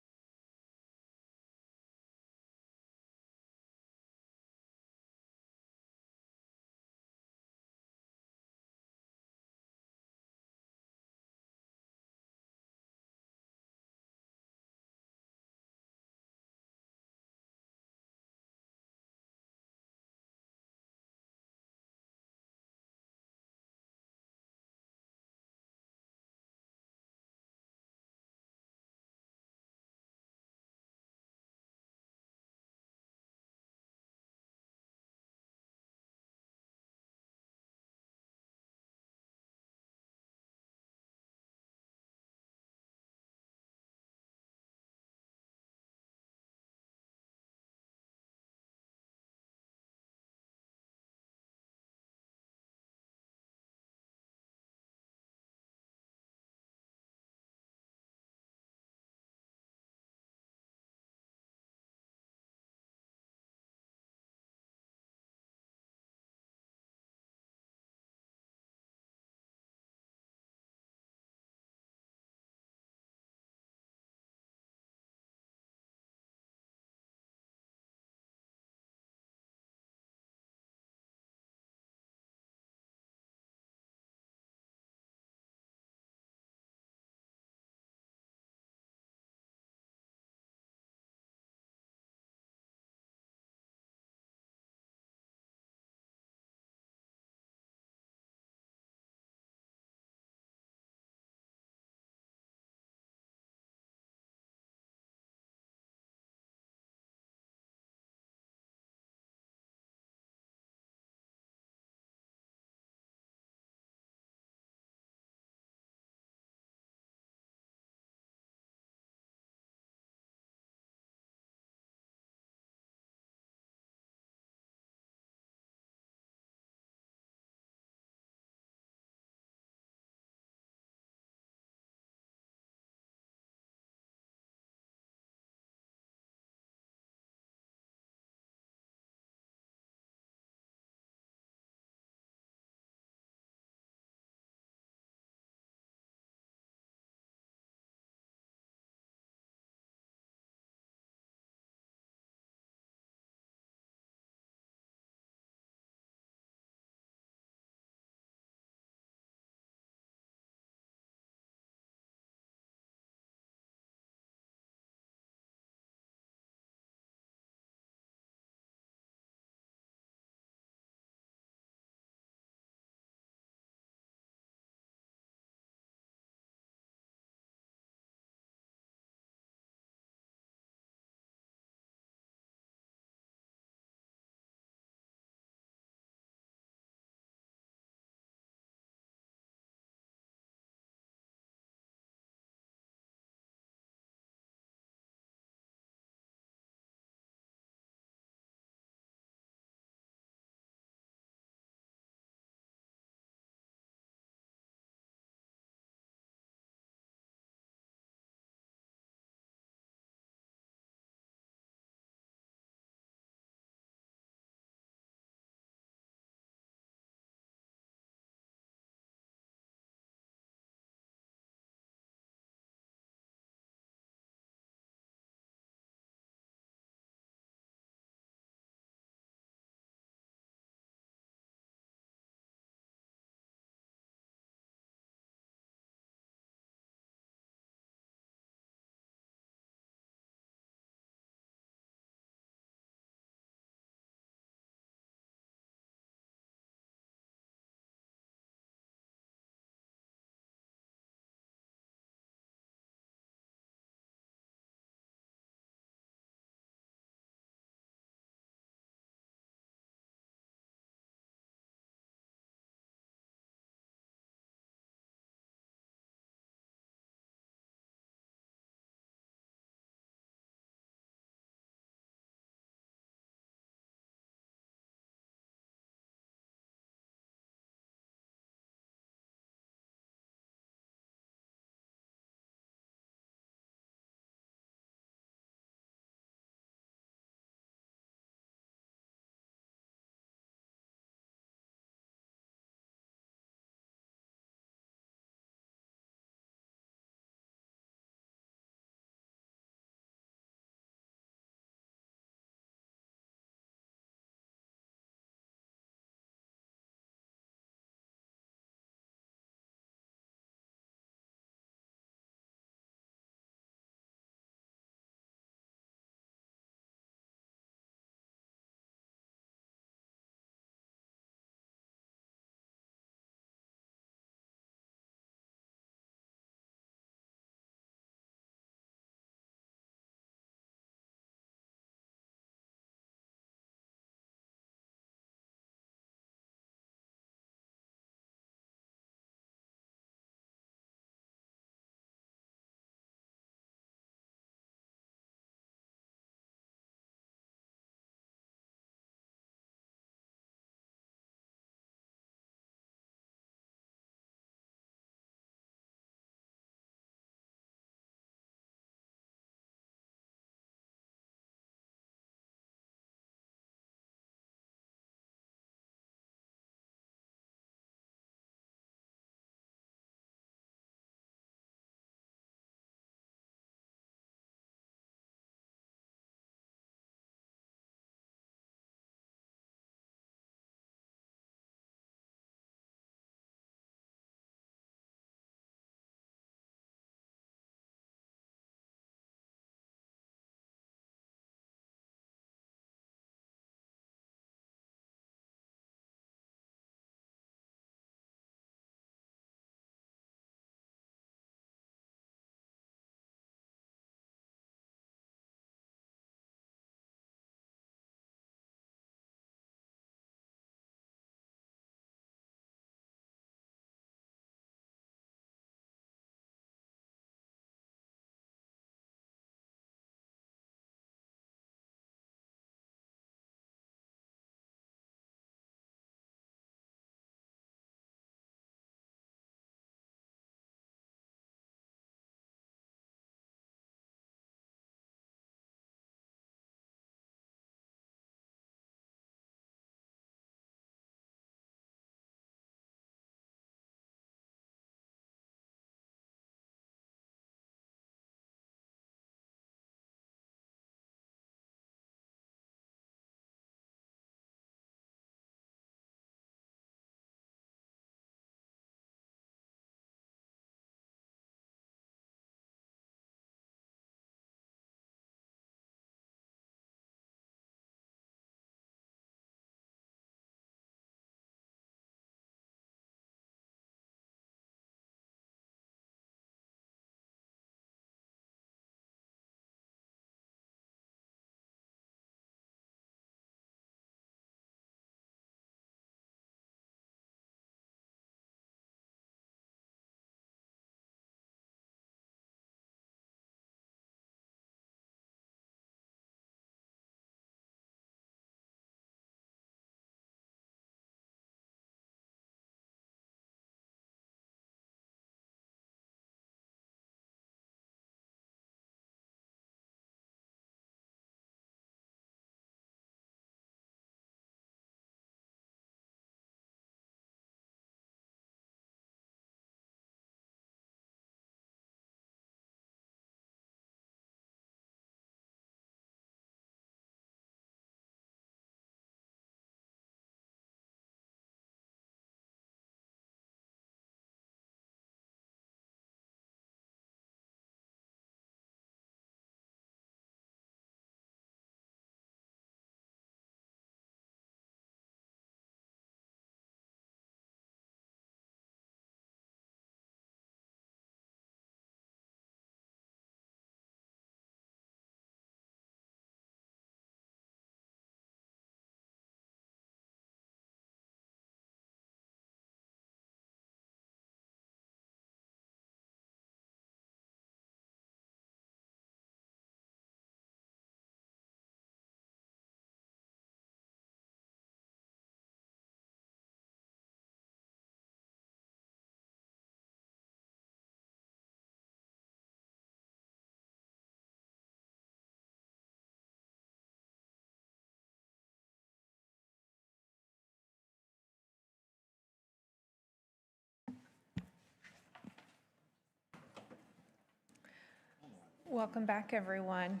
Welcome back, everyone.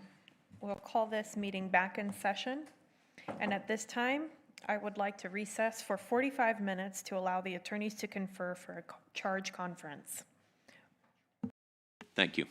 We'll call this meeting back in session. And at this time, I would like to recess for 45 minutes to allow the attorneys to confer for a charge conference. Thank you.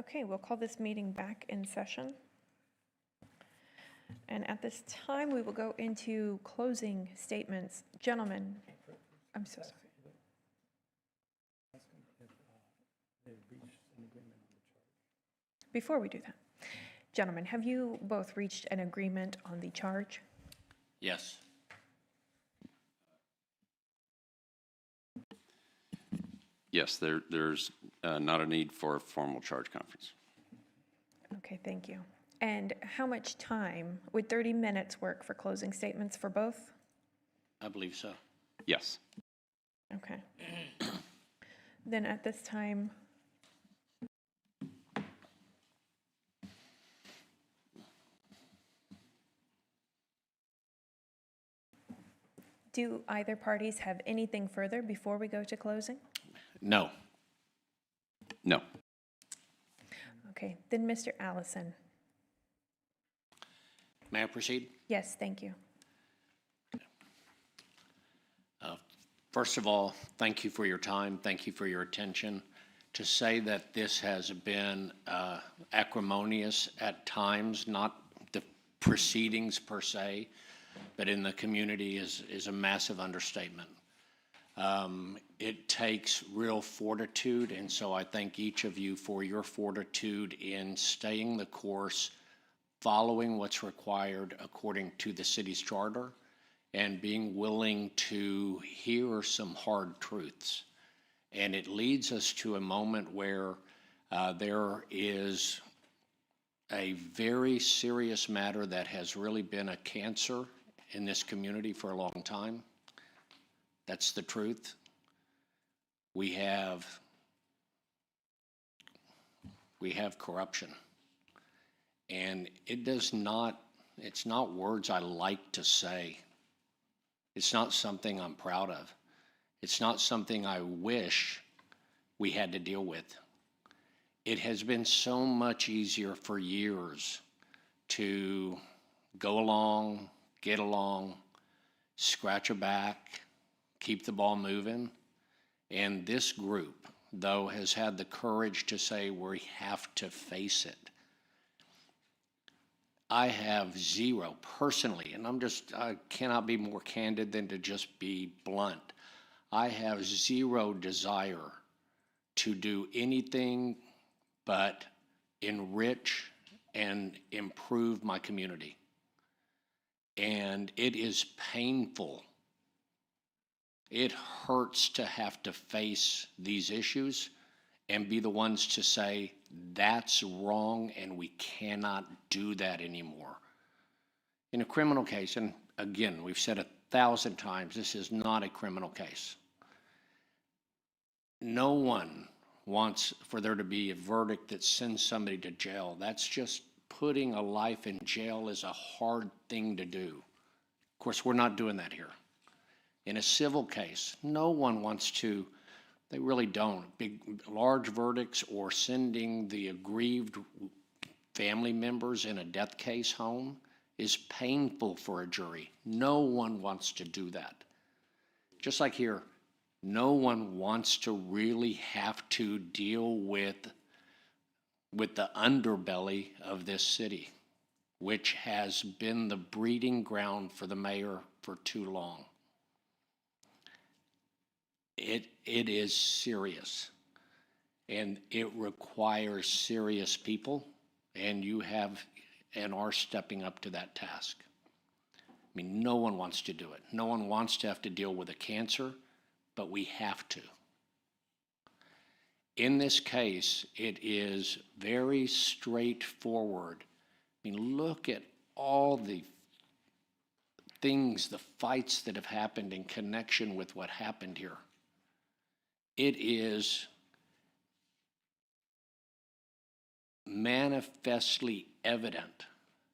Okay, we'll call this meeting back in session. And at this time, we will go into closing statements. Gentlemen, I'm so sorry. Before we do that, gentlemen, have you both reached an agreement on the charge? Yes. Yes, there's not a need for a formal charge conference. Okay, thank you. And how much time, would 30 minutes work for closing statements for both? I believe so. Yes. Okay. Then at this time, do either parties have anything further before we go to closing? No. No. Okay, then Mr. Allison. May I proceed? Yes, thank you. First of all, thank you for your time. Thank you for your attention. To say that this has been acrimonious at times, not the proceedings per se, but in the community is a massive understatement. It takes real fortitude, and so I thank each of you for your fortitude in staying the course, following what's required according to the city's charter, and being willing to hear some hard truths. And it leads us to a moment where there is a very serious matter that has really been a cancer in this community for a long time. That's the truth. We have corruption. And it's not words I like to say. It's not something I'm proud of. It's not something I wish we had to deal with. It has been so much easier for years to go along, get along, scratch a back, keep the ball moving. And this group, though, has had the courage to say we have to face it. I have zero, personally, and I cannot be more candid than to just be blunt. I have zero desire to do anything but enrich and improve my community. And it is painful. It hurts to have to face these issues and be the ones to say, that's wrong and we cannot do that anymore. In a criminal case, and again, we've said 1,000 times, this is not a criminal case. No one wants for there to be a verdict that sends somebody to jail. That's just putting a life in jail is a hard thing to do. Of course, we're not doing that here. In a civil case, no one wants to, they really don't. Large verdicts or sending the aggrieved family members in a death case home is painful for a jury. No one wants to do that. Just like here, no one wants to really have to deal with the underbelly of this city, which has been the breeding ground for the mayor for too long. It is serious, and it requires serious people, and you have and are stepping up to that task. I mean, no one wants to do it. No one wants to have to deal with a cancer, but we have to. In this case, it is very straightforward. I mean, look at all the things, the fights that have happened in connection with what happened here. It is manifestly evident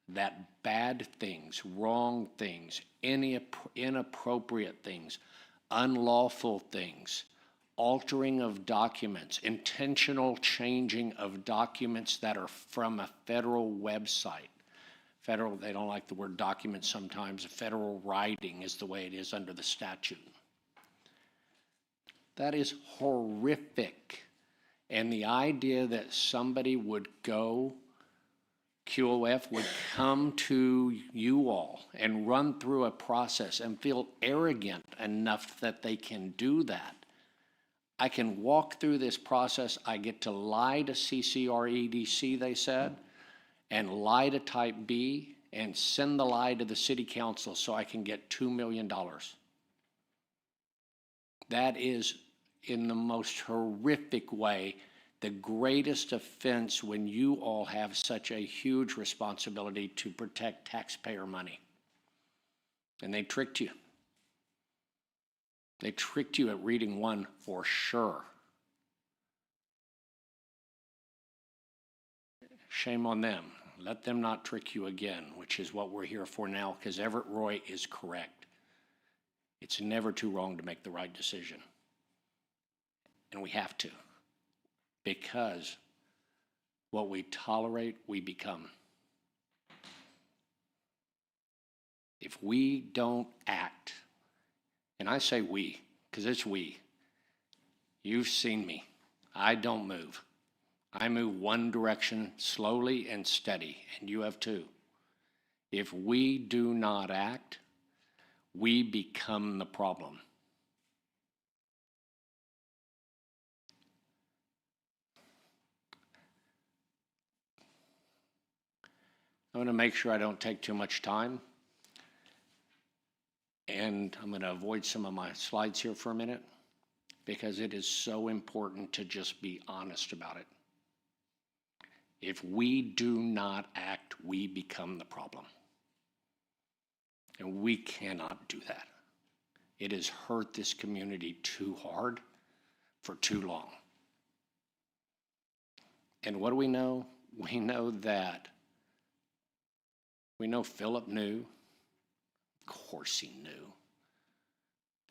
that bad things, wrong things, inappropriate things, unlawful things, altering of documents, intentional changing of documents that are from a federal website. Federal, they don't like the word document sometimes. Federal writing is the way it is under the statute. That is horrific. And the idea that somebody would go, QOF would come to you all and run through a process and feel arrogant enough that they can do that. I can walk through this process. I get to lie to CCREDC, they said, and lie to Type B and send the lie to the city council so I can get $2 million. That is, in the most horrific way, the greatest offense when you all have such a huge responsibility to protect taxpayer money. And they tricked you. They tricked you at reading one for sure. Shame on them. Let them not trick you again, which is what we're here for now, because Everett Roy is correct. It's never too wrong to make the right decision. And we have to. Because what we tolerate, we become. If we don't act, and I say we, because it's we. You've seen me. I don't move. I move one direction slowly and steady, and you have too. If we do not act, we become the problem. I'm going to make sure I don't take too much time. And I'm going to avoid some of my slides here for a minute because it is so important to just be honest about it. If we do not act, we become the problem. And we cannot do that. It has hurt this community too hard for too long. And what do we know? We know that Philip knew. Of course he knew.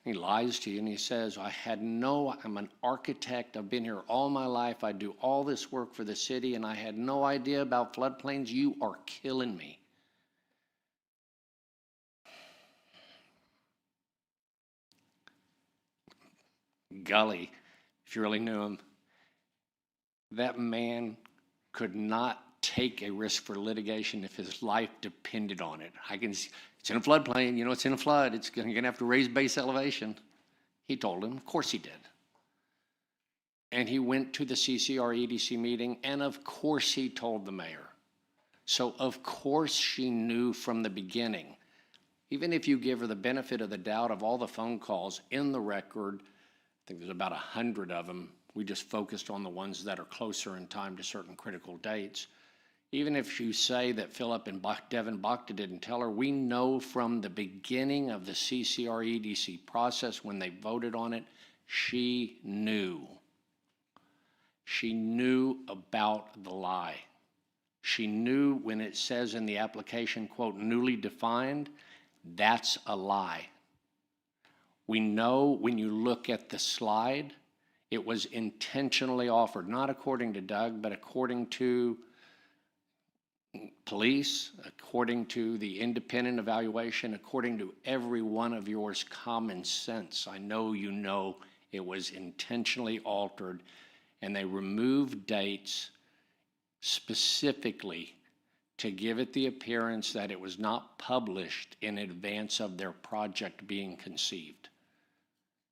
He lies to you and he says, I'm an architect. I've been here all my life. I do all this work for the city and I had no idea about floodplains. You are killing me. Gully, if you really knew him, that man could not take a risk for litigation if his life depended on it. It's in a floodplain, it's in a flood. You're going to have to raise base elevation. He told him, of course he did. And he went to the CCREDC meeting, and of course he told the mayor. So of course she knew from the beginning. Even if you give her the benefit of the doubt of all the phone calls in the record, I think there's about 100 of them. We just focused on the ones that are closer in time to certain critical dates. Even if you say that Philip and Devin Bachta didn't tell her, we know from the beginning of the CCREDC process when they voted on it, she knew. She knew about the lie. She knew when it says in the application, quote, newly defined, that's a lie. We know when you look at the slide, it was intentionally offered, not according to Doug, but according to police, according to the independent evaluation, according to every one of yours common sense. I know you know it was intentionally altered, and they removed dates specifically to give it the appearance that it was not published in advance of their project being conceived.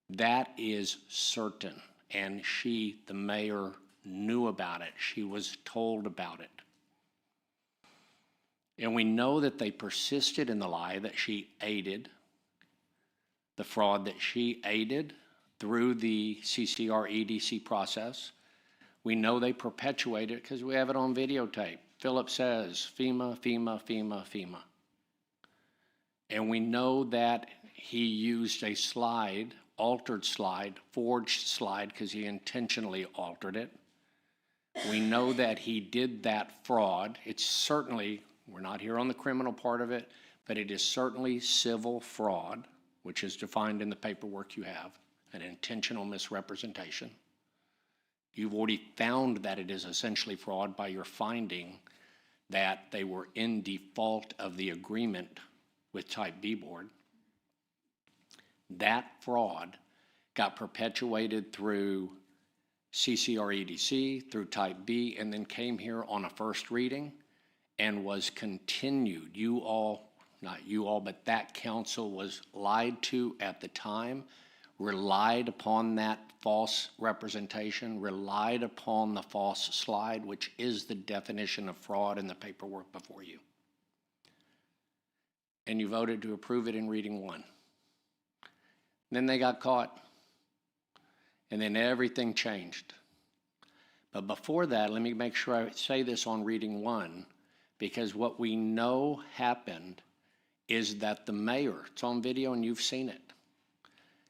That is certain, and she, the mayor, knew about it. She was told about it. And we know that they persisted in the lie that she aided, the fraud that she aided through the CCREDC process. We know they perpetuated it because we have it on videotape. Philip says, FEMA, FEMA, FEMA, FEMA. And we know that he used a slide, altered slide, forged slide, because he intentionally altered it. We know that he did that fraud. It's certainly, we're not here on the criminal part of it, but it is certainly civil fraud, which is defined in the paperwork you have, an intentional misrepresentation. You've already found that it is essentially fraud by your finding that they were in default of the agreement with Type B board. That fraud got perpetuated through CCR-EDC through type B, and then came here on a first reading and was continued. You all, not you all, but that council was lied to at the time, relied upon that false representation, relied upon the false slide, which is the definition of fraud in the paperwork before you. And you voted to approve it in reading one. Then they got caught. And then everything changed. But before that, let me make sure I say this on reading one, because what we know happened is that the mayor, it's on video and you've seen it,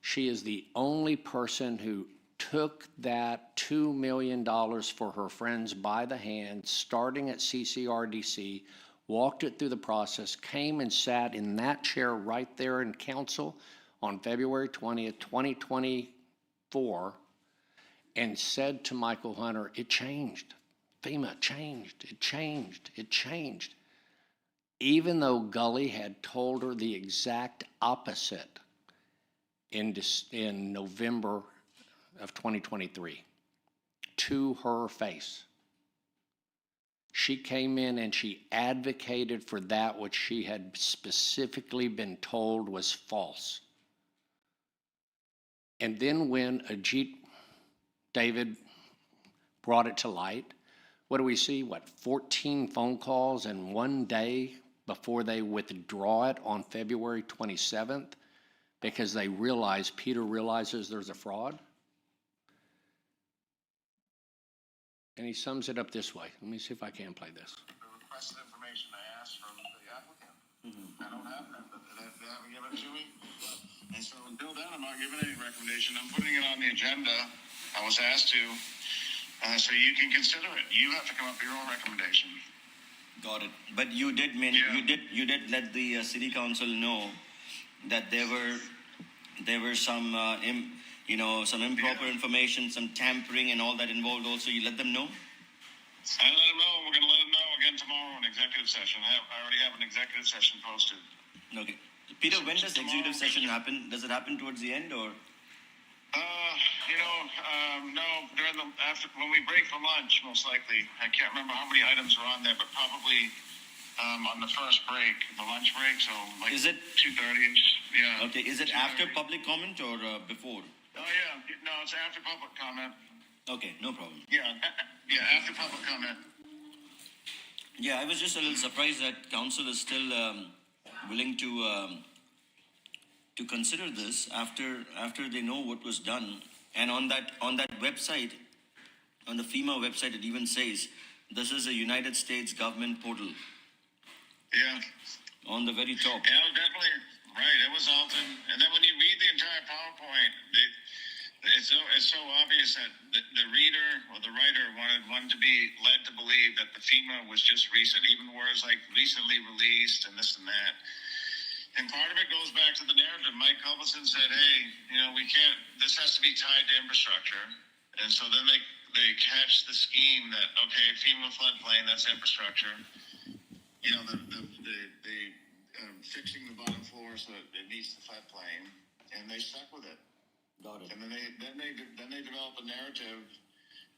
she is the only person who took that $2 million for her friends by the hand, starting at CCRDC, walked it through the process, came and sat in that chair right there in council on February 20th, 2024, and said to Michael Hunter, it changed. FEMA changed, it changed, it changed. Even though Gully had told her the exact opposite in November of 2023, to her face. She came in and she advocated for that which she had specifically been told was false. And then when Ajit David brought it to light, what do we see? 14 phone calls in one day before they withdraw it on February 27th because they realize, Peter realizes there's a fraud? And he sums it up this way. Let me see if I can play this. The requested information I asked from the applicant. I don't have that, but they haven't given it to me. And so until then, I'm not giving any recommendation. I'm putting it on the agenda. I was asked to, so you can consider it. You have to come up with your own recommendation. Got it. But you did you did let the city council know that there were some some improper information, some tampering and all that involved also. You let them know? I let them know. We're going to let them know again tomorrow in executive session. I already have an executive session posted. Okay. Peter, when does executive session happen? Does it happen towards the end or? No, when we break for lunch, most likely. I can't remember how many items are on there, but probably on the first break, the lunch break, so like is it 2:30. Yeah. Okay, is it after public comment or before? Oh yeah, no, it's after public comment. Okay, no problem. Yeah, after public comment. Yeah, I was just a little surprised that council is still willing to consider this after they know what was done. And on that website, on the FEMA website, it even says this is a United States government portal. Yeah. On the very top. Yeah, definitely. Right, it was altered. And then when you read the entire PowerPoint, it's so obvious that the reader or the writer wanted one to be led to believe that the FEMA was just recent, even words like recently released and this and that. And part of it goes back to the narrative. Mike Culbertson said, hey, we can't, this has to be tied to infrastructure. And so then they catch the scheme that, okay, FEMA floodplain, that's infrastructure. The fixing the bottom floor so that it meets the floodplain, and they stuck with it. Got it. And then they develop a narrative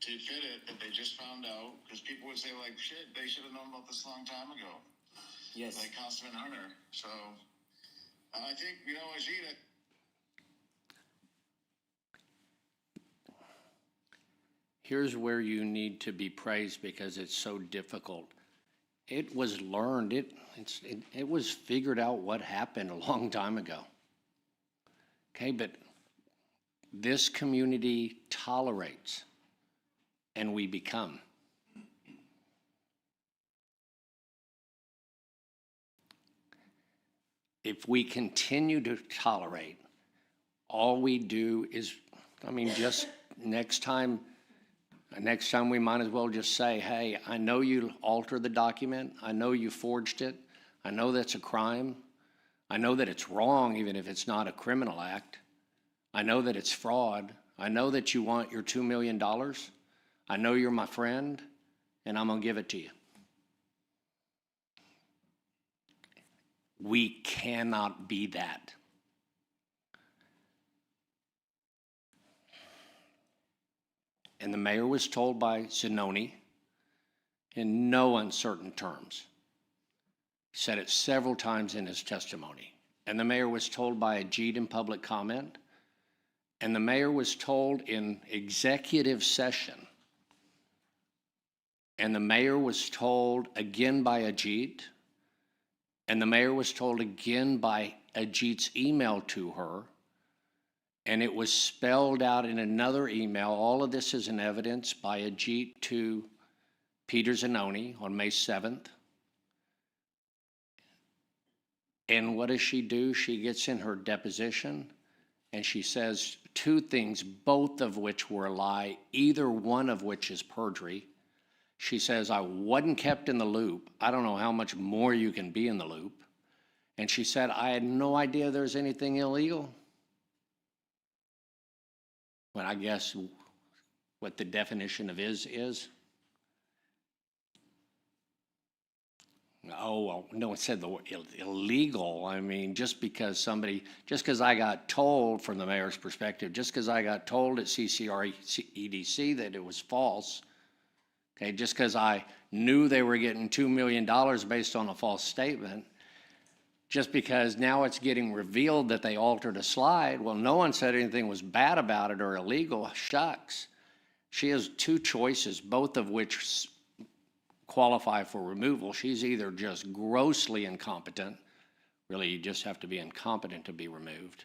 to fit it that they just found out, because people would say like, shit, they should have known about this a long time ago. Yes. Like Councilman Hunter. So I think, Ajit, Here's where you need to be praised because it's so difficult. It was learned, it was figured out what happened a long time ago. Okay, but this community tolerates and we become. If we continue to tolerate, all we do is, just next time we might as well just say, hey, I know you altered the document. I know you forged it. I know that's a crime. I know that it's wrong, even if it's not a criminal act. I know that it's fraud. I know that you want your $2 million. I know you're my friend, and I'm going to give it to you. We cannot be that. and the mayor was told by Zanoni in no uncertain terms. He said it several times in his testimony. And the mayor was told by Ajit in public comment, and the mayor was told in executive session, and the mayor was told again by Ajit, and the mayor was told again by Ajit's email to her, and it was spelled out in another email. All of this is in evidence by Ajit to Peter Zanoni on May 7th. And what does she do? She gets in her deposition and she says two things, both of which were a lie, either one of which is perjury. She says, I wasn't kept in the loop. I don't know how much more you can be in the loop. And she said, I had no idea there's anything illegal. Well, I guess what the definition of is. Oh, well, no one said the word illegal. I mean, just because I got told from the mayor's perspective, just because I got told at CCREDC that it was false, okay, just because I knew they were getting $2 million based on a false statement, just because now it's getting revealed that they altered a slide, well, no one said anything was bad about it or illegal. Shucks. She has two choices, both of which qualify for removal. She's either just grossly incompetent, really you just have to be incompetent to be removed,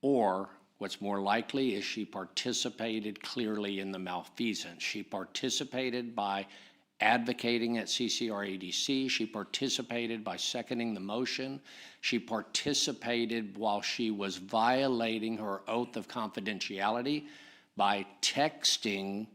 or what's more likely is she participated clearly in the malfeasance. She participated by advocating at CCRADC. She participated by seconding the motion. She participated while she was violating her oath of confidentiality by texting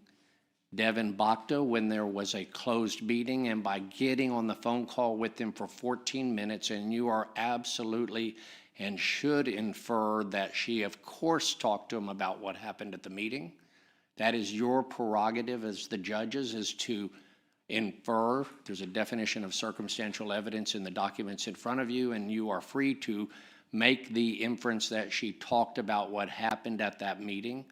Devin Bhakta when there was a closed meeting and by getting on the phone call with him for 14 minutes, and you are absolutely and should infer that she of course talked to him about what happened at the meeting. That is your prerogative as the judges, is to infer. There's a definition of circumstantial evidence in the documents in front of you, and you are free to make the inference that she talked about what happened at that meeting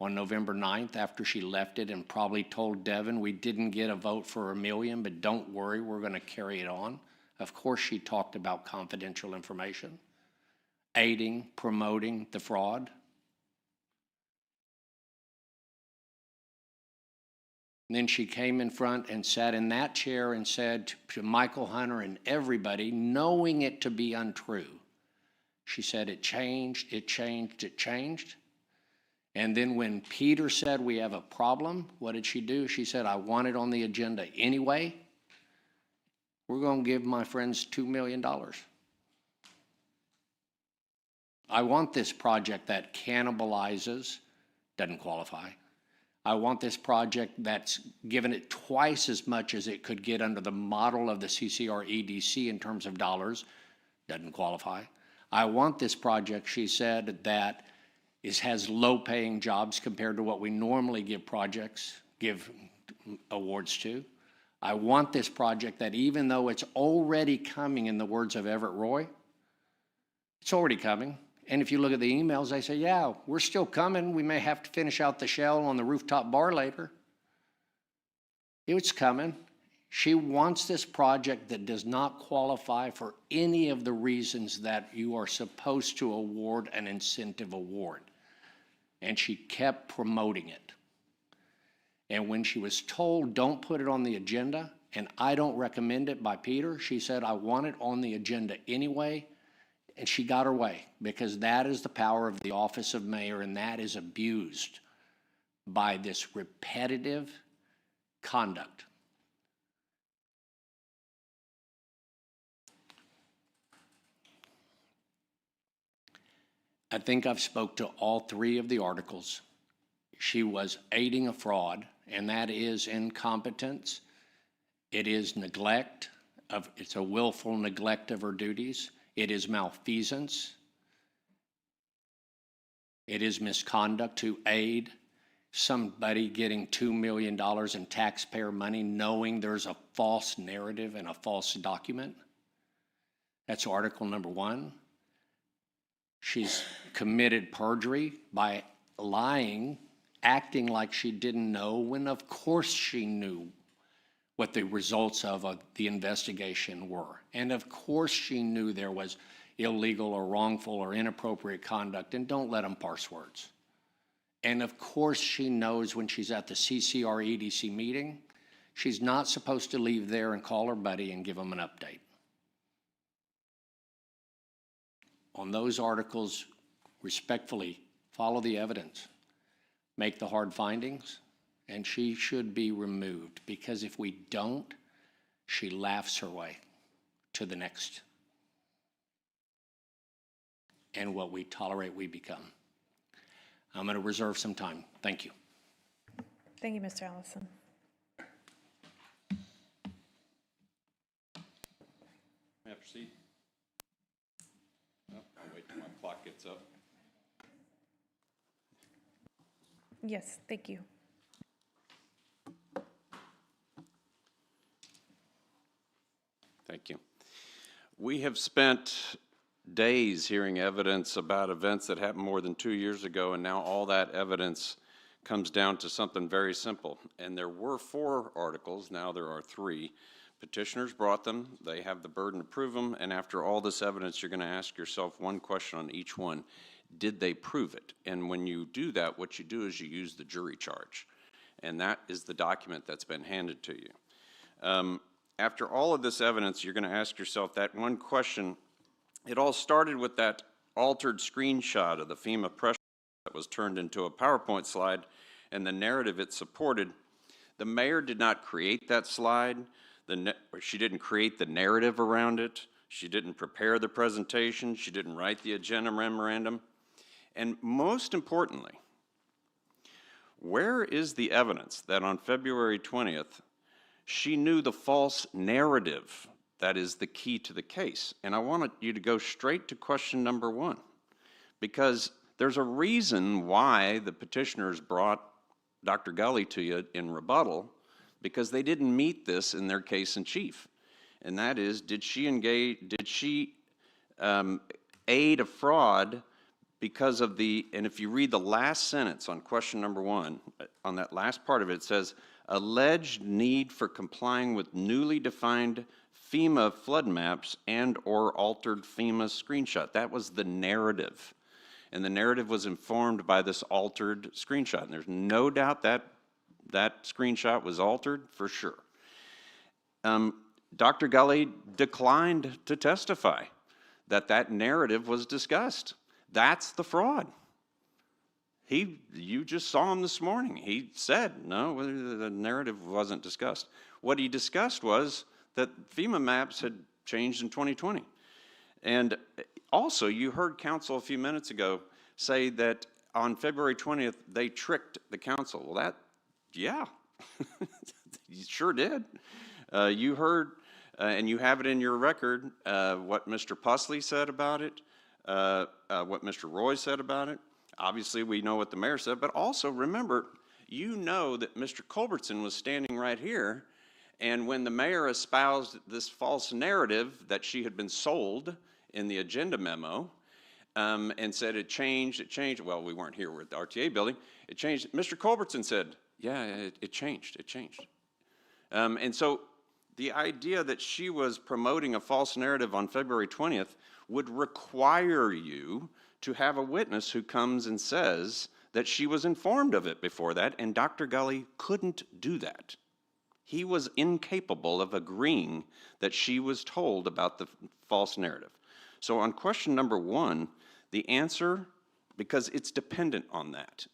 on November 9th after she left it and probably told Devin, we didn't get a vote for $1 million, but don't worry, we're going to carry it on. Of course she talked about confidential information, aiding, promoting the fraud. And then she came in front and sat in that chair and said to Michael Hunter and everybody, knowing it to be untrue, she said, it changed, it changed, it changed. And then when Peter said we have a problem, what did she do? She said, I want it on the agenda anyway. We're going to give my friends $2 million. I want this project that cannibalizes, doesn't qualify. I want this project that's given it twice as much as it could get under the model of the CCREDC in terms of dollars, doesn't qualify. I want this project, she said, that has low-paying jobs compared to what we normally give awards to. I want this project that even though it's already coming, in the words of Everett Roy, it's already coming. And if you look at the emails, they say, yeah, we're still coming. We may have to finish out the shell on the rooftop bar later. It's coming. She wants this project that does not qualify for any of the reasons that you are supposed to award an incentive award. And she kept promoting it. And when she was told, don't put it on the agenda, and I don't recommend it by Peter, she said, I want it on the agenda anyway. And she got her way, because that is the power of the office of mayor, and that is abused by this repetitive conduct. I think I've spoke to all three of the articles. She was aiding a fraud, and that is incompetence. It is neglect it's a willful neglect of her duties. It is malfeasance. It is misconduct to aid somebody getting $2 million in taxpayer money knowing there's a false narrative and a false document. That's article number 1. She's committed perjury by lying acting like she didn't know when of course she knew what the results of the investigation were. And of course she knew there was illegal or wrongful or inappropriate conduct, and don't let them parse words. And of course she knows when she's at the CCR EDC meeting, she's not supposed to leave there and call her buddy and give him an update. On those articles, respectfully, follow the evidence, make the hard findings, and she should be removed, because if we don't, she laughs her way to the next. And what we tolerate, we become. I'm going to reserve some time. Thank you. Thank you, Mr. Allison. May I proceed? Oh, I'll wait till my clock gets up. Yes, thank you. Thank you. We have spent days hearing evidence about events that happened more than 2 years ago, and now all that evidence comes down to something very simple. And there were 4 articles, now there are 3. Petitioners brought them, they have the burden to prove them, and after all this evidence, you're going to ask yourself one question on each one. Did they prove it? And when you do that, what you do is you use the jury charge. And that is the document that's been handed to you. After all of this evidence, you're going to ask yourself that one question. It all started with that altered screenshot of the FEMA press that was turned into a PowerPoint slide and the narrative it supported. The mayor did not create that slide. She didn't create the narrative around it. She didn't prepare the presentation. She didn't write the agenda memorandum. And most importantly, where is the evidence that on February 20th, she knew the false narrative that is the key to the case? And I want you to go straight to question number 1, because there's a reason why the petitioners brought Dr. Gully to you in rebuttal, because they didn't meet this in their case in chief. And that is, did she aid a fraud because of and if you read the last sentence on question number 1, on that last part of it, it says, alleged need for complying with newly defined FEMA flood maps and or altered FEMA screenshot. That was the narrative. And the narrative was informed by this altered screenshot. And there's no doubt that that screenshot was altered for sure. Dr. Gully declined to testify that that narrative was discussed. That's the fraud. You just saw him this morning. He said, no, the narrative wasn't discussed. What he discussed was that FEMA maps had changed in 2020. And also, you heard counsel a few minutes ago say that on February 20th, they tricked the council. Well, yeah, you sure did. You heard, and you have it in your record, what Mr. Pusley said about it, what Mr. Roy said about it. Obviously, we know what the mayor said, but also remember, you know that Mr. Culbertson was standing right here, and when the mayor espoused this false narrative that she had been sold in the agenda memo, and said it changed, well, we weren't here, we're at the RTA building, it changed. Mr. Culbertson said, yeah, it changed. And so the idea that she was promoting a false narrative on February 20th would require you to have a witness who comes and says that she was informed of it before that, and Dr. Gully couldn't do that. He was incapable of agreeing that she was told about the false narrative. So on question number 1, the answer, because it's dependent on that,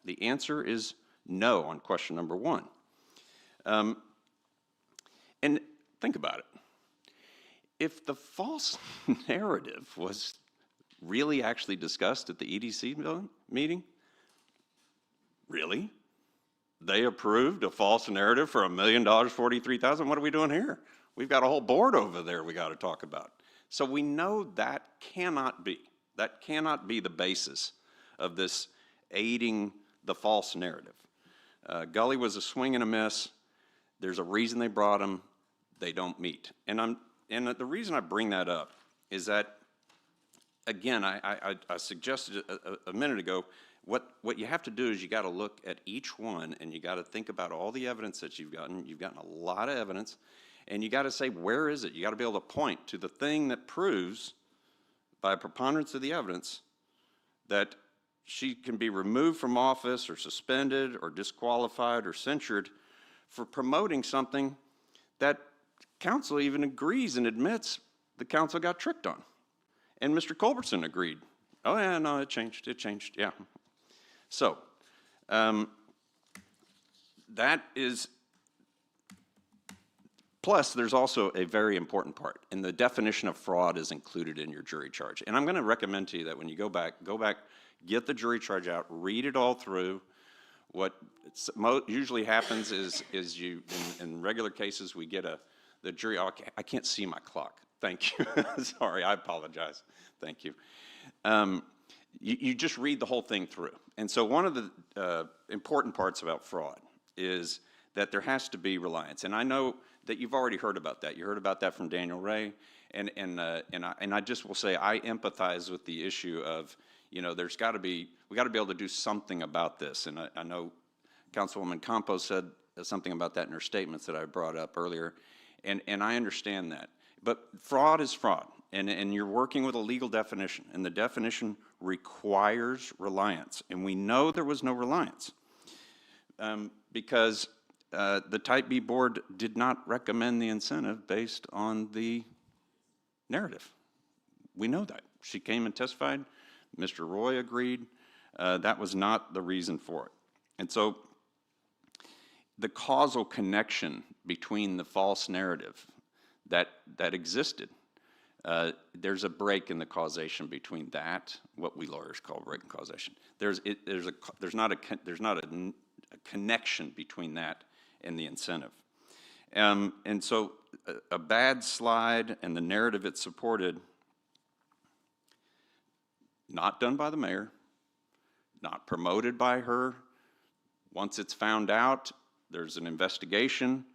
the answer is no on question number 1. And think about it. If the false narrative was really actually discussed at the EDC meeting, really? They approved a false narrative for $1 million, $43,000? What are we doing here? We've got a whole board over there we got to talk about. So we know that cannot be the basis of this aiding the false narrative. Gully was a swing and a miss. There's a reason they brought him. They don't meet. And the reason I bring that up is that, again, I suggested a minute ago, what you have to do is you got to look at each one, and you got to think about all the evidence that you've gotten. You've gotten a lot of evidence, and you got to say, where is it? You got to be able to point to the thing that proves, by a preponderance of the evidence, that she can be removed from office or suspended or disqualified or censured for promoting something that council even agrees and admits the council got tricked on. And Mr. Culbertson agreed. Oh, yeah, no, it changed, yeah. So, that is, plus there's also a very important part, and the definition of fraud is included in your jury charge. And I'm going to recommend to you that when you go back, get the jury charge out, read it all through. What usually happens is you, in regular cases, we get the jury, oh, I can't see my clock. Thank you. Sorry, I apologize. Thank you. You just read the whole thing through. And so one of the important parts about fraud is that there has to be reliance. And I know that you've already heard about that. You heard about that from Daniel Ray. And I just will say I empathize with the issue of, you know, we got to be able to do something about this. And I know Councilwoman Campos said something about that in her statements that I brought up earlier. And I understand that. But fraud is fraud. And you're working with a legal definition. And the definition requires reliance. And we know there was no reliance because the Type B board did not recommend the incentive based on the narrative. We know that. She came and testified. Mr. Roy agreed. That was not the reason for it. And so the causal connection between the false narrative that existed, there's a break in the causation between that, what we lawyers call break in causation. There's not a connection between that and the incentive. And so a bad slide and the narrative it supported, not done by the mayor, not promoted by her. Once it's found out, there's an investigation,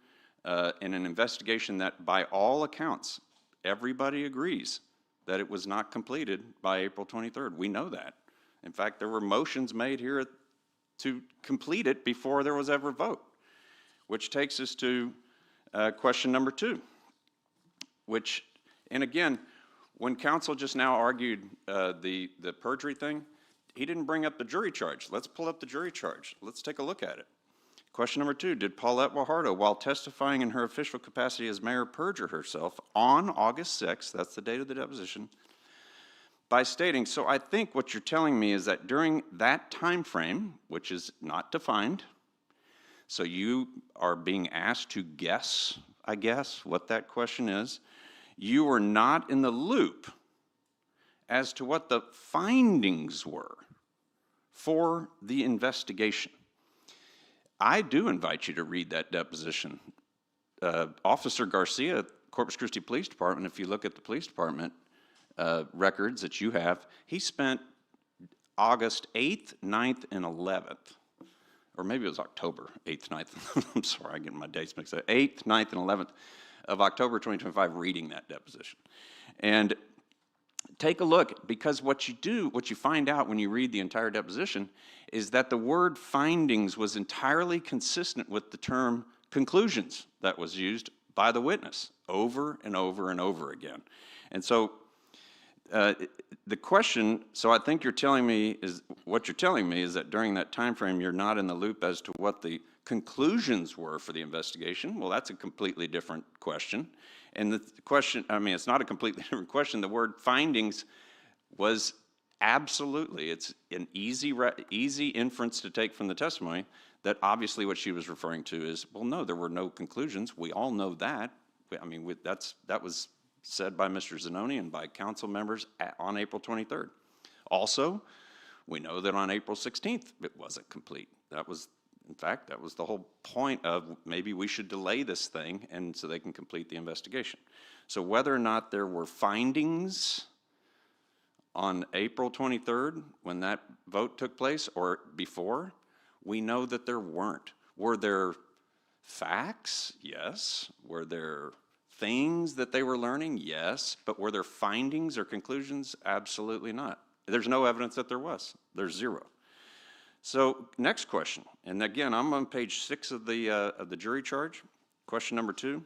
and an investigation that by all accounts, everybody agrees that it was not completed by April 23rd. We know that. In fact, there were motions made here to complete it before there was ever a vote, which takes us to question number 2, which, and again, when counsel just now argued the perjury thing, he didn't bring up the jury charge. Let's pull up the jury charge. Let's take a look at it. Question number 2, did Paulette Guajardo, while testifying in her official capacity as mayor, perjure herself on August 6th, that's the date of the deposition, by stating, so I think what you're telling me is that during that time frame, which is not defined, so you are being asked to guess, I guess, what that question is, you were not in the loop as to what the findings were for the investigation. I do invite you to read that deposition. Officer Garcia, Corpus Christi Police Department, if you look at the police department records that you have, he spent August 8th, 9th, and 11th, or maybe it was October 8th, 9th, I'm sorry, I'm getting my dates mixed up, 8th, 9th, and 11th of October 2025 reading that deposition. And take a look, because what you find out when you read the entire deposition is that the word findings was entirely consistent with the term conclusions that was used by the witness over and over and over again. And so the question, so I think what you're telling me is that during that time frame you're not in the loop as to what the conclusions were for the investigation. Well, that's a completely different question. And the question, I mean, it's not a completely different question. The word findings was absolutely, it's an easy inference to take from the testimony that obviously what she was referring to is, well, no, there were no conclusions. We all know that. I mean, that was said by Mr. Zanoni and by council members on April 23rd. Also, we know that on April 16th, it wasn't complete. In fact, that was the whole point of maybe we should delay this thing and so they can complete the investigation. So whether or not there were findings on April 23rd when that vote took place or before, we know that there weren't. Were there facts? Yes. Were there things that they were learning? Yes. But were there findings or conclusions? Absolutely not. There's no evidence that there was. There's zero. So next question, and again, I'm on page 6 of the jury charge. Question number 2.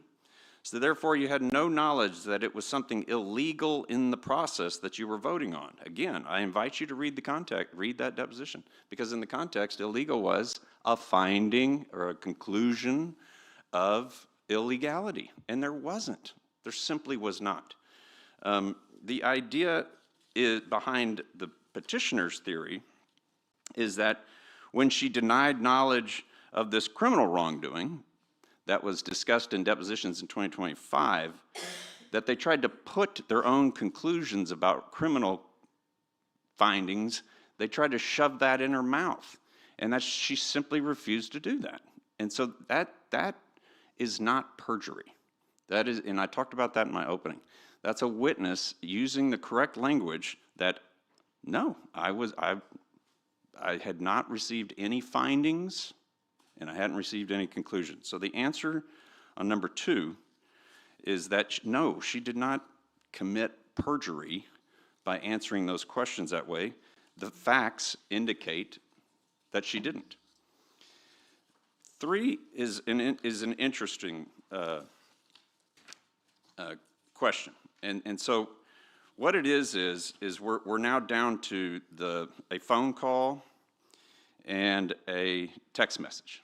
So therefore, you had no knowledge that it was something illegal in the process that you were voting on. Again, I invite you to read the context, read that deposition, because in the context, illegal was a finding or a conclusion of illegality, and there wasn't. There simply was not. The idea behind the petitioner's theory is that when she denied knowledge of this criminal wrongdoing that was discussed in depositions in 2025, that they tried to put their own conclusions about criminal findings, they tried to shove that in her mouth, and that she simply refused to do that. And so that is not perjury. That is, and I talked about that in my opening. That's a witness using the correct language that, no, I had not received any findings and I hadn't received any conclusions. So the answer on number 2 is that no, she did not commit perjury by answering those questions that way. The facts indicate that she didn't. 3 is an interesting question. And so what it is we're now down to a phone call and a text message.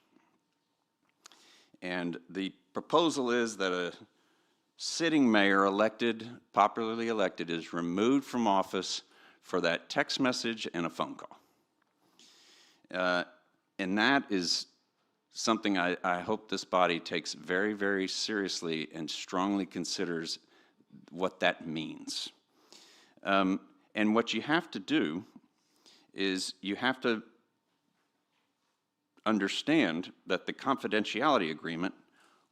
And the proposal is that a sitting mayor popularly elected, is removed from office for that text message and a phone call. And that is something I hope this body takes very, very seriously and strongly considers what that means. And what you have to do is you have to understand that the confidentiality agreement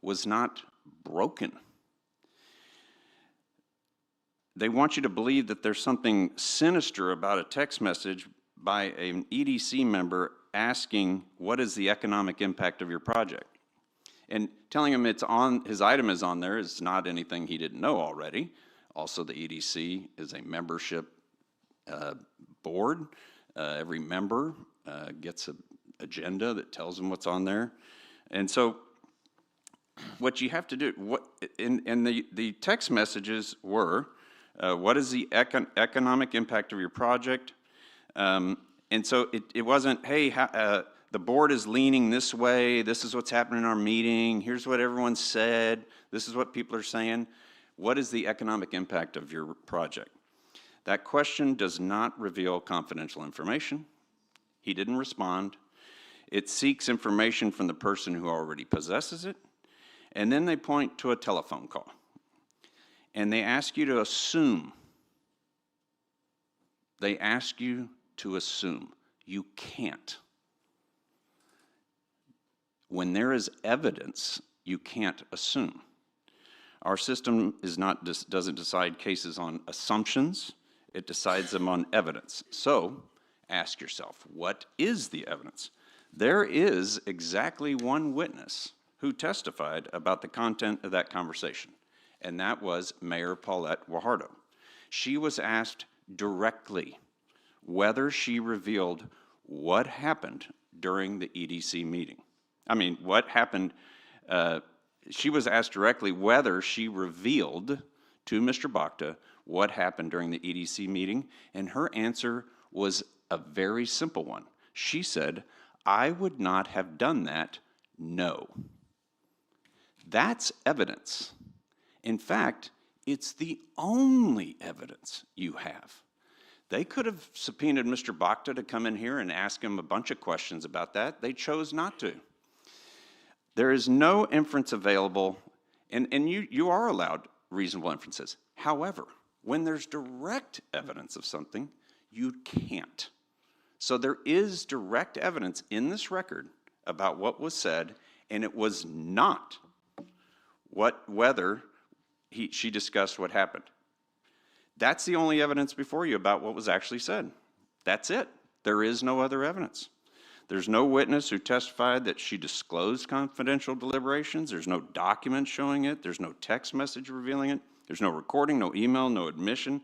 was not broken. They want you to believe that there's something sinister about a text message by an EDC member asking, what is the economic impact of your project? And telling him his item is on there is not anything he didn't know already. Also, the EDC is a membership board. Every member gets an agenda that tells them what's on there. And so what you have to do, the text messages were, what is the economic impact of your project? And so it wasn't, hey, the board is leaning this way, this is what's happening in our meeting, here's what everyone said, this is what people are saying. What is the economic impact of your project? That question does not reveal confidential information. He didn't respond. It seeks information from the person who already possesses it, and then they point to a telephone call. And they ask you to assume. They ask you to assume. You can't. When there is evidence, you can't assume. Our system doesn't decide cases on assumptions, it decides them on evidence. So, ask yourself, what is the evidence? There is exactly one witness who testified about the content of that conversation, and that was Mayor Paulette Guajardo. She was asked directly whether she revealed what happened during the EDC meeting. I mean, what happened, she was asked directly whether she revealed to Mr. Bakta what happened during the EDC meeting, and her answer was a very simple one. She said, I would not have done that, no. That's evidence. In fact, it's the only evidence you have. They could have subpoenaed Mr. Bakta to come in here and ask him a bunch of questions about that. They chose not to. There is no inference available, and you are allowed reasonable inferences. However, when there's direct evidence of something, you can't. So there is direct evidence in this record about what was said, and it was not whether she discussed what happened. That's the only evidence before you about what was actually said. That's it. There is no other evidence. There's no witness who testified that she disclosed confidential deliberations. There's no document showing it. There's no text message revealing it. There's no recording, no email, no admission.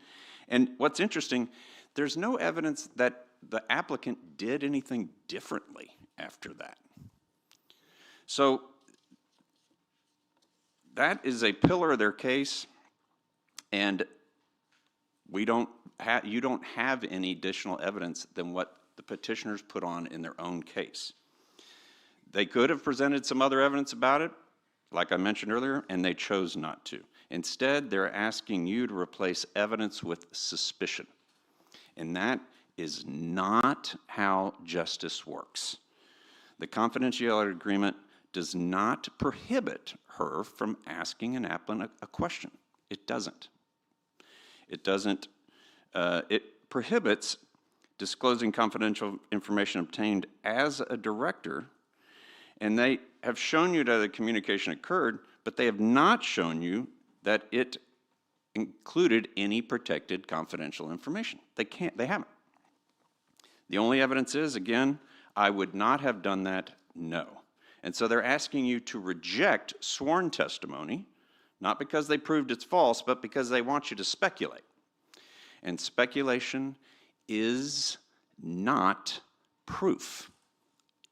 And what's interesting, there's no evidence that the applicant did anything differently after that. So that is a pillar of their case, and you don't have any additional evidence than what the petitioners put on in their own case. They could have presented some other evidence about it, like I mentioned earlier, and they chose not to. Instead, they're asking you to replace evidence with suspicion. And that is not how justice works. The confidentiality agreement does not prohibit her from asking an applicant a question. It doesn't. It doesn't. It prohibits disclosing confidential information obtained as a director, and they have shown you that the communication occurred, but they have not shown you that it included any protected confidential information. They haven't. The only evidence is, again, I would not have done that, no. And so they're asking you to reject sworn testimony, not because they proved it's false, but because they want you to speculate. And speculation is not proof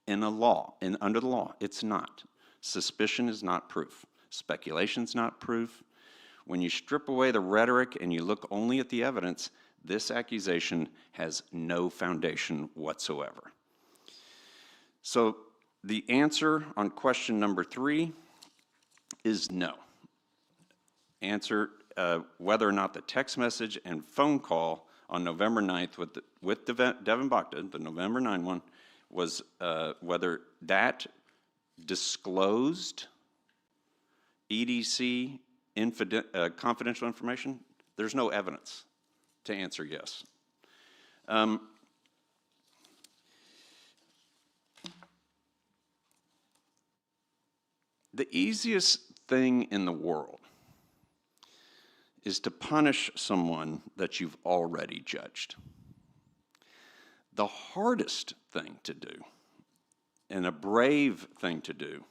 in a law, under the law. It's not. Suspicion is not proof. Speculation's not proof. When you strip away the rhetoric and you look only at the evidence, this accusation has no foundation whatsoever. So the answer on question number 3 is no. Answer whether or not the text message and phone call on November 9th with Devin Bogdan, the November 9 one, was whether that disclosed EDC confidential information. There's no evidence to answer yes. The easiest thing in the world is to punish someone that you've already judged. The hardest thing to do, and a brave thing to do,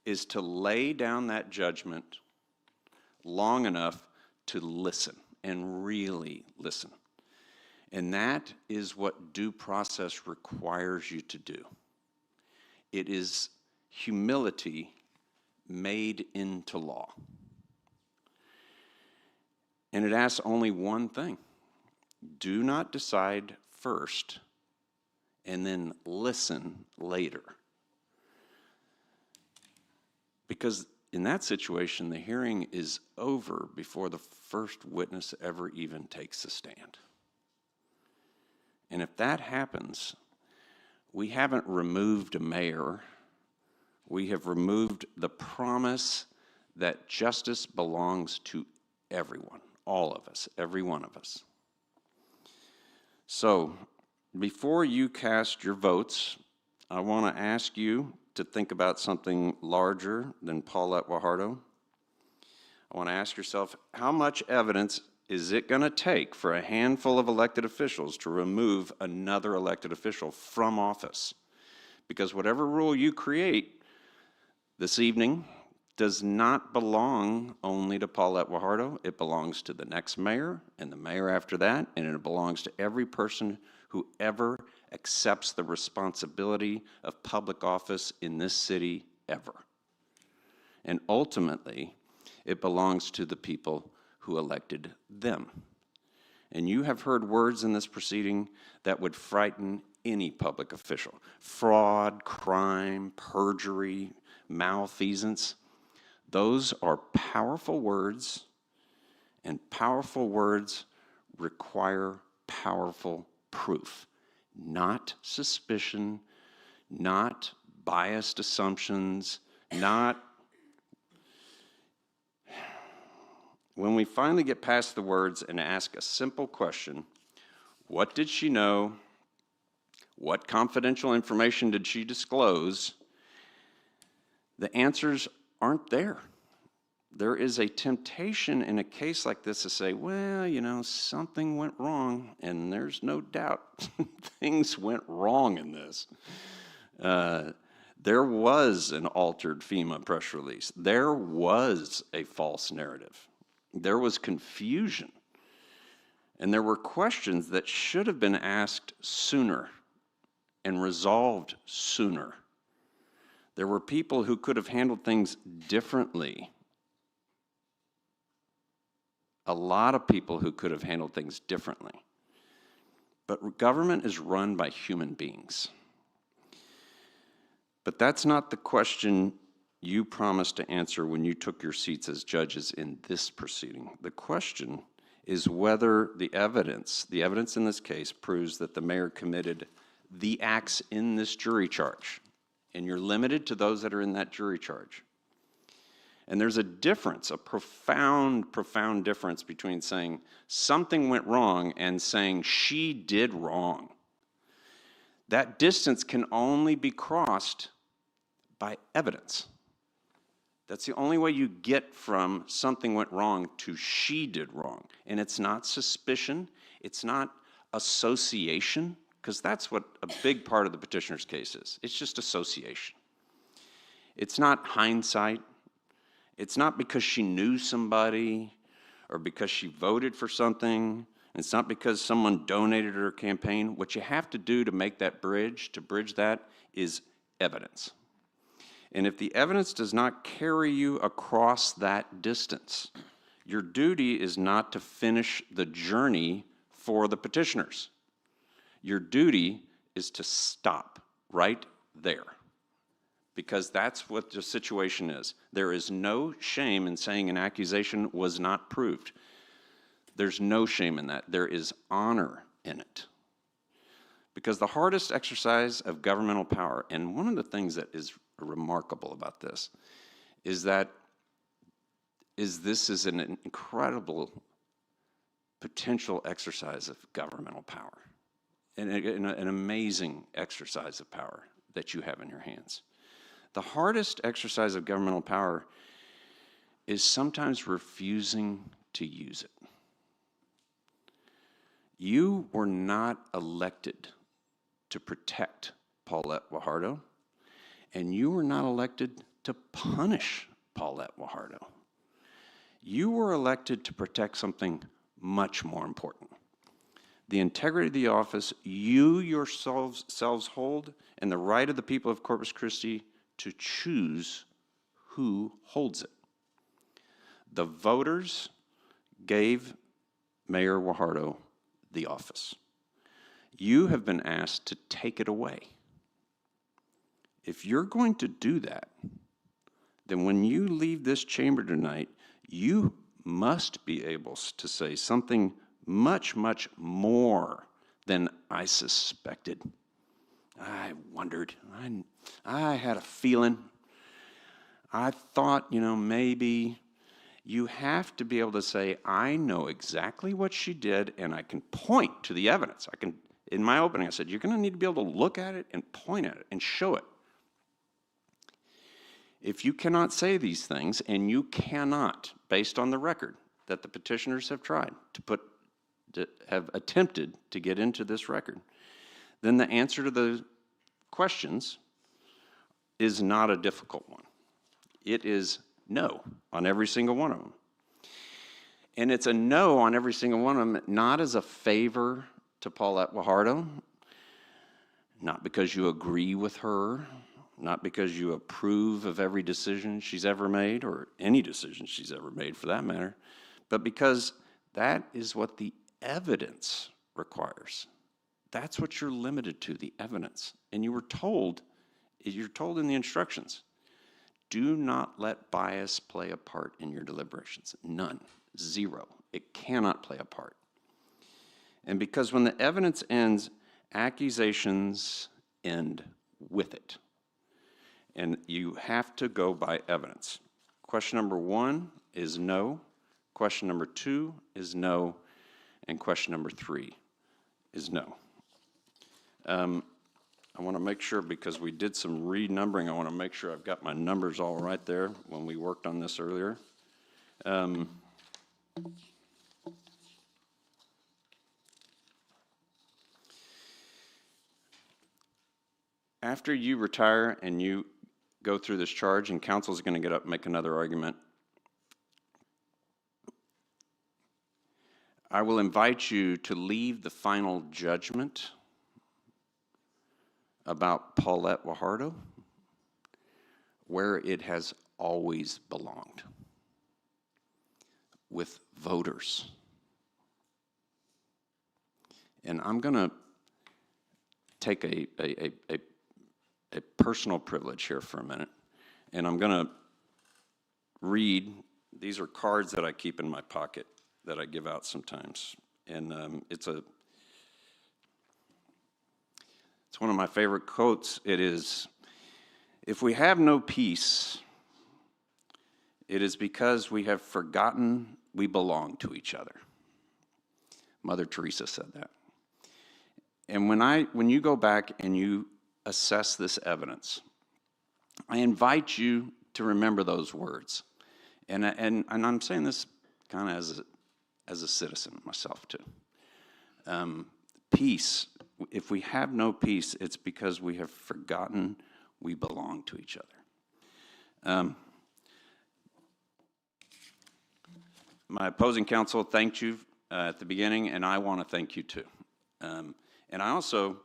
is to lay down that judgment long enough to listen, and really listen. And that is what due process requires you to do. It is humility made into law. And it asks only one thing. Do not decide first and then listen later. Because in that situation, the hearing is over before the first witness ever even takes a stand. And if that happens, we haven't removed a mayor. We have removed the promise that justice belongs to everyone, all of us, every one of us. So, before you cast your votes, I want to ask you to think about something larger than Paulette Guajardo. I want to ask yourself, how much evidence is it going to take for a handful of elected officials to remove another elected official from office? Because whatever rule you create this evening does not belong only to Paulette Guajardo. It belongs to the next mayor and the mayor after that, and it belongs to every person who ever accepts the responsibility of public office in this city ever. And ultimately, it belongs to the people who elected them. And you have heard words in this proceeding that would frighten any public official. Fraud, crime, perjury, malfeasance. Those are powerful words, and powerful words require powerful proof. Not suspicion, not biased assumptions, not... When we finally get past the words and ask a simple question, what did she know? What confidential information did she disclose? The answers aren't there. There is a temptation in a case like this to say, well, you know, something went wrong, and there's no doubt things went wrong in this. There was an altered FEMA press release. There was a false narrative. There was confusion. And there were questions that should have been asked sooner and resolved sooner. There were people who could have handled things differently. A lot of people who could have handled things differently. But government is run by human beings. But that's not the question you promised to answer when you took your seats as judges in this proceeding. The question is whether the evidence in this case proves that the mayor committed the acts in this jury charge. And you're limited to those that are in that jury charge. And there's a difference, a profound, profound difference between saying something went wrong and saying she did wrong. That distance can only be crossed by evidence. That's the only way you get from something went wrong to she did wrong. And it's not suspicion, it's not association, because that's what a big part of the petitioner's case is. It's just association. It's not hindsight. It's not because she knew somebody or because she voted for something. It's not because someone donated her campaign. What you have to do to make that bridge, to bridge that, is evidence. And if the evidence does not carry you across that distance, your duty is not to finish the journey for the petitioners. Your duty is to stop right there, because that's what the situation is. There is no shame in saying an accusation was not proved. There's no shame in that. There is honor in it. Because the hardest exercise of governmental power, and one of the things that is remarkable about this, is this is an incredible potential exercise of governmental power, and an amazing exercise of power that you have in your hands. The hardest exercise of governmental power is sometimes refusing to use it. You were not elected to protect Paulette Guajardo, and you were not elected to punish Paulette Guajardo. You were elected to protect something much more important. The integrity of the office you yourselves hold, and the right of the people of Corpus Christi to choose who holds it. The voters gave Mayor Guajardo the office. You have been asked to take it away. If you're going to do that, then when you leave this chamber tonight, you must be able to say something much, much more than I suspected. I wondered. I had a feeling. I thought, maybe. You have to be able to say, I know exactly what she did, and I can point to the evidence. In my opening, I said, you're going to need to be able to look at it and point at it and show it. If you cannot say these things, and you cannot, based on the record that the petitioners have tried have attempted to get into this record, then the answer to the questions is not a difficult one. It is no on every single one of them. And it's a no on every single one of them, not as a favor to Paulette Guajardo, not because you agree with her, not because you approve of every decision she's ever made, or any decision she's ever made for that matter, but because that is what the evidence requires. That's what you're limited to, the evidence. And you're told in the instructions, do not let bias play a part in your deliberations. None. Zero. It cannot play a part. And because when the evidence ends, accusations end with it. And you have to go by evidence. Question number 1 is no. Question number 2 is no. And question number 3 is no. I want to make sure, because we did some renumbering, I want to make sure I've got my numbers all right there when we worked on this earlier. After you retire and you go through this charge, and counsel's going to get up and make another argument, I will invite you to leave the final judgment about Paulette Guajardo where it has always belonged, with voters. And I'm going to take a personal privilege here for a minute, and I'm going to read. These are cards that I keep in my pocket that I give out sometimes, and it's one of my favorite quotes. It is, "If we have no peace, it is because we have forgotten we belong to each other." Mother Teresa said that. And when you go back and you assess this evidence, I invite you to remember those words. And I'm saying this kind of as a citizen myself too. Peace. If we have no peace, it's because we have forgotten we belong to each other. My opposing counsel thanked you at the beginning, and I want to thank you too. And I also,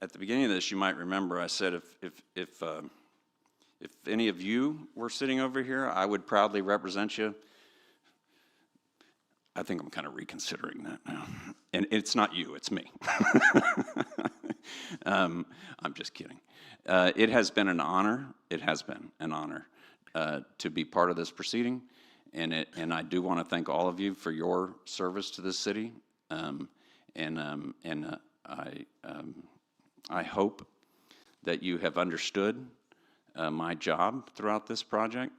at the beginning of this, you might remember, I said if any of you were sitting over here, I would proudly represent you. I think I'm kind of reconsidering that now. And it's not you, it's me. I'm just kidding. It has been an honor. It has been an honor to be part of this proceeding. And I do want to thank all of you for your service to this city. I hope that you have understood my job throughout this project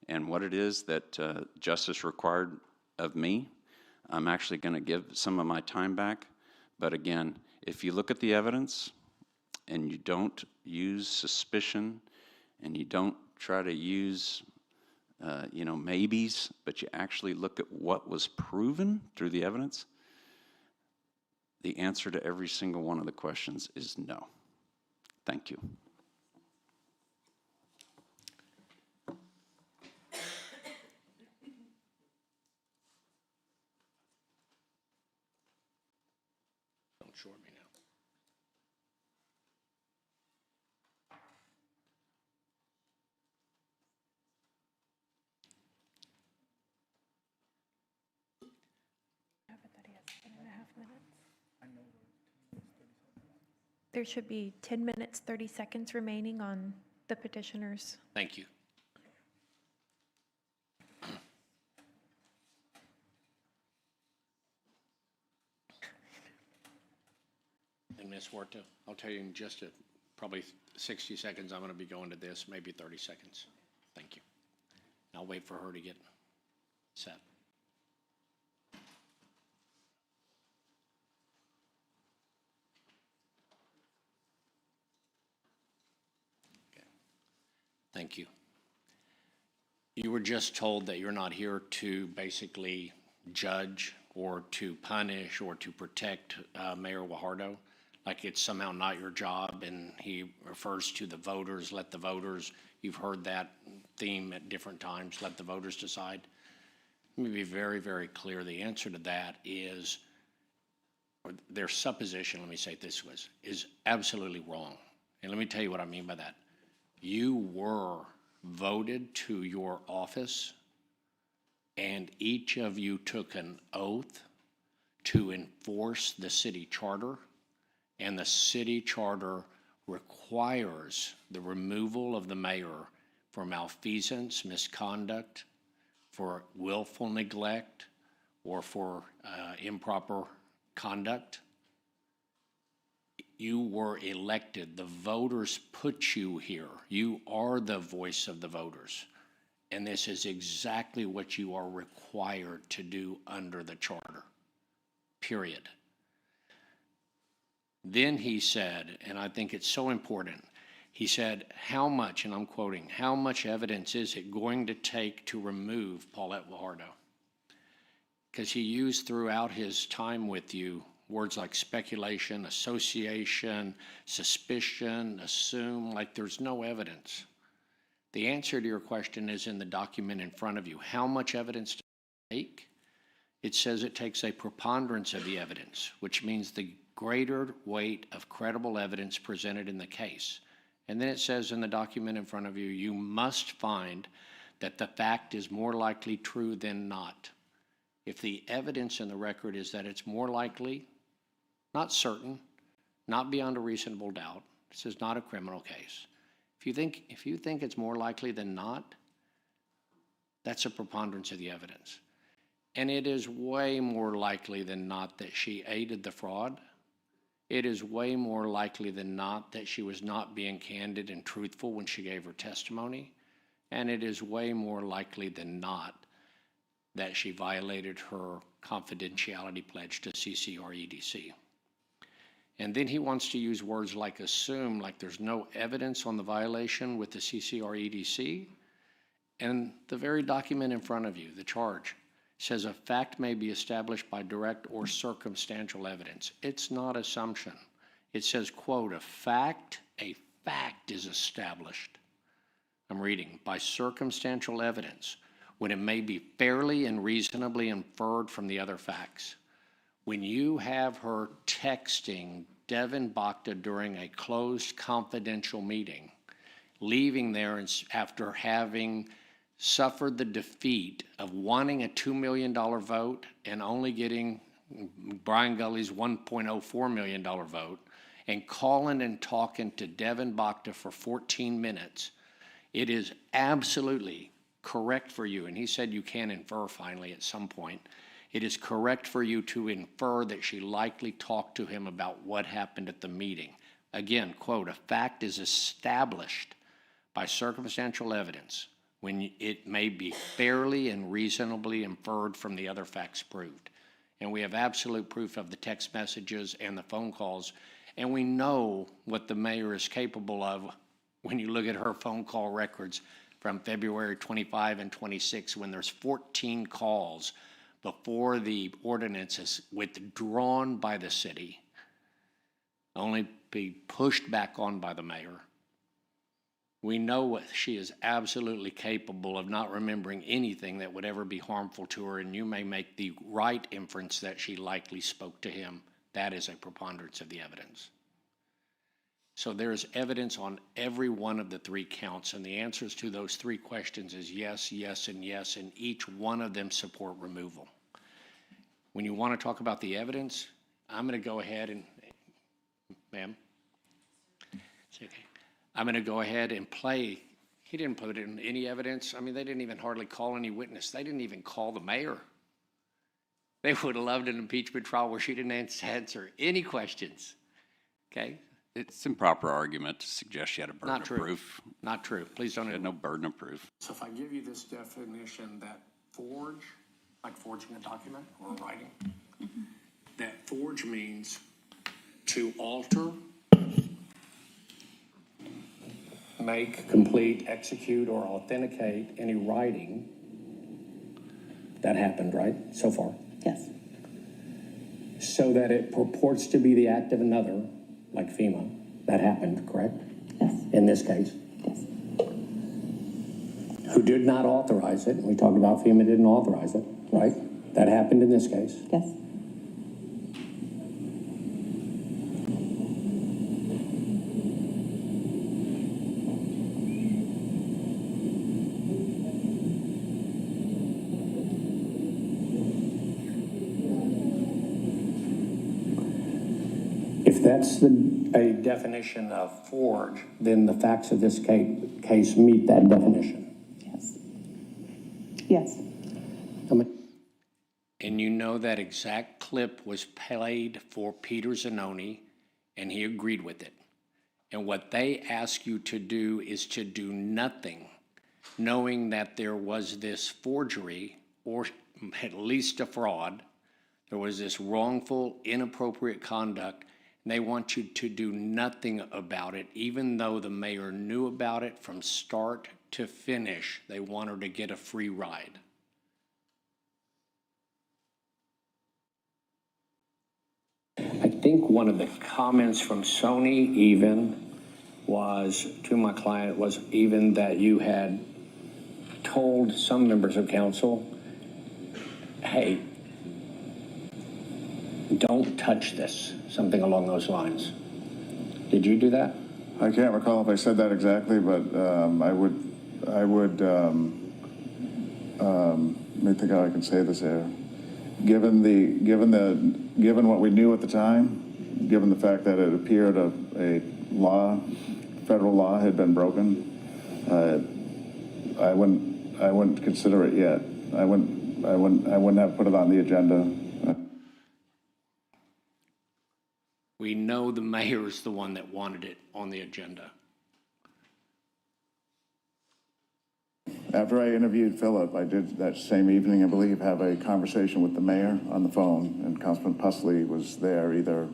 and what it is that justice required of me. I'm actually going to give some of my time back. But again, if you look at the evidence and you don't use suspicion and you don't try to use maybes, but you actually look at what was proven through the evidence, the answer to every single one of the questions is no. Thank you. Don't short me now. There should be 10 minutes, 30 seconds remaining on the petitioners. Thank you. And Ms. Huerta, I'll tell you in just probably 60 seconds, I'm going to be going to this, maybe 30 seconds. Thank you. I'll wait for her to get set. Okay. Thank you. You were just told that you're not here to basically judge or to punish or to protect Mayor Guajardo, like it's somehow not your job, and he refers to the voters, let the voters, you've heard that theme at different times, let the voters decide. Let me be very, very clear. The answer to that is, or their supposition, let me say it this way, is absolutely wrong. And let me tell you what I mean by that. You were voted to your office, and each of you took an oath to enforce the city charter, and the city charter requires the removal of the mayor for malfeasance, misconduct, for willful neglect, or for improper conduct. You were elected. The voters put you here. You are the voice of the voters. And this is exactly what you are required to do under the charter, period. Then he said, and I think it's so important, he said, how much, and I'm quoting, how much evidence is it going to take to remove Paulette Guajardo? Because he used throughout his time with you words like speculation, association, suspicion, assume, like there's no evidence. The answer to your question is in the document in front of you. How much evidence does it take? It says it takes a preponderance of the evidence, which means the greater weight of credible evidence presented in the case. And then it says in the document in front of you, you must find that the fact is more likely true than not. If the evidence in the record is that it's more likely, not certain, not beyond a reasonable doubt, this is not a criminal case. If you think it's more likely than not, that's a preponderance of the evidence. And it is way more likely than not that she aided the fraud. It is way more likely than not that she was not being candid and truthful when she gave her testimony. And it is way more likely than not that she violated her confidentiality pledge to CCR-EDC. And then he wants to use words like assume, like there's no evidence on the violation with the CCR-EDC. And the very document in front of you, the charge, says a fact may be established by direct or circumstantial evidence. It's not assumption. It says, quote, a fact is established. I'm reading, by circumstantial evidence, when it may be fairly and reasonably inferred from the other facts. When you have her texting Devin Bhakta during a closed confidential meeting, leaving there after having suffered the defeat of wanting a $2 million vote and only getting Brian Gully's $1.04 million vote, and calling and talking to Devin Bhakta for 14 minutes, it is absolutely correct for you, and he said you can infer finally at some point, it is correct for you to infer that she likely talked to him about what happened at the meeting. Again, quote, a fact is established by circumstantial evidence when it may be fairly and reasonably inferred from the other facts proved. And we have absolute proof of the text messages and the phone calls, and we know what the mayor is capable of when you look at her phone call records from February 25 and 26, when there's 14 calls before the ordinance is withdrawn by the city, only be pushed back on by the mayor. We know what she is absolutely capable of, not remembering anything that would ever be harmful to her, and you may make the right inference that she likely spoke to him. That is a preponderance of the evidence. So there is evidence on every one of the three counts, and the answers to those three questions is yes, yes, and yes, and each one of them support removal. When you want to talk about the evidence, I'm going to go ahead and, ma'am, it's okay. I'm going to go ahead and play. He didn't put in any evidence. I mean, they didn't even hardly call any witness. They didn't even call the mayor. They would have loved an impeachment trial where she didn't answer any questions. Okay? It's improper argument to suggest she had a burden of proof. Not true. Please don't. She had no burden of proof. So if I give you this definition that forge, like forging a document or writing, that forge means to alter, make, complete, execute, or authenticate any writing. That happened, right, so far? Yes. So that it purports to be the act of another, like FEMA. That happened, correct? Yes. In this case? Yes. Who did not authorize it. We talked about FEMA didn't authorize it, right? That happened in this case? Yes. If that's a definition of forge, then the facts of this case meet that definition. Yes. Yes. And you know that exact clip was played for Peter Zanoni, and he agreed with it. And what they ask you to do is to do nothing, knowing that there was this forgery, or at least a fraud, there was this wrongful, inappropriate conduct, and they want you to do nothing about it, even though the mayor knew about it from start to finish. They want her to get a free ride. I think one of the comments from Sony even was, to my client, was even that you had told some members of council, hey, don't touch this, something along those lines. Did you do that? I can't recall if I said that exactly, but I would, let me think how I can say this here. Given what we knew at the time, given the fact that it appeared a federal law had been broken, I wouldn't consider it yet. I wouldn't have put it on the agenda. We know the mayor is the one that wanted it on the agenda. After I interviewed Philip, I did that same evening, I believe, have a conversation with the mayor on the phone, and Councilman Pusley was there, either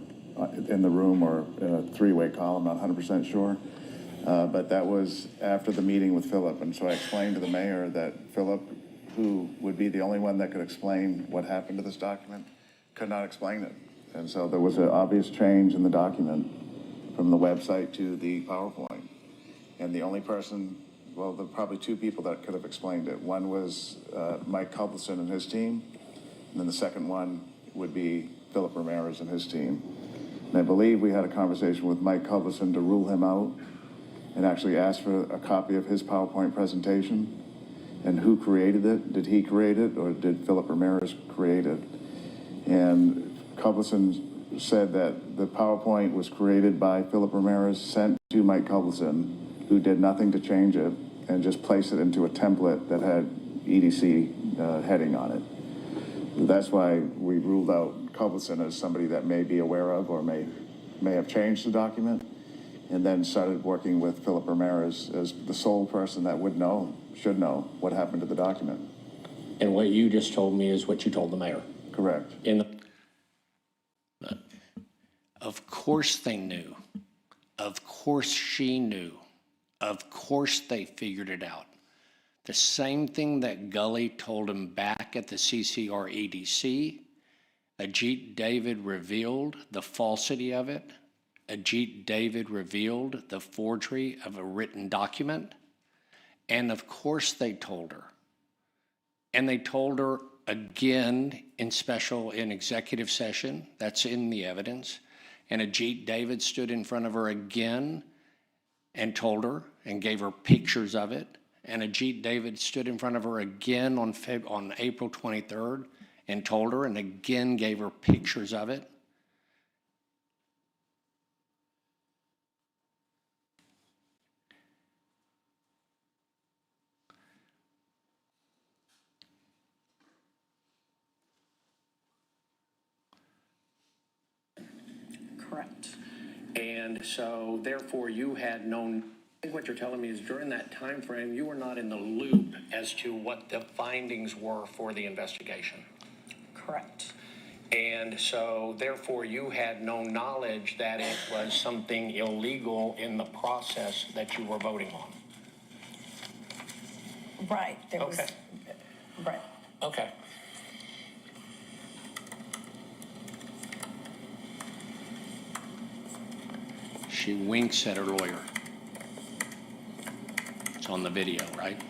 in the room or in a three-way call, I'm not 100% sure. But that was after the meeting with Philip, and so I explained to the mayor that Philip, who would be the only one that could explain what happened to this document, could not explain it. And so there was an obvious change in the document from the website to the PowerPoint. And the only person, well, there were probably two people that could have explained it. One was Mike Culbertson and his team, and then the second one would be Philip Ramirez and his team. And I believe we had a conversation with Mike Culbertson to rule him out and actually ask for a copy of his PowerPoint presentation. And who created it? Did he create it, or did Philip Ramirez create it? And Culbertson said that the PowerPoint was created by Philip Ramirez, sent to Mike Culbertson, who did nothing to change it and just placed it into a template that had EDC heading on it. That's why we ruled out Culbertson as somebody that may be aware of or may have changed the document, and then started working with Philip Ramirez as the sole person that should know what happened to the document. And what you just told me is what you told the mayor? Correct. Of course they knew. Of course she knew. Of course they figured it out. The same thing that Gully told him back at the CCR EDC. Ajit David revealed the falsity of it. Ajit David revealed the forgery of a written document. And of course they told her. And they told her again in executive session. That's in the evidence. And Ajit David stood in front of her again and told her and gave her pictures of it. And Ajit David stood in front of her again on April 23rd and told her and again gave her pictures of it. Correct. And so therefore you had known, I think what you're telling me is during that time frame, you were not in the loop as to what the findings were for the investigation. Correct. And so therefore you had no knowledge that it was something illegal in the process that you were voting on. Right. There was. Okay. Right. Okay. She winks at her lawyer. It's on the video, right?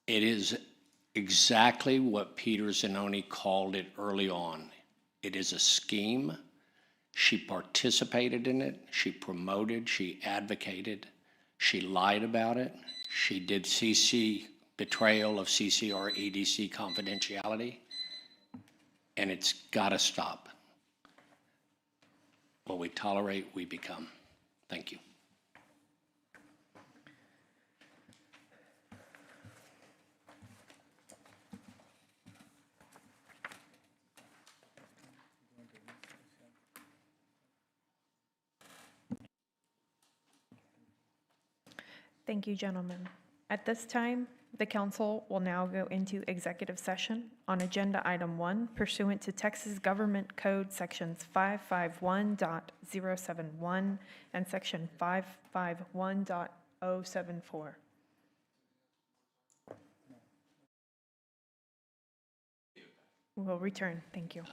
It is exactly what Peter Zanoni called it early on. It is a scheme. She participated in it. She promoted. She advocated. She lied about it. She did betrayal of CCR EDC confidentiality. And it's got to stop. What we tolerate, we become. Thank you. Thank you, gentlemen. At this time, the council will now go into executive session on agenda item 1 pursuant to Texas Government Code sections 551.071 and section 551.074. We'll return. Thank you.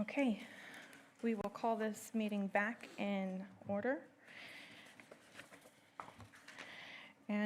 Okay, we will call this meeting back in order. And